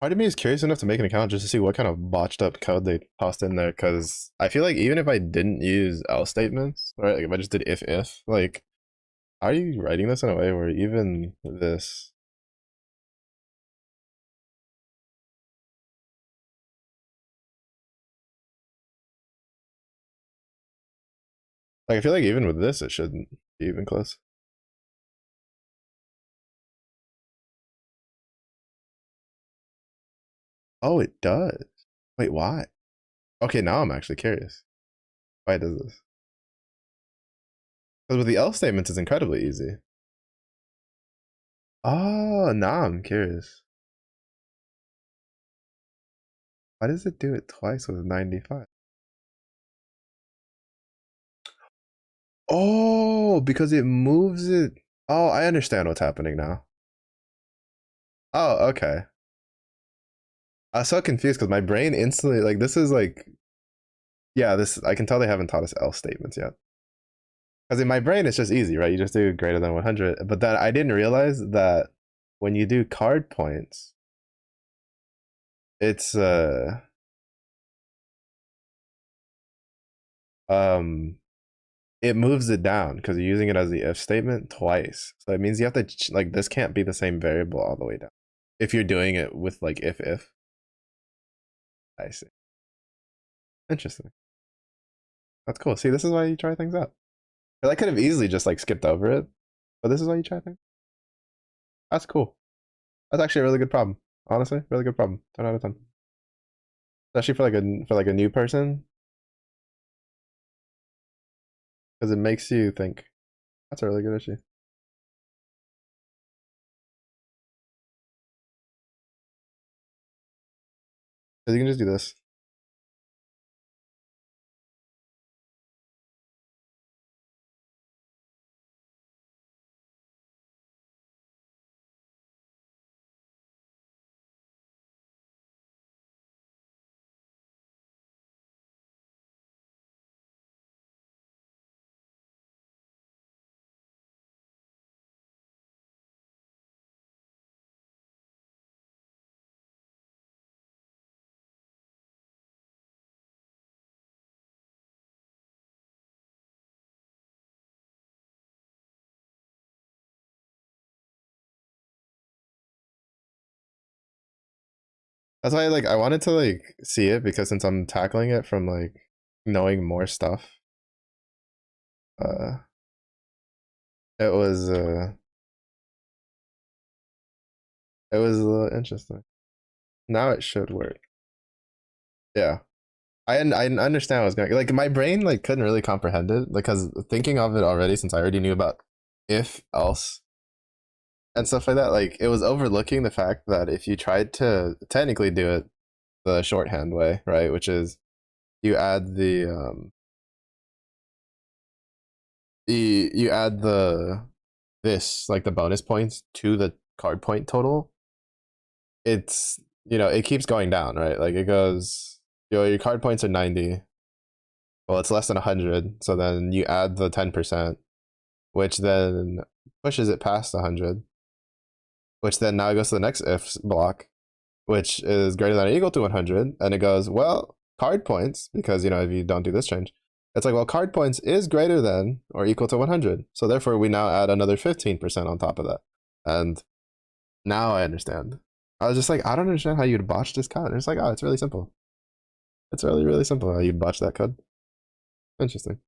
Part of me is curious enough to make an account just to see what kind of botched up code they tossed in there, because I feel like even if I didn't use else statements, right, like if I just did if, like, how are you writing this in a way where even this, like, I feel like even with this, it shouldn't. Even close. Oh, it does. Wait, why? Okay, now I'm actually curious. Why does this? Because with the else statements, it's incredibly easy. Oh, now I'm curious. Why does it do it twice with 95? Oh, because it moves it. Oh, I understand what's happening now. Oh, okay. I was so confused because my brain instantly like this is like yeah, this I can tell they haven't taught us else statements yet. Because in my brain it's just easy, right? You just do greater than 100. But then I didn't realize that when you do card points, it's um it moves it down because you're using it as the if statement twice. So it means you have to like this can't be the same variable all the way down. If you're doing it with like if. I see. Interesting. That's cool. See, this is why you try things out. I could have easily just like skipped over it, but this is why you try things. That's cool. That's actually a really good problem. Honestly, really good problem. 10 out of 10. Especially for like a new person, because it makes you think. That's a really good issue. Because you can just do this. That's why like I wanted to like see it because since I'm tackling it from like knowing more stuff, uh, it was uh, it was a little interesting. Now it should work. Yeah. I understand what was going like my brain like couldn't really comprehend it because thinking of it already since I already knew about if else and stuff like that like it was overlooking the fact that if you tried to technically do it the shorthand way right which is you add you add the this like the bonus points to the card point total it's it keeps going down right like it goes your card points are 90 well it's less than 100 so then you add the 10% which then pushes it past 100, which then now goes to the next if block, which is greater than or equal to 100, and it goes, well, card points, because, if you don't do this change, it's like, well, card points is greater than or equal to 100. So therefore, we now add another 15% on top of that. And now I understand. I was just like, I don't understand how you'd botch this code. And it's like, oh, it's really simple. It's really, really simple how you'd botch that code. Interesting.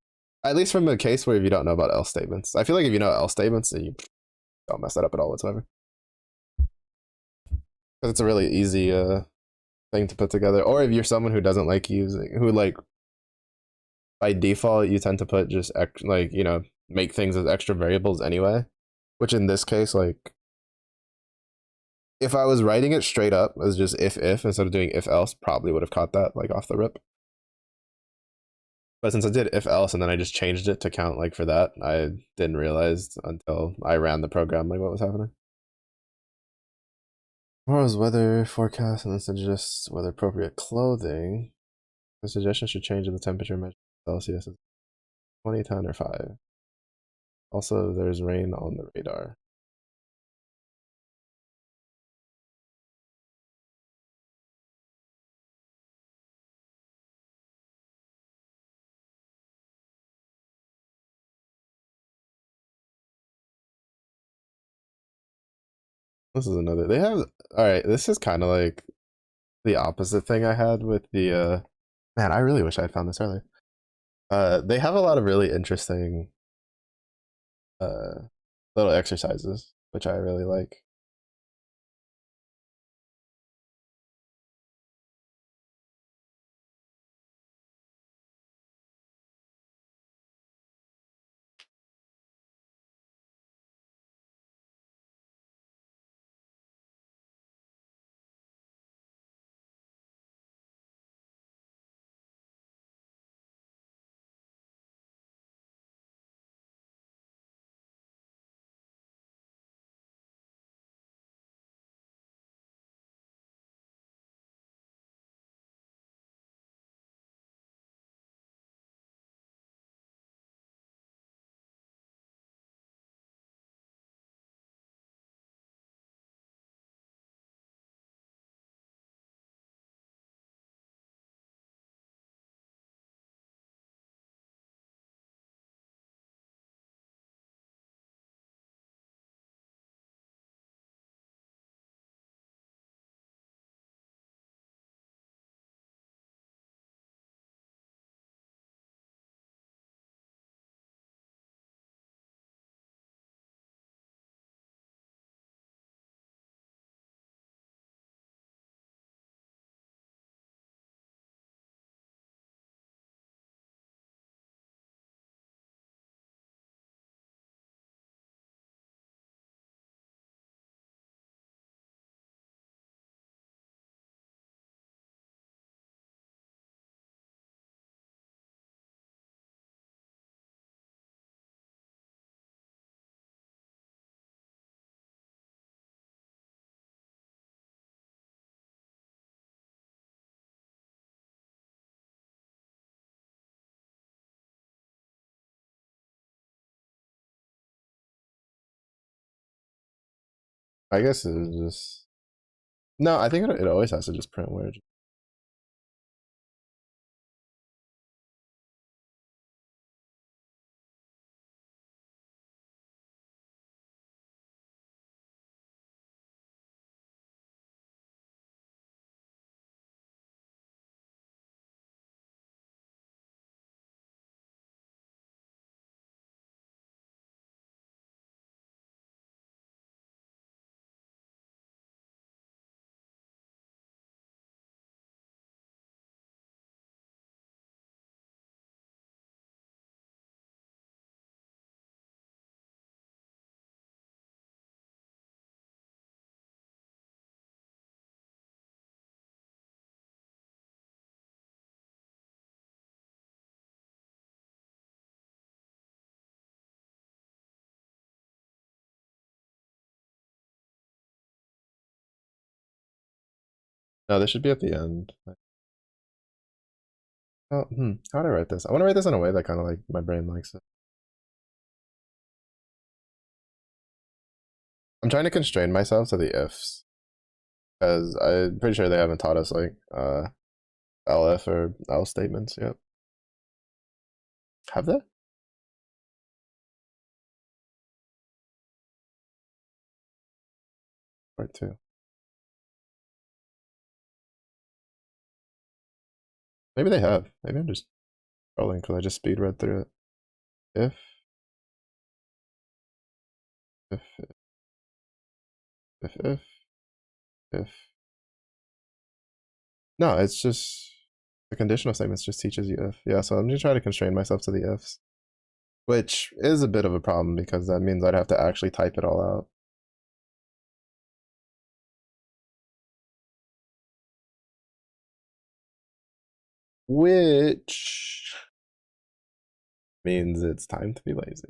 At least from a case where if you don't know about else statements. I feel like if you know else statements, then you don't mess that up at all whatsoever. Because it's a really easy thing to put together. Or if you're someone who doesn't like using, who like by default you tend to put just like make things as extra variables anyway. Which in this case, like if I was writing it straight up as just if instead of doing if else, probably would have caught that like off the rip. But since I did if else and then I just changed it to count like for that, I didn't realize until I ran the program like what was happening. Tomorrow's weather forecast and then suggest weather appropriate clothing. The suggestion should change if the temperature measured Celsius is 20, 10, or 5. Also, there's rain on the radar. This is another. They have. Alright, this is kind of like the opposite thing I had with the. Man, I really wish I had found this earlier. They have a lot of really interesting little exercises, which I really like. I guess it's just no. I think it always has to just print where. No, this should be at the end. Oh, how do I write this? I want to write this in a way that kind of like my brain likes it. I'm trying to constrain myself to the ifs because I'm pretty sure they haven't taught us like LF or L statements yet. Have they? Part two. Maybe they have. Maybe I'm just trolling because I just speed read through it. If, if, if, if. No, it's just the conditional statements just teaches you if. Yeah, so I'm just trying to constrain myself to the ifs, which is a bit of a problem because that means I'd have to actually type it all out. Which means it's time to be lazy.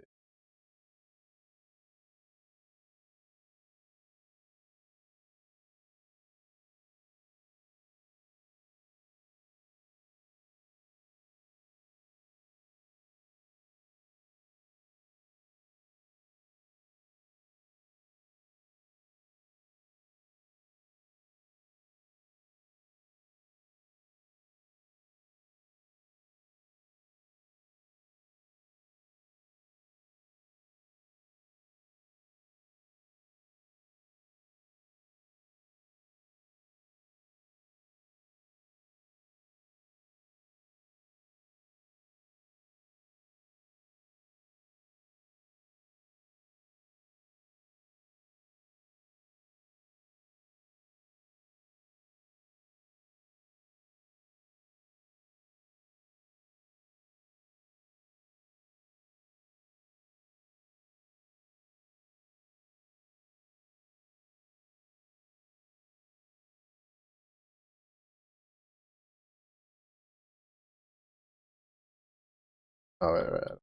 Oh, right.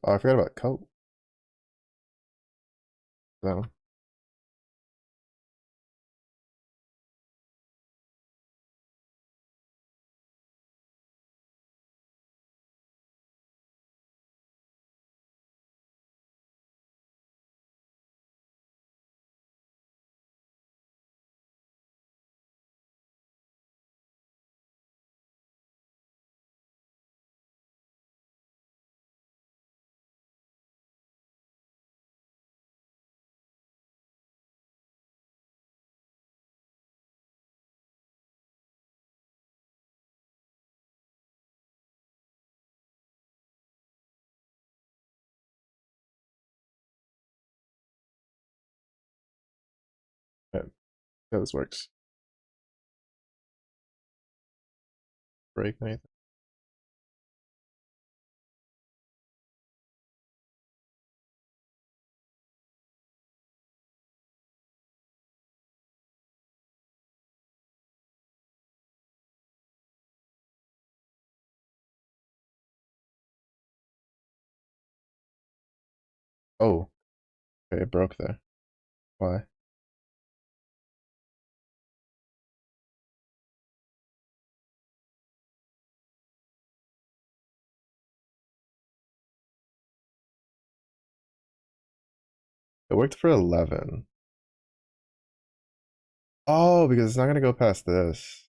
Oh, I forgot about coat. No. Yeah, yeah, this works. Break anything. Oh, okay, it broke there. Why? It worked for 11. Oh, because it's not gonna go past this.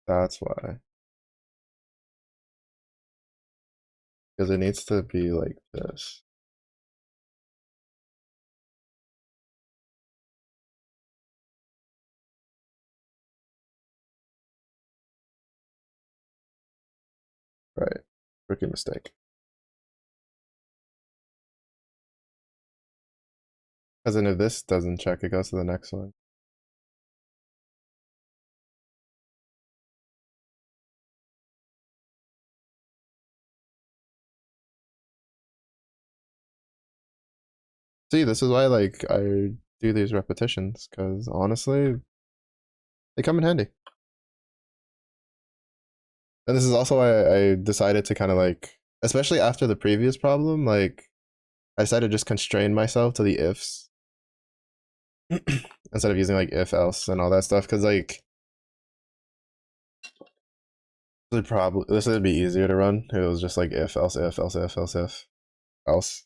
That's why. Because it needs to be like this. Right. Rookie mistake. Because then if this doesn't check, it goes to the next one. See, this is why like I do these repetitions, because honestly, they come in handy. And this is also why I decided to kind of like, especially after the previous problem, like I decided to just constrain myself to the ifs instead of using like if else and all that stuff. Because like this would be easier to run. It was just like if else if else if else if else.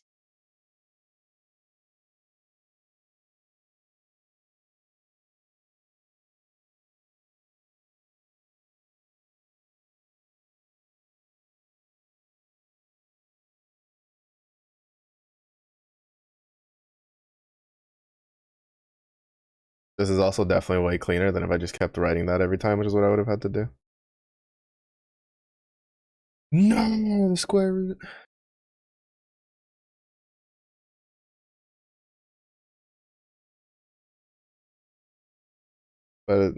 This is also definitely way cleaner than if I just kept writing that every time, which is what I would have had to do. No, the square root. But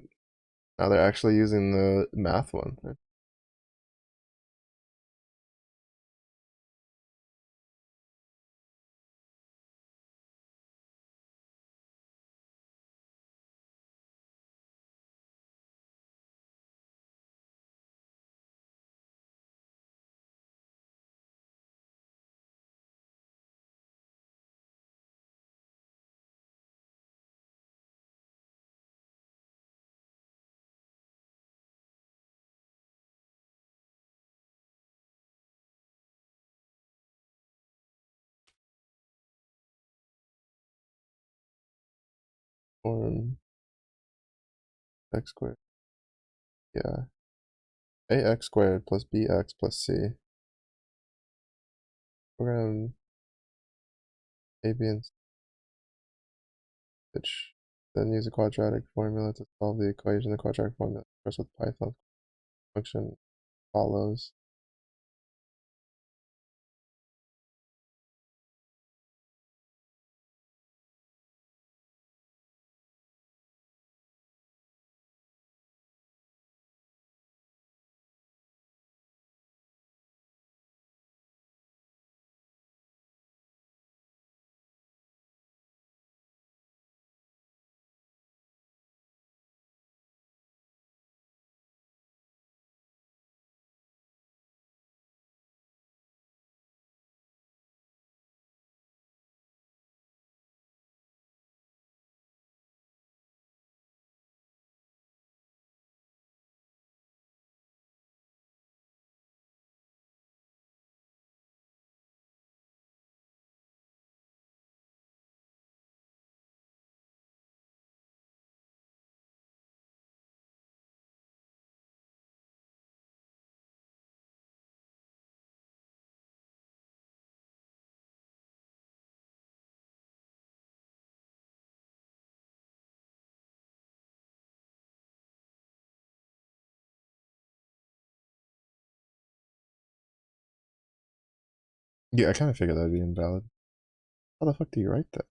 now they're actually using the math one. Form x squared. Yeah. Ax squared plus bx plus c. We're gonna a, b, and c, which then use a quadratic formula to solve the equation. The quadratic formula expressed with Python function follows. Yeah, I kind of figured that'd be invalid. How the fuck do you write that?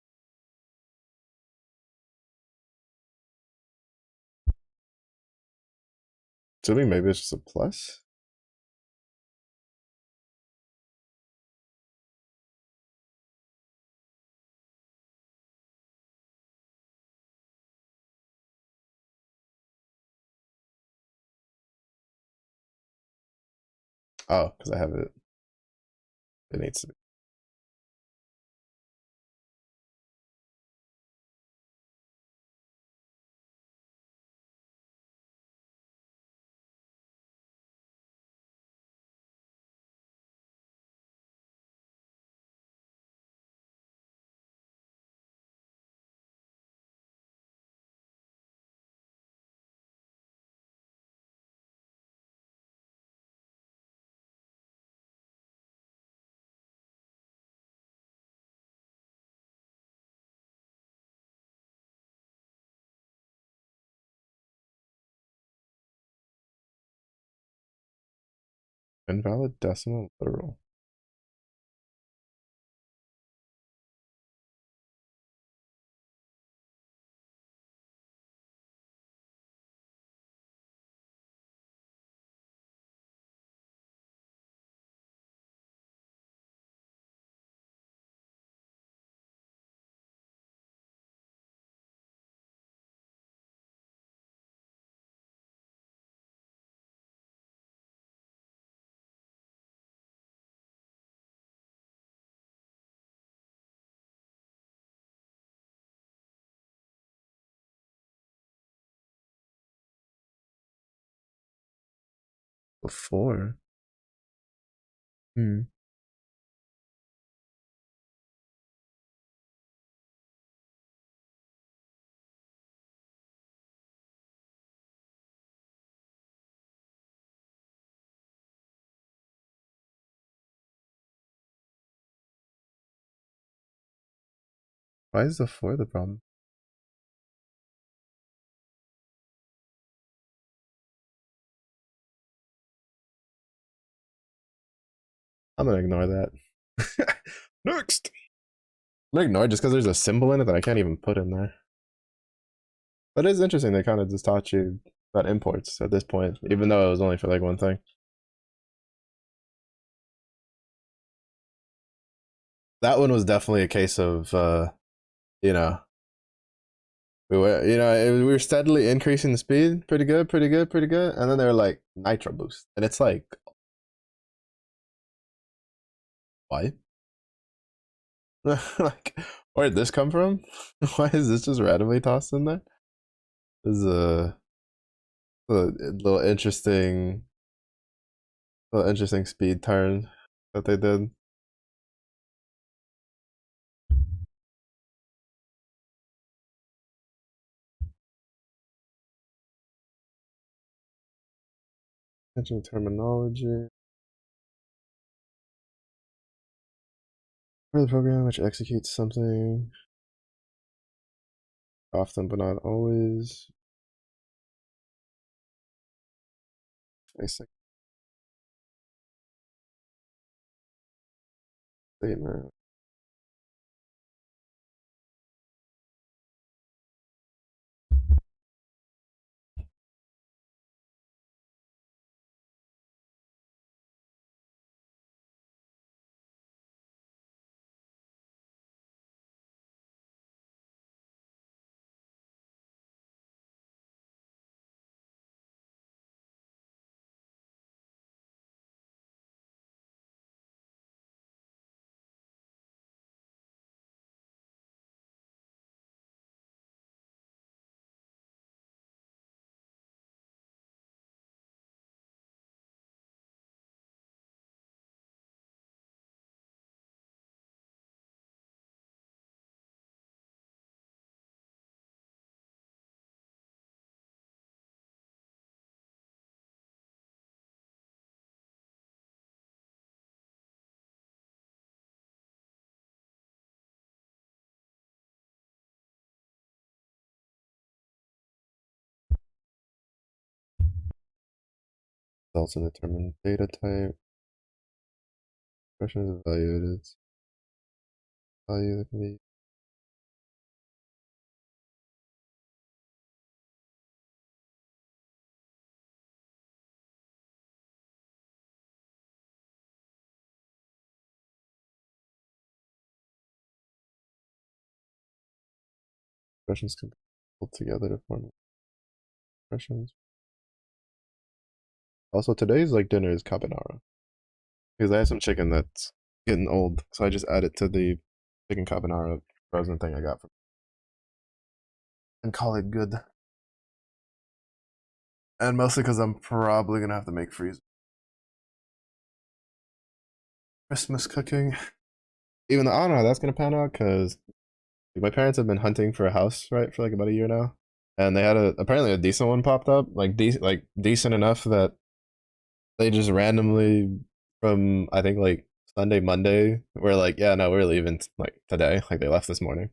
Assuming maybe it's just a plus? Oh, because I have it. It needs to be. Invalid decimal literal. Before. Hmm. Why is the 4 the problem? I'm gonna ignore that. Next! I'm gonna ignore it just because there's a symbol in it that I can't even put in there. But it is interesting, they kind of just taught you about imports at this point, even though it was only for like one thing. That one was definitely a case of, you know, we were steadily increasing the speed, pretty good, pretty good, pretty good, and then they were like nitro boost, and it's like, why? Like, where did this come from? Why is this just randomly tossed in there? This is a little interesting speed turn that they did. Attention to terminology. For the program which executes something often but not always. Basic statement. Results in determined data type. Expression is evaluated. Value that can be expressions can be pulled together to form expressions. Also, today's like dinner is carbonara because I had some chicken that's getting old, so I just added to the chicken carbonara frozen thing I got from and call it good. And mostly because I'm probably gonna have to make freeze Christmas cooking. Even though I don't know how that's gonna pan out because my parents have been hunting for a house right for like about a year now, and they had apparently a decent one popped up, like decent enough that they just randomly from I think like Sunday Monday we're like yeah no we're leaving like today, like they left this morning.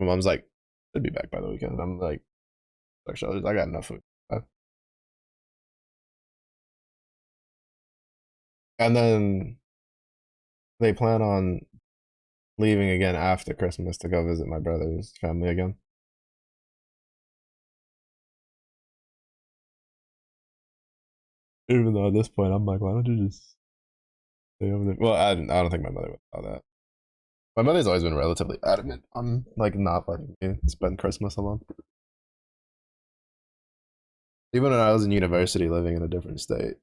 My mom's like should be back by the weekend. I'm like actually I got enough food. And then they plan on leaving again after Christmas to go visit my brother's family again. Even though at this point I'm like, why don't you just stay over there? Well, I don't think my mother would allow that. My mother's always been relatively adamant on like not letting me spend Christmas alone. Even when I was in university, living in a different state,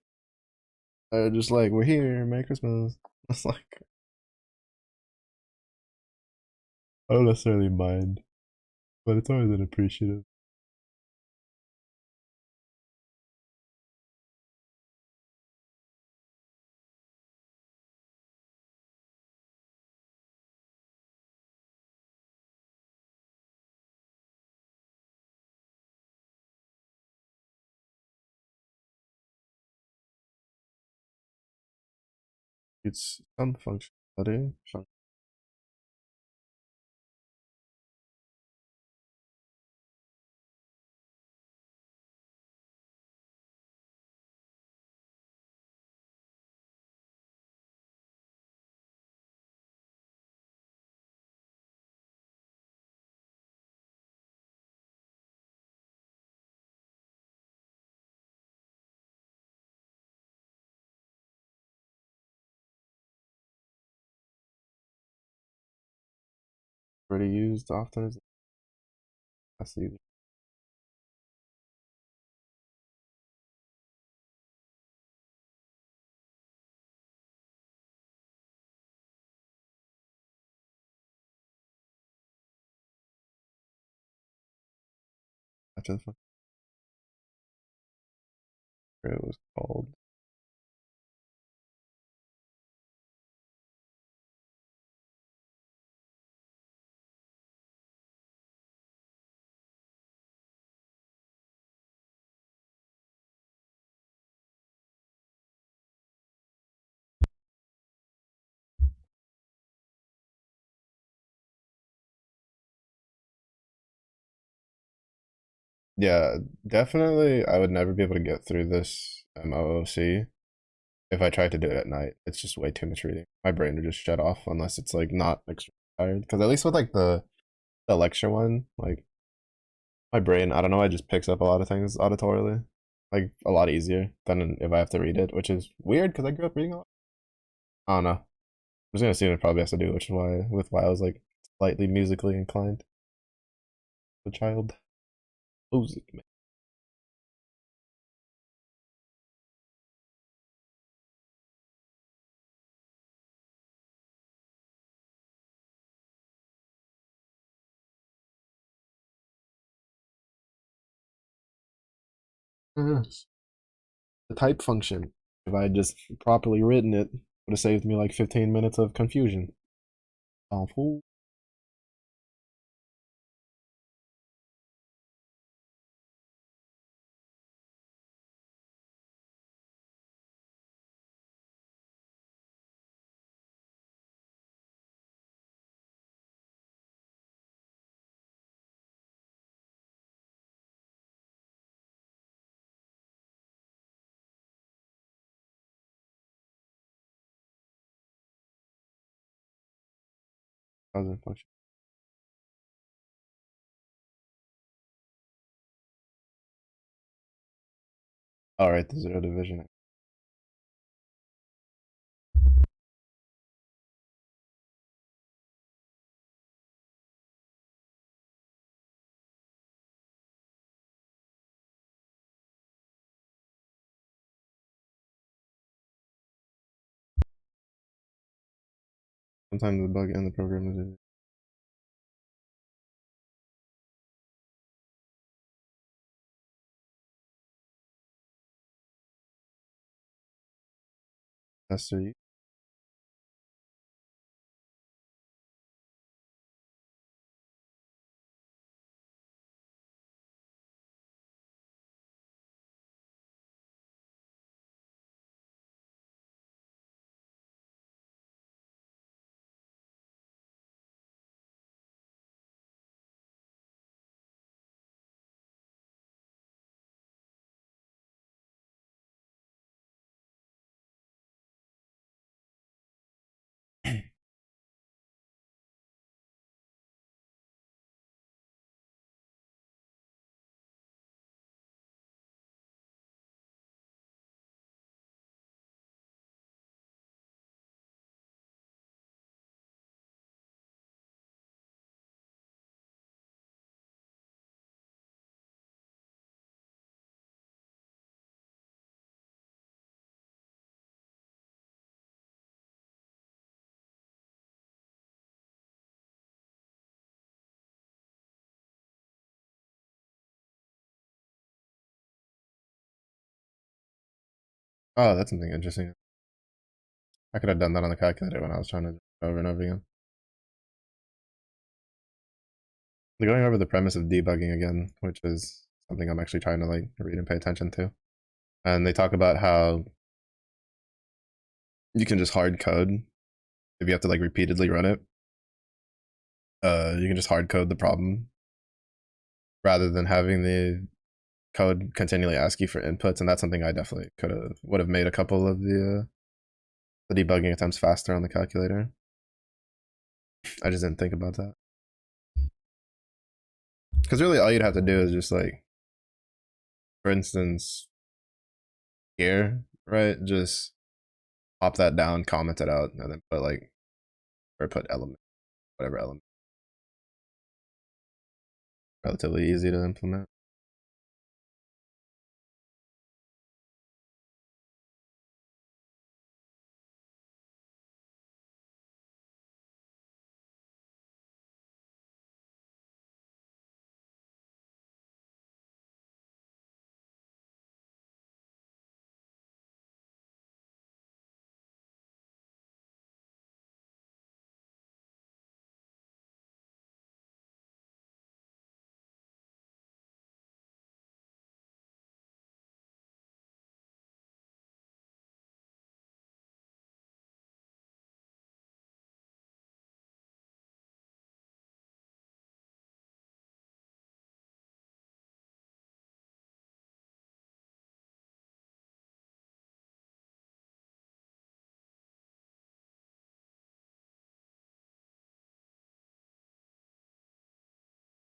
I just like we're here, Merry Christmas. It's like I don't necessarily mind, but it's always an appreciative. It's some functionality. Already used often as I see. After the it was called. Yeah, definitely. I would never be able to get through this MOOC if I tried to do it at night. It's just way too much reading. My brain would just shut off unless it's like not extra tired. Because at least with like the lecture one, like my brain, I don't know, it just picks up a lot of things auditorily, like a lot easier than if I have to read it, which is weird because I grew up reading a lot. I don't know. I'm just gonna assume it probably has to do, which is why I was like slightly musically inclined as a child. Music, man. The type function. If I had just properly written it, would have saved me like 15 minutes of confusion. Oh, fool. Cousin function. All right, the zero division. Sometimes the bug in the program is necessary. Oh, that's something interesting. I could have done that on the calculator when I was trying to do it over and over again. They're going over the premise of debugging again, which is something I'm actually trying to like read and pay attention to. And they talk about how you can just hard code if you have to like repeatedly run it. You can just hard code the problem rather than having the code continually ask you for inputs, and that's something I definitely would have made a couple of the debugging attempts faster on the calculator. I just didn't think about that because really all you'd have to do is just like, for instance, here, right? Just pop that down, comment it out, and then put like or put element, whatever element. Relatively easy to implement.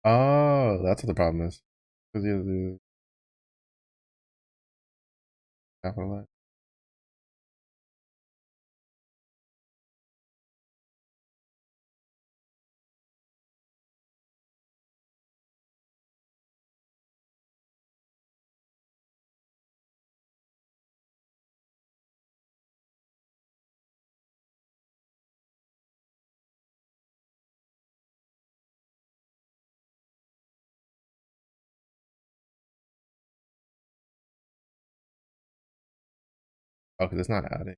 Oh, that's what the problem is. Because you have the capital. Oh, because it's not adding.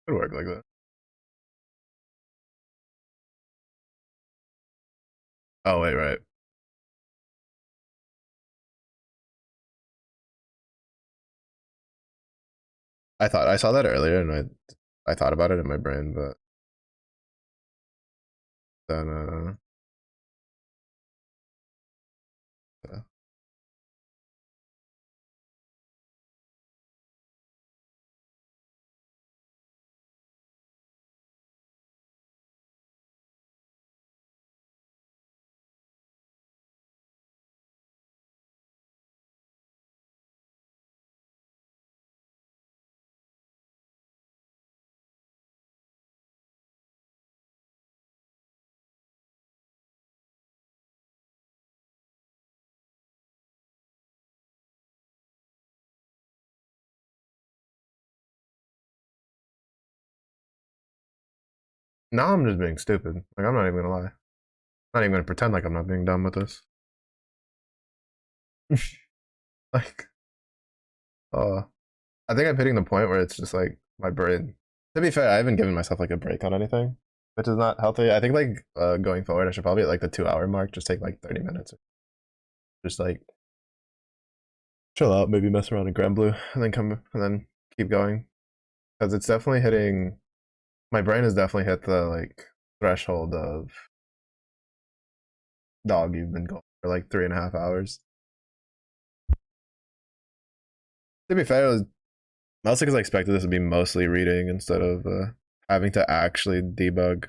Could work like that. Oh wait, right. I saw that earlier, and I thought about it in my brain, but then yeah. Now I'm just being stupid. Like I'm not even gonna lie. I'm not even gonna pretend like I'm not being dumb with this. Like, uh, I think I'm hitting the point where it's just like my brain. To be fair, I haven't given myself like a break on anything, which is not healthy. I think like going forward, I should probably at like the 2 hour mark, just take like 30 minutes, just like chill out, maybe mess around in Grand Blue, and then come and then keep going because it's definitely hitting. My brain has definitely hit the like threshold of dog. You've been going for like 3.5 hours. To be fair, it was mostly because I expected this to be mostly reading instead of having to actually debug.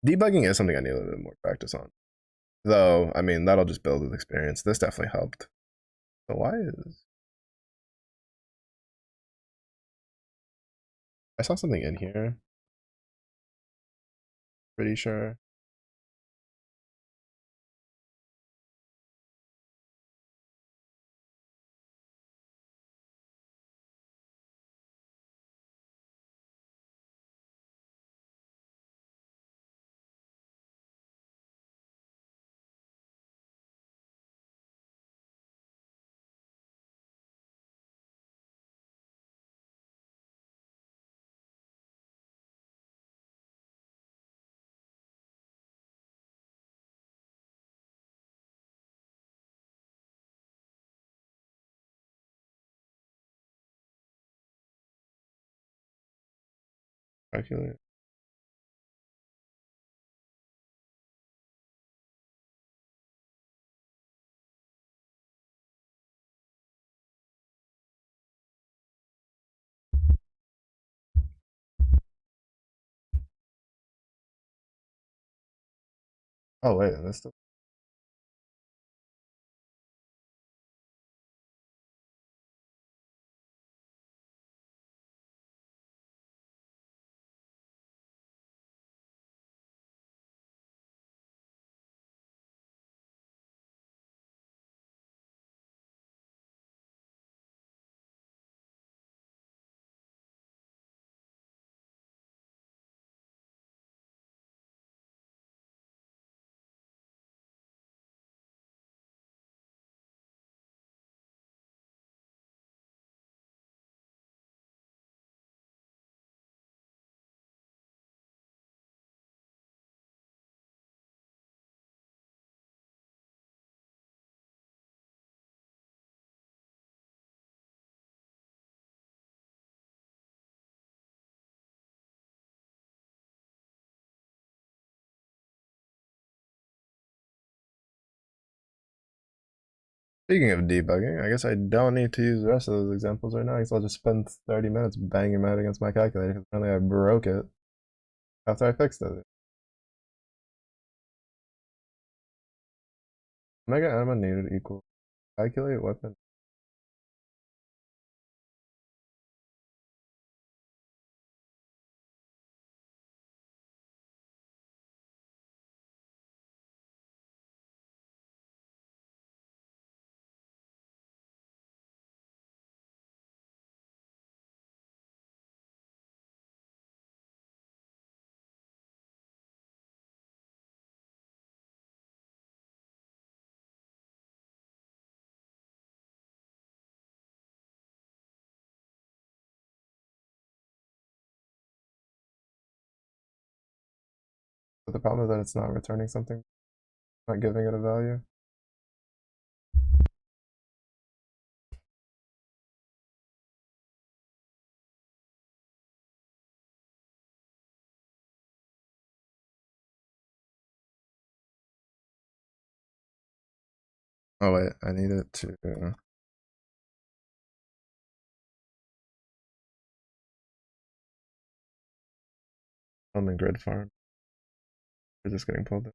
Debugging is something I need a little bit more practice on. Though, I mean, that'll just build with experience. This definitely helped. So why is I saw something in here? Pretty sure. Calculate. Oh wait, that's the Speaking of debugging, I guess I don't need to use the rest of those examples right now because I'll just spend 30 minutes banging my head against my calculator because apparently I broke it after I fixed it. Mega anima needed equal calculate weapon. the problem is that it's not returning something, not giving it a value. Oh wait, I need it to. I'm in grid farm. We're just getting pulled in.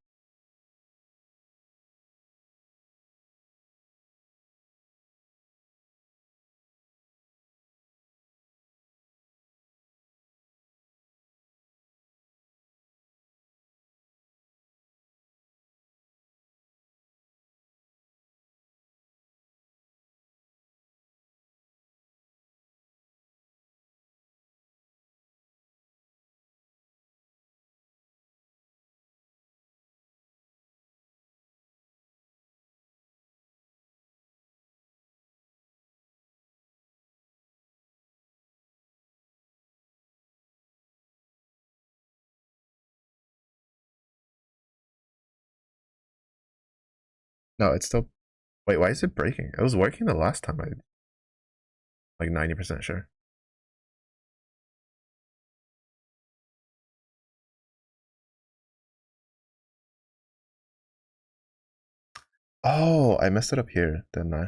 No, it's still. Wait, why is it breaking? It was working the last time. I like 90% sure. Oh, I messed it up here, didn't I?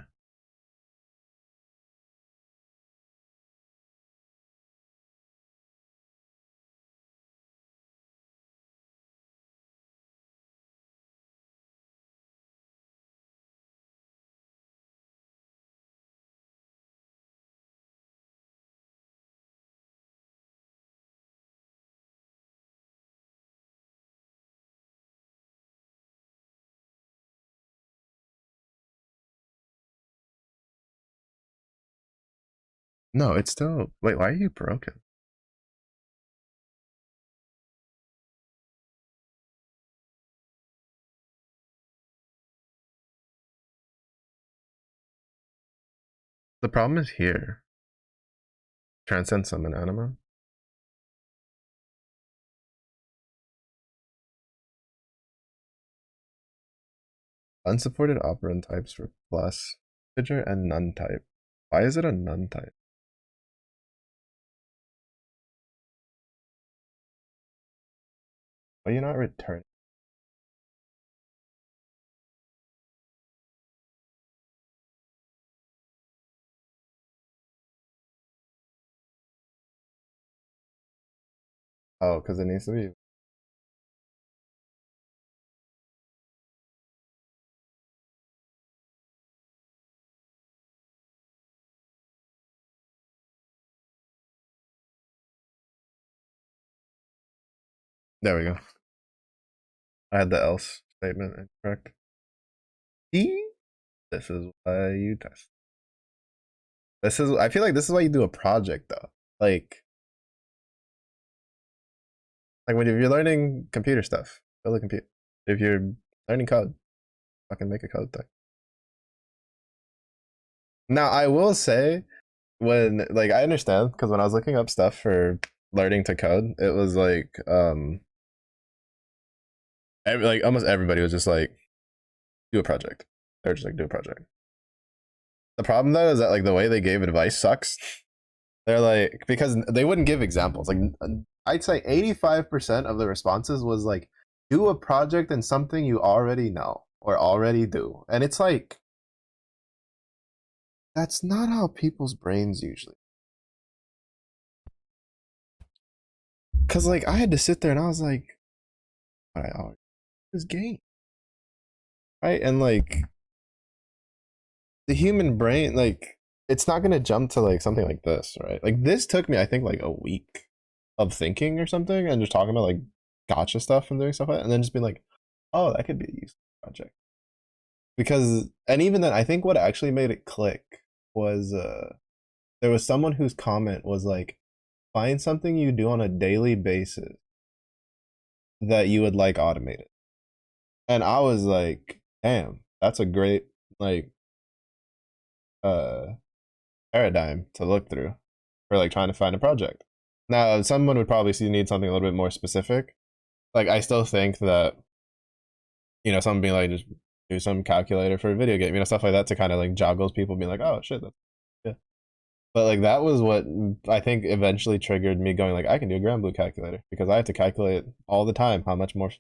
No, it's still. Wait, why are you broken? The problem is here. Transcend summon anima. Unsupported operand types for plus, integer, and none type. Why is it a none type? Why are you not returning? Oh, because it needs to be. There we go. I had the else statement incorrect. This is why you test. This is. I feel like this is why you do a project though. Like when you're learning computer stuff, build a computer. If you're learning code, fucking make a code thing. Now I will say, when like I understand because when I was looking up stuff for learning to code, it was like almost everybody was just like do a project. They're just like do a project. The problem though is that like the way they gave advice sucks. They're like because they wouldn't give examples. Like I'd say 85% of the responses was like do a project in something you already know or already do. And it's like that's not how people's brains usually. Cause like I had to sit there and I was like, all right, this game. Right? And like the human brain, like it's not gonna jump to like something like this, right? Like this took me, I think, like a week of thinking or something and just talking about like gotcha stuff and doing stuff like that, and then just being like, oh, that could be a useful project. Because and even then, I think what actually made it click was there was someone whose comment was like, find something you do on a daily basis that you would like automated. And I was like, damn, that's a great like uh paradigm to look through for like trying to find a project. Now, someone would probably need something a little bit more specific, like I still think that, someone being like, just do some calculator for a video game, stuff like that to kind of like joggles people being like, oh shit, that's, yeah. But like that was what I think eventually triggered me going like, I can do a grand blue calculator because I have to calculate all the time how much more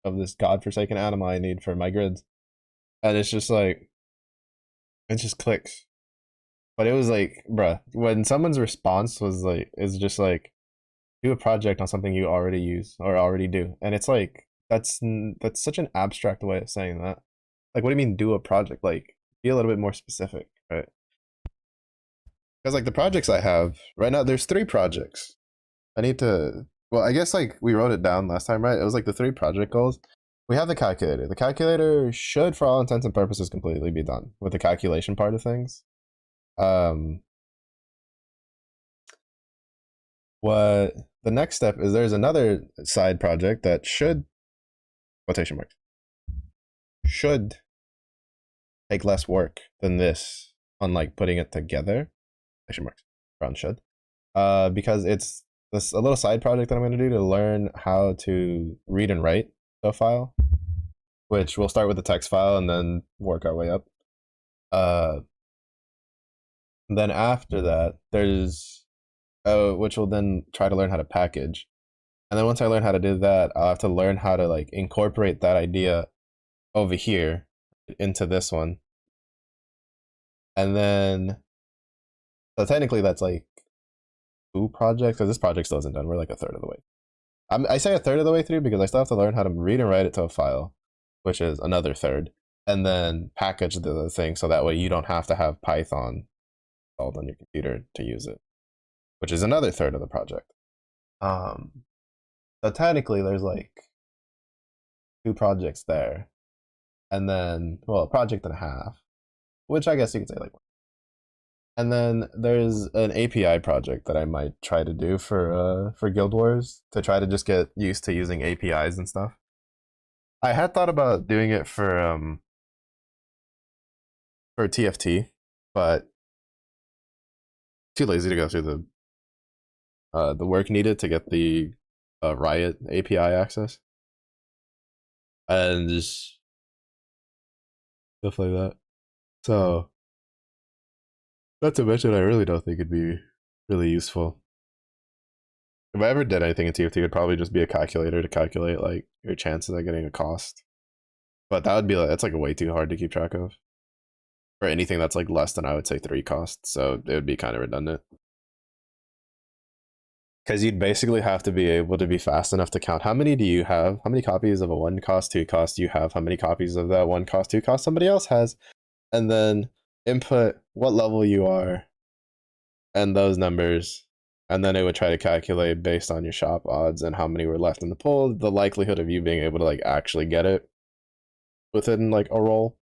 of this godforsaken animal I need for my grids, and it's just like it just clicks. But it was like, bruh, when someone's response was like, is just like, do a project on something you already use or already do, and it's like that's such an abstract way of saying that. Like, what do you mean do a project? Like, be a little bit more specific, right? Because like the projects I have right now, there's three projects. I need to. Well, I guess like we wrote it down last time, right? It was like the three project goals. We have the calculator. The calculator should, for all intents and purposes, completely be done with the calculation part of things. Um, what the next step is? There's another side project that should quotation marks should take less work than this on like putting it together. Quotation marks around should. Because it's this a little side project that I'm going to do to learn how to read and write a file, which we'll start with the text file and then work our way up. Uh, then after that, there's which will then try to learn how to package, and then once I learn how to do that, I'll have to learn how to like incorporate that idea over here into this one, and then so technically that's like two projects because this project still isn't done. We're like a third of the way. I say a third of the way through because I still have to learn how to read and write it to a file, which is another third, and then package the thing so that way you don't have to have Python installed on your computer to use it, which is another third of the project. Um, so technically, there's like two projects there, and then well, a project and a half, which I guess you could say like. And then there's an API project that I might try to do for Guild Wars to try to just get used to using APIs and stuff. I had thought about doing it for TFT, but too lazy to go through the work needed to get the Riot API access and just stuff like that. So not to mention, I really don't think it'd be really useful. If I ever did anything in TFT, it'd probably just be a calculator to calculate like your chances of getting a cost. But that would be like that's like way too hard to keep track of for anything that's like less than I would say three costs. So it would be kind of redundant. Because you'd basically have to be able to be fast enough to count how many do you have, how many copies of a one cost, two cost do you have, how many copies of that one cost, two cost somebody else has, and then input what level you are and those numbers, and then it would try to calculate based on your shop odds and how many were left in the pool, the likelihood of you being able to like actually get it within like a roll,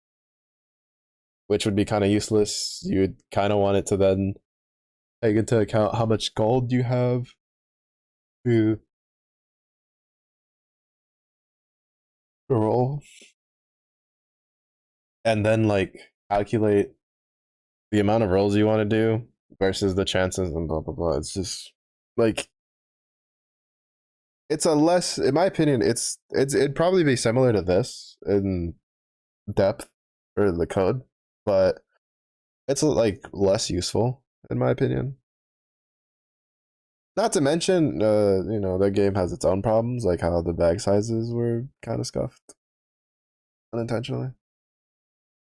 which would be kind of useless. You would kind of want it to then take into account how much gold you have to roll, and then like calculate the amount of rolls you want to do versus the chances and blah blah blah. It's just like it's a less, in my opinion, it'd probably be similar to this in depth for the code, but it's like less useful in my opinion. Not to mention, that game has its own problems, like how the bag sizes were kind of scuffed unintentionally.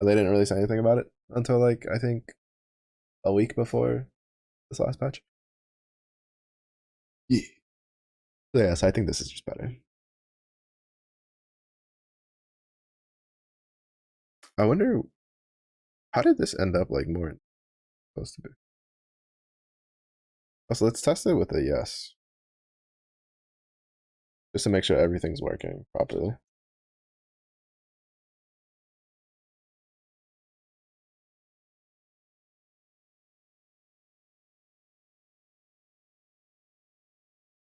They didn't really say anything about it until like I think a week before this last patch. Yeah. So yes, I think this is just better. I wonder how did this end up like more supposed to be. Also, let's test it with a yes, just to make sure everything's working properly.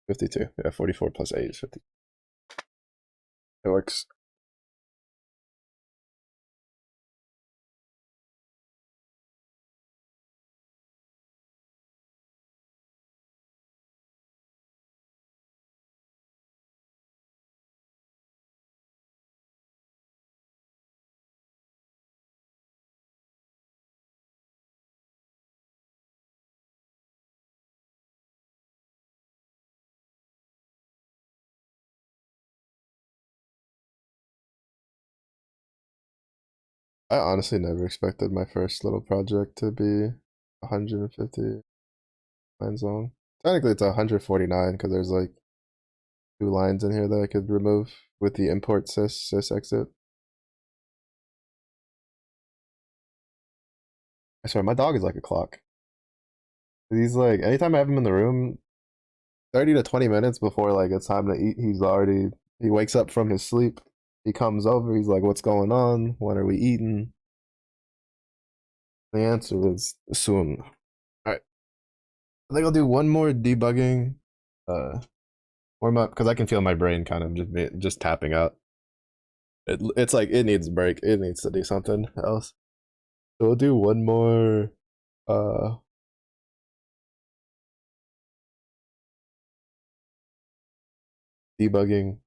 $52. Yeah, 44 plus 8 is 50. It works. I honestly never expected my first little project to be 150 lines long. Technically, it's 149 because there's like two lines in here that I could remove with the import sys exit. I swear, my dog is like a clock. He's like, anytime I have him in the room, 30 to 20 minutes before like it's time to eat, he wakes up from his sleep. He comes over, he's like, what's going on? When are we eating? The answer is soon. All right. I think I'll do one more debugging warm up because I can feel my brain kind of just tapping out. It's like it needs a break. It needs to do something else. So we'll do one more uh debugging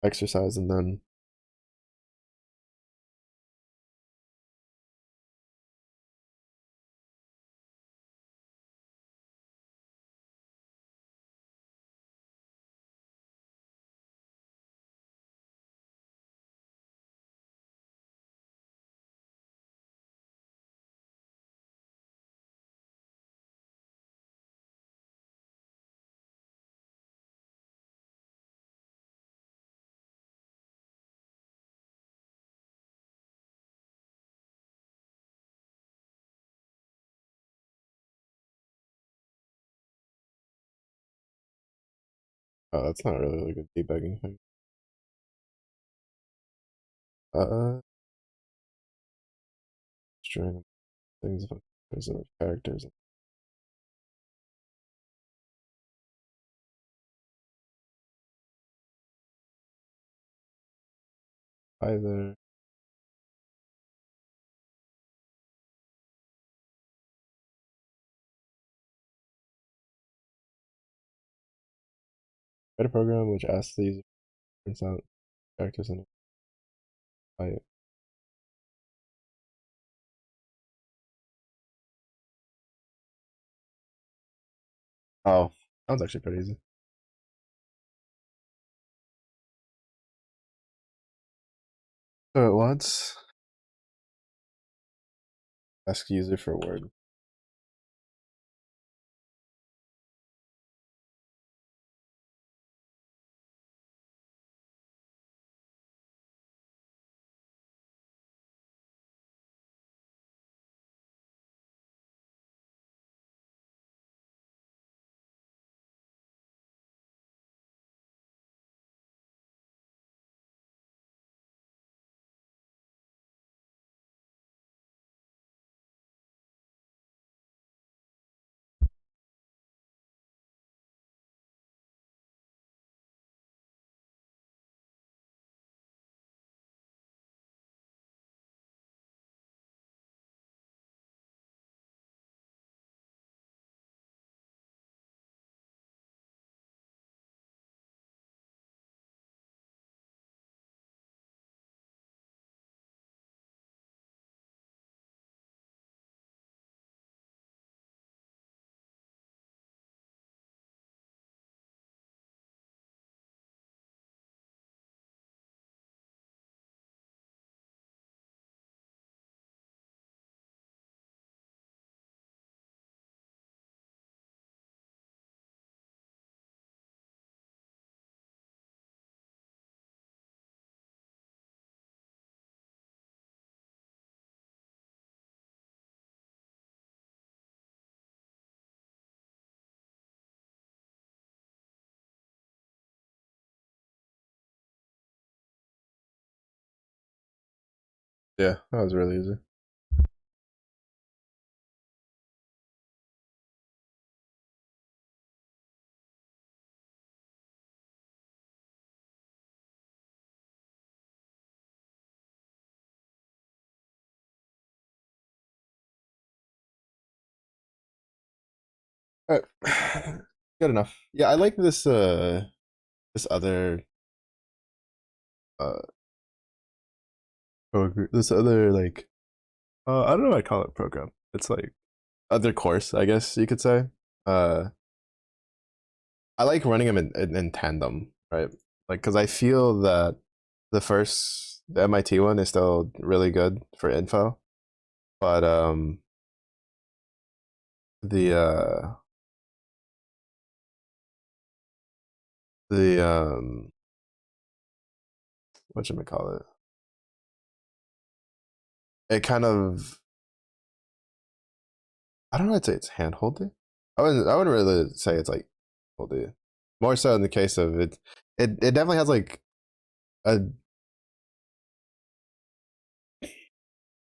exercise and then oh, that's not really like a debugging thing. Uh string things of there's characters either write a program which asks the user to print out characters in it. Oh, that was actually pretty easy. So it wants ask user for word. Yeah, that was really easy. All right. Good enough. Yeah, I like this other uh this other like I don't know what I call it program. It's like other course, I guess you could say. Uh I like running them in tandem, right? Like, because I feel that the first The MIT one is still really good for info, but the the what should we call it? It kind of, I don't know. I'd say it's hand holding. I wouldn't really say it's like holdy. More so in the case of it. It definitely has like a,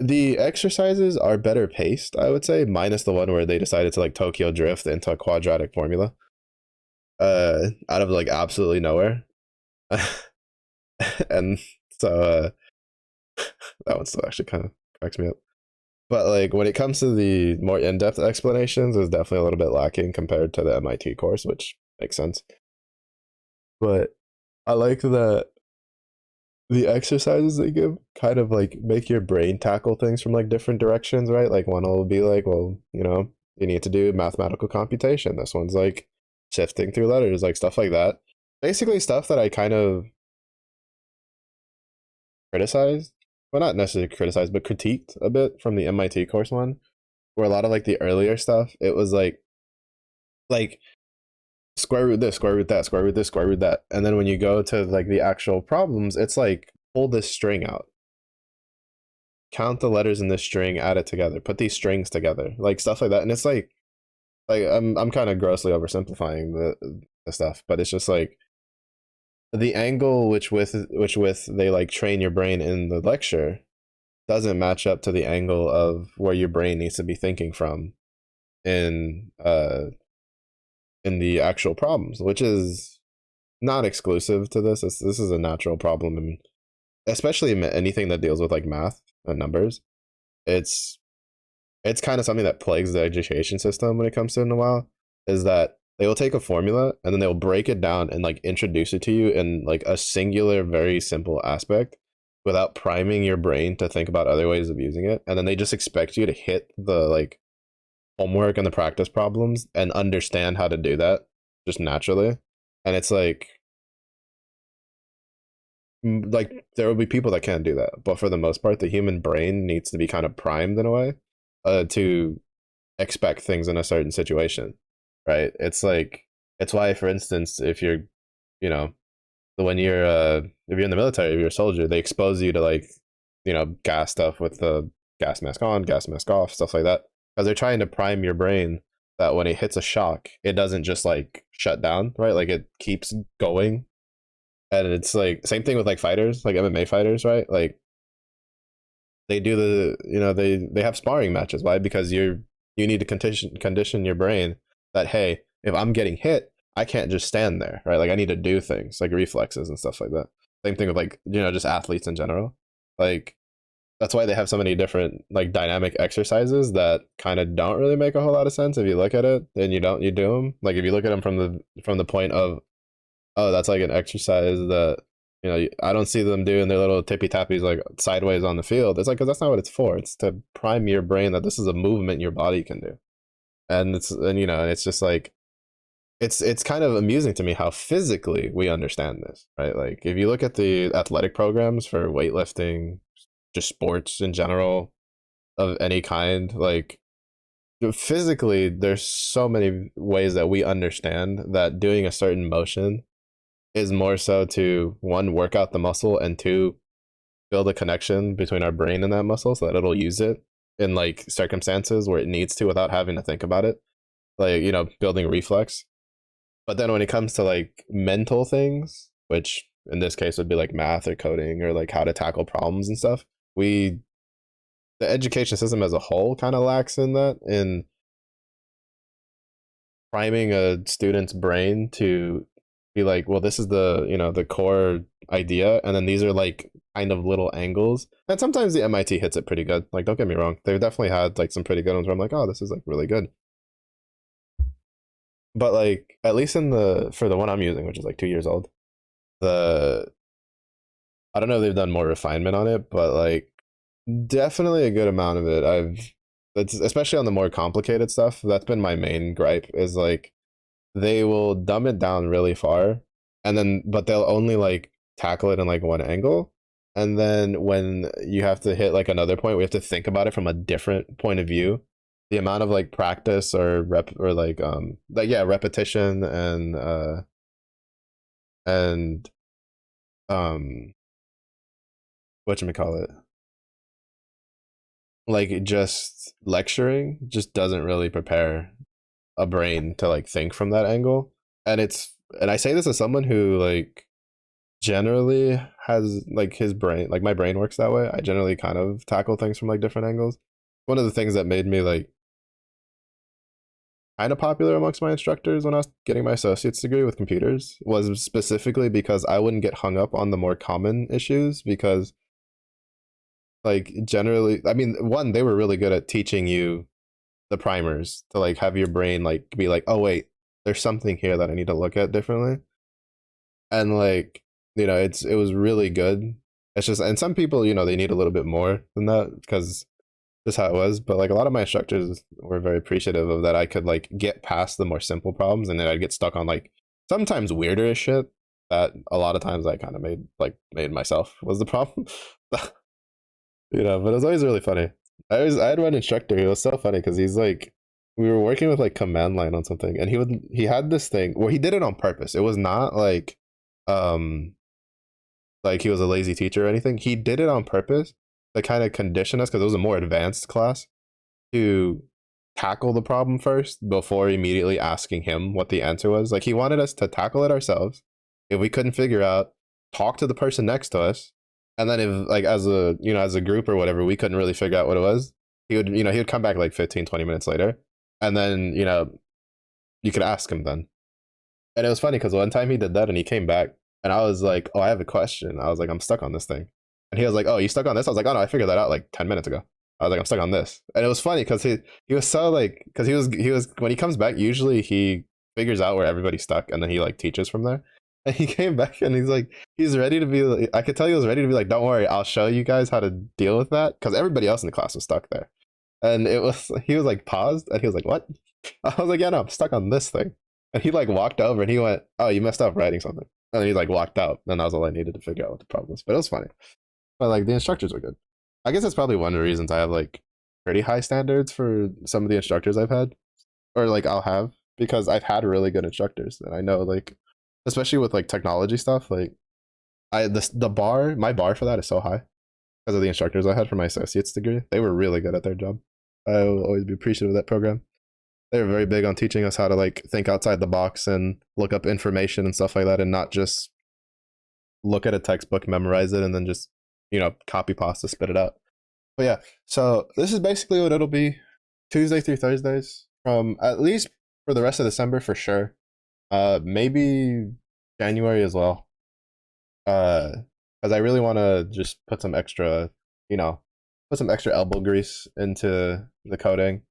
the exercises are better paced, I would say, minus the one where they decided to like Tokyo drift into a quadratic formula. Out of like absolutely nowhere. And so that one still actually kind of cracks me up. But like when it comes to the more in-depth explanations, it's definitely a little bit lacking compared to the MIT course, which makes sense. But I like that the exercises they give kind of like make your brain tackle things from like different directions, right? Like one will be like, well, you need to do mathematical computation. This one's like sifting through letters, like stuff like that. Basically stuff that I kind of criticized, well, not necessarily criticized, but critiqued a bit from the MIT course one, where a lot of like the earlier stuff, it was like square root this, square root that, square root this, square root that. And then when you go to like the actual problems, it's like pull this string out, count the letters in this string, add it together, put these strings together, like stuff like that. And it's like I'm kind of grossly oversimplifying the stuff, but it's just like the angle which with they like train your brain in the lecture doesn't match up to the angle of where your brain needs to be thinking from in in the actual problems, which is not exclusive to this. This is a natural problem, and especially anything that deals with like math and numbers. It's it's kind of something that plagues the education system when it comes to it in a while. Is that they will take a formula and then they'll break it down and like introduce it to you in like a singular, very simple aspect without priming your brain to think about other ways of using it. And then they just expect you to hit the like homework and the practice problems and understand how to do that just naturally. And it's like there will be people that can't do that, but for the most part the human brain needs to be kind of primed in a way to expect things in a certain situation, right? It's like, it's why, for instance, if you're, you know, when you're if you're in the military, if you're a soldier, they expose you to like, gas stuff with the gas mask on, gas mask off, stuff like that, because they're trying to prime your brain that when it hits a shock, it doesn't just like shut down, right? Like it keeps going. And it's like same thing with like fighters, like MMA fighters, right? Like they do the, they have sparring matches. Why? Because you need to condition your brain that, hey, if I'm getting hit, I can't just stand there, right? Like I need to do things like reflexes and stuff like that. Same thing with like, just athletes in general. Like that's why they have so many different like dynamic exercises that kind of don't really make a whole lot of sense if you look at it. Then you do them. Like if you look at them from the point of, oh, that's like an exercise that, I don't see them doing their little tippy tappies like sideways on the field. It's like, because that's not what it's for. It's to prime your brain that this is a movement your body can do. And it's just like, it's kind of amusing to me how physically we understand this, right? Like if you look at the athletic programs for weightlifting, just sports in general of any kind, like physically there's so many ways that we understand that doing a certain motion is more so to, one, work out the muscle, and two, build a connection between our brain and that muscle so that it'll use it in like circumstances where it needs to without having to think about it, like, building reflex. But then when it comes to like mental things, which in this case would be like math or coding or like how to tackle problems and stuff, we the education system as a whole kind of lacks in that, in priming a student's brain to be like, well, this is the core idea, and then these are like kind of little angles. And sometimes the MIT hits it pretty good. Like, don't get me wrong, they've definitely had like some pretty good ones where I'm like, oh, this is like really good. But like at least for the one I'm using, which is like 2 years old, the I don't know if they've done more refinement on it, but like definitely a good amount of it. That's especially on the more complicated stuff. That's been my main gripe, is like they will dumb it down really far, and then but they'll only like tackle it in like one angle, And then when you have to hit like another point, we have to think about it from a different point of view. The amount of like practice or rep or like yeah, repetition and whatchamacallit, like just lecturing just doesn't really prepare a brain to like think from that angle. And it's, and I say this as someone who like generally has like his brain, like my brain works that way. I generally kind of tackle things from like different angles. One of the things that made me like kind of popular amongst my instructors when I was getting my associate's degree with computers was specifically because I wouldn't get hung up on the more common issues, because like generally, I mean, one, they were really good at teaching you the primers to like have your brain like be like, oh wait, there's something here that I need to look at differently. And like, it was really good. It's just, and some people, they need a little bit more than that because just how it was. But like a lot of my instructors were very appreciative of that. I could like get past the more simple problems, and then I'd get stuck on like sometimes weirder shit that a lot of times I kind of made myself was the problem. But it was always really funny. I had one instructor. He was so funny because he's like, we were working with like command line on something, and he had this thing where he did it on purpose. It was not um like he was a lazy teacher or anything. He did it on purpose to kind of condition us, because it was a more advanced class, to tackle the problem first before immediately asking him what the answer was. Like he wanted us to tackle it ourselves. If we couldn't figure out, talk to the person next to us. And then if like as a group or whatever, we couldn't really figure out what it was, he would come back like 15, 20 minutes later. And then, you could ask him then. And it was funny because one time he did that and he came back and I was like, oh, I have a question. I was like, I'm stuck on this thing. And he was like, oh, you stuck on this? I was like, oh no, I figured that out like 10 minutes ago. I was like, I'm stuck on this. And it was funny because he was so like, because he was when he comes back, usually he figures out where everybody's stuck and then he like teaches from there. And he came back and he's like, he's ready to be like, I could tell he was ready to be like, don't worry, I'll show you guys how to deal with that. Because everybody else in the class was stuck there. And he was like paused and he was like, what? I was like, yeah, no, I'm stuck on this thing. And he like walked over and he went, oh, you messed up writing something. And then he like walked out. And that was all I needed to figure out what the problem was. But it was funny. But like the instructors were good. I guess that's probably one of the reasons I have like pretty high standards for some of the instructors I've had, or like I'll have, because I've had really good instructors. And I know like, especially with like technology stuff, like my bar for that is so high because of the instructors I had for my associate's degree. They were really good at their job. I will always be appreciative of that program. They were very big on teaching us how to like think outside the box and look up information and stuff like that, and not just look at a textbook, memorize it, and then just copy pasta, spit it out. But yeah, so this is basically what it'll be, Tuesday through Thursdays, from at least for the rest of December for sure. Maybe January as well. Because I really want to just put some extra, put some extra elbow grease into the coding.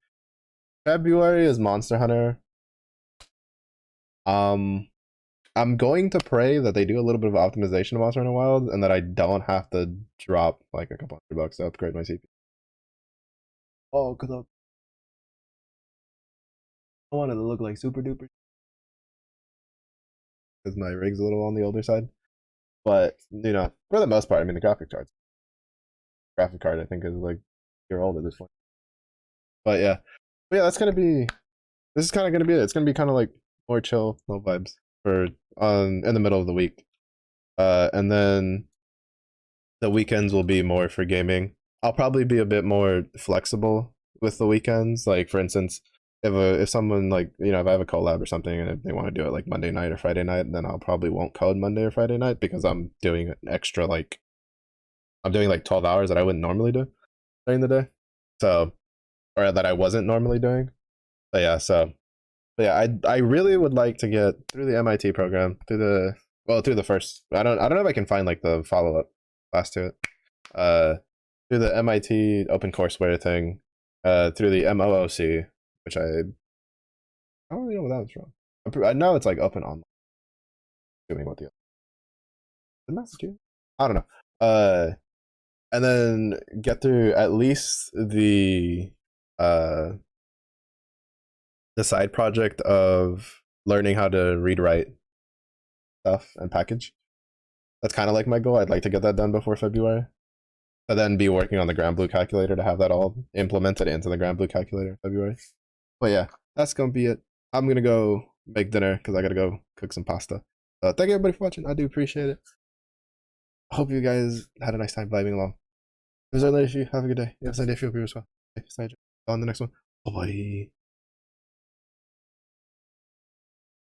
February is Monster Hunter. Um, I'm going to pray that they do a little bit of optimization of Monster Hunter Wild, and that I don't have to drop like a couple $100 to upgrade my CPU. Oh, because I wanted to look like super duper, because my rig's a little on the older side. But for the most part, I mean, the graphic card I think is like a year old at this point. But yeah, that's gonna be. This is kind of gonna be it. It's gonna be kind of like more chill, low vibes for in the middle of the week. And then the weekends will be more for gaming. I'll probably be a bit more flexible with the weekends. Like for instance, if someone like if I have a collab or something and if they want to do it like Monday night or Friday night, then I'll probably won't code Monday or Friday night, because I'm doing an extra like I'm doing like 12 hours that I wouldn't normally do during the day. So, or that I wasn't normally doing. But yeah, but yeah, I really would like to get through the MIT program, through the first. I don't know if I can find like the follow up class to it. Through the MIT OpenCourseWare thing, through the MOOC, which I don't really know what that was from. I know it's like open online. Doing what the Massachusetts? I don't know. And then get through at least uh the side project of learning how to read write stuff and package. That's kind of like my goal. I'd like to get that done before February, and then be working on the Grand Blue calculator to have that all implemented into the Grand Blue calculator in February. But yeah, that's gonna be it. I'm gonna go make dinner because I gotta go cook some pasta. Thank you everybody for watching. I do appreciate it. I hope you guys had a nice time vibing along. If there's another issue, have a good day. If there's an issue, hope you as well. Okay, on the next one. Bye bye.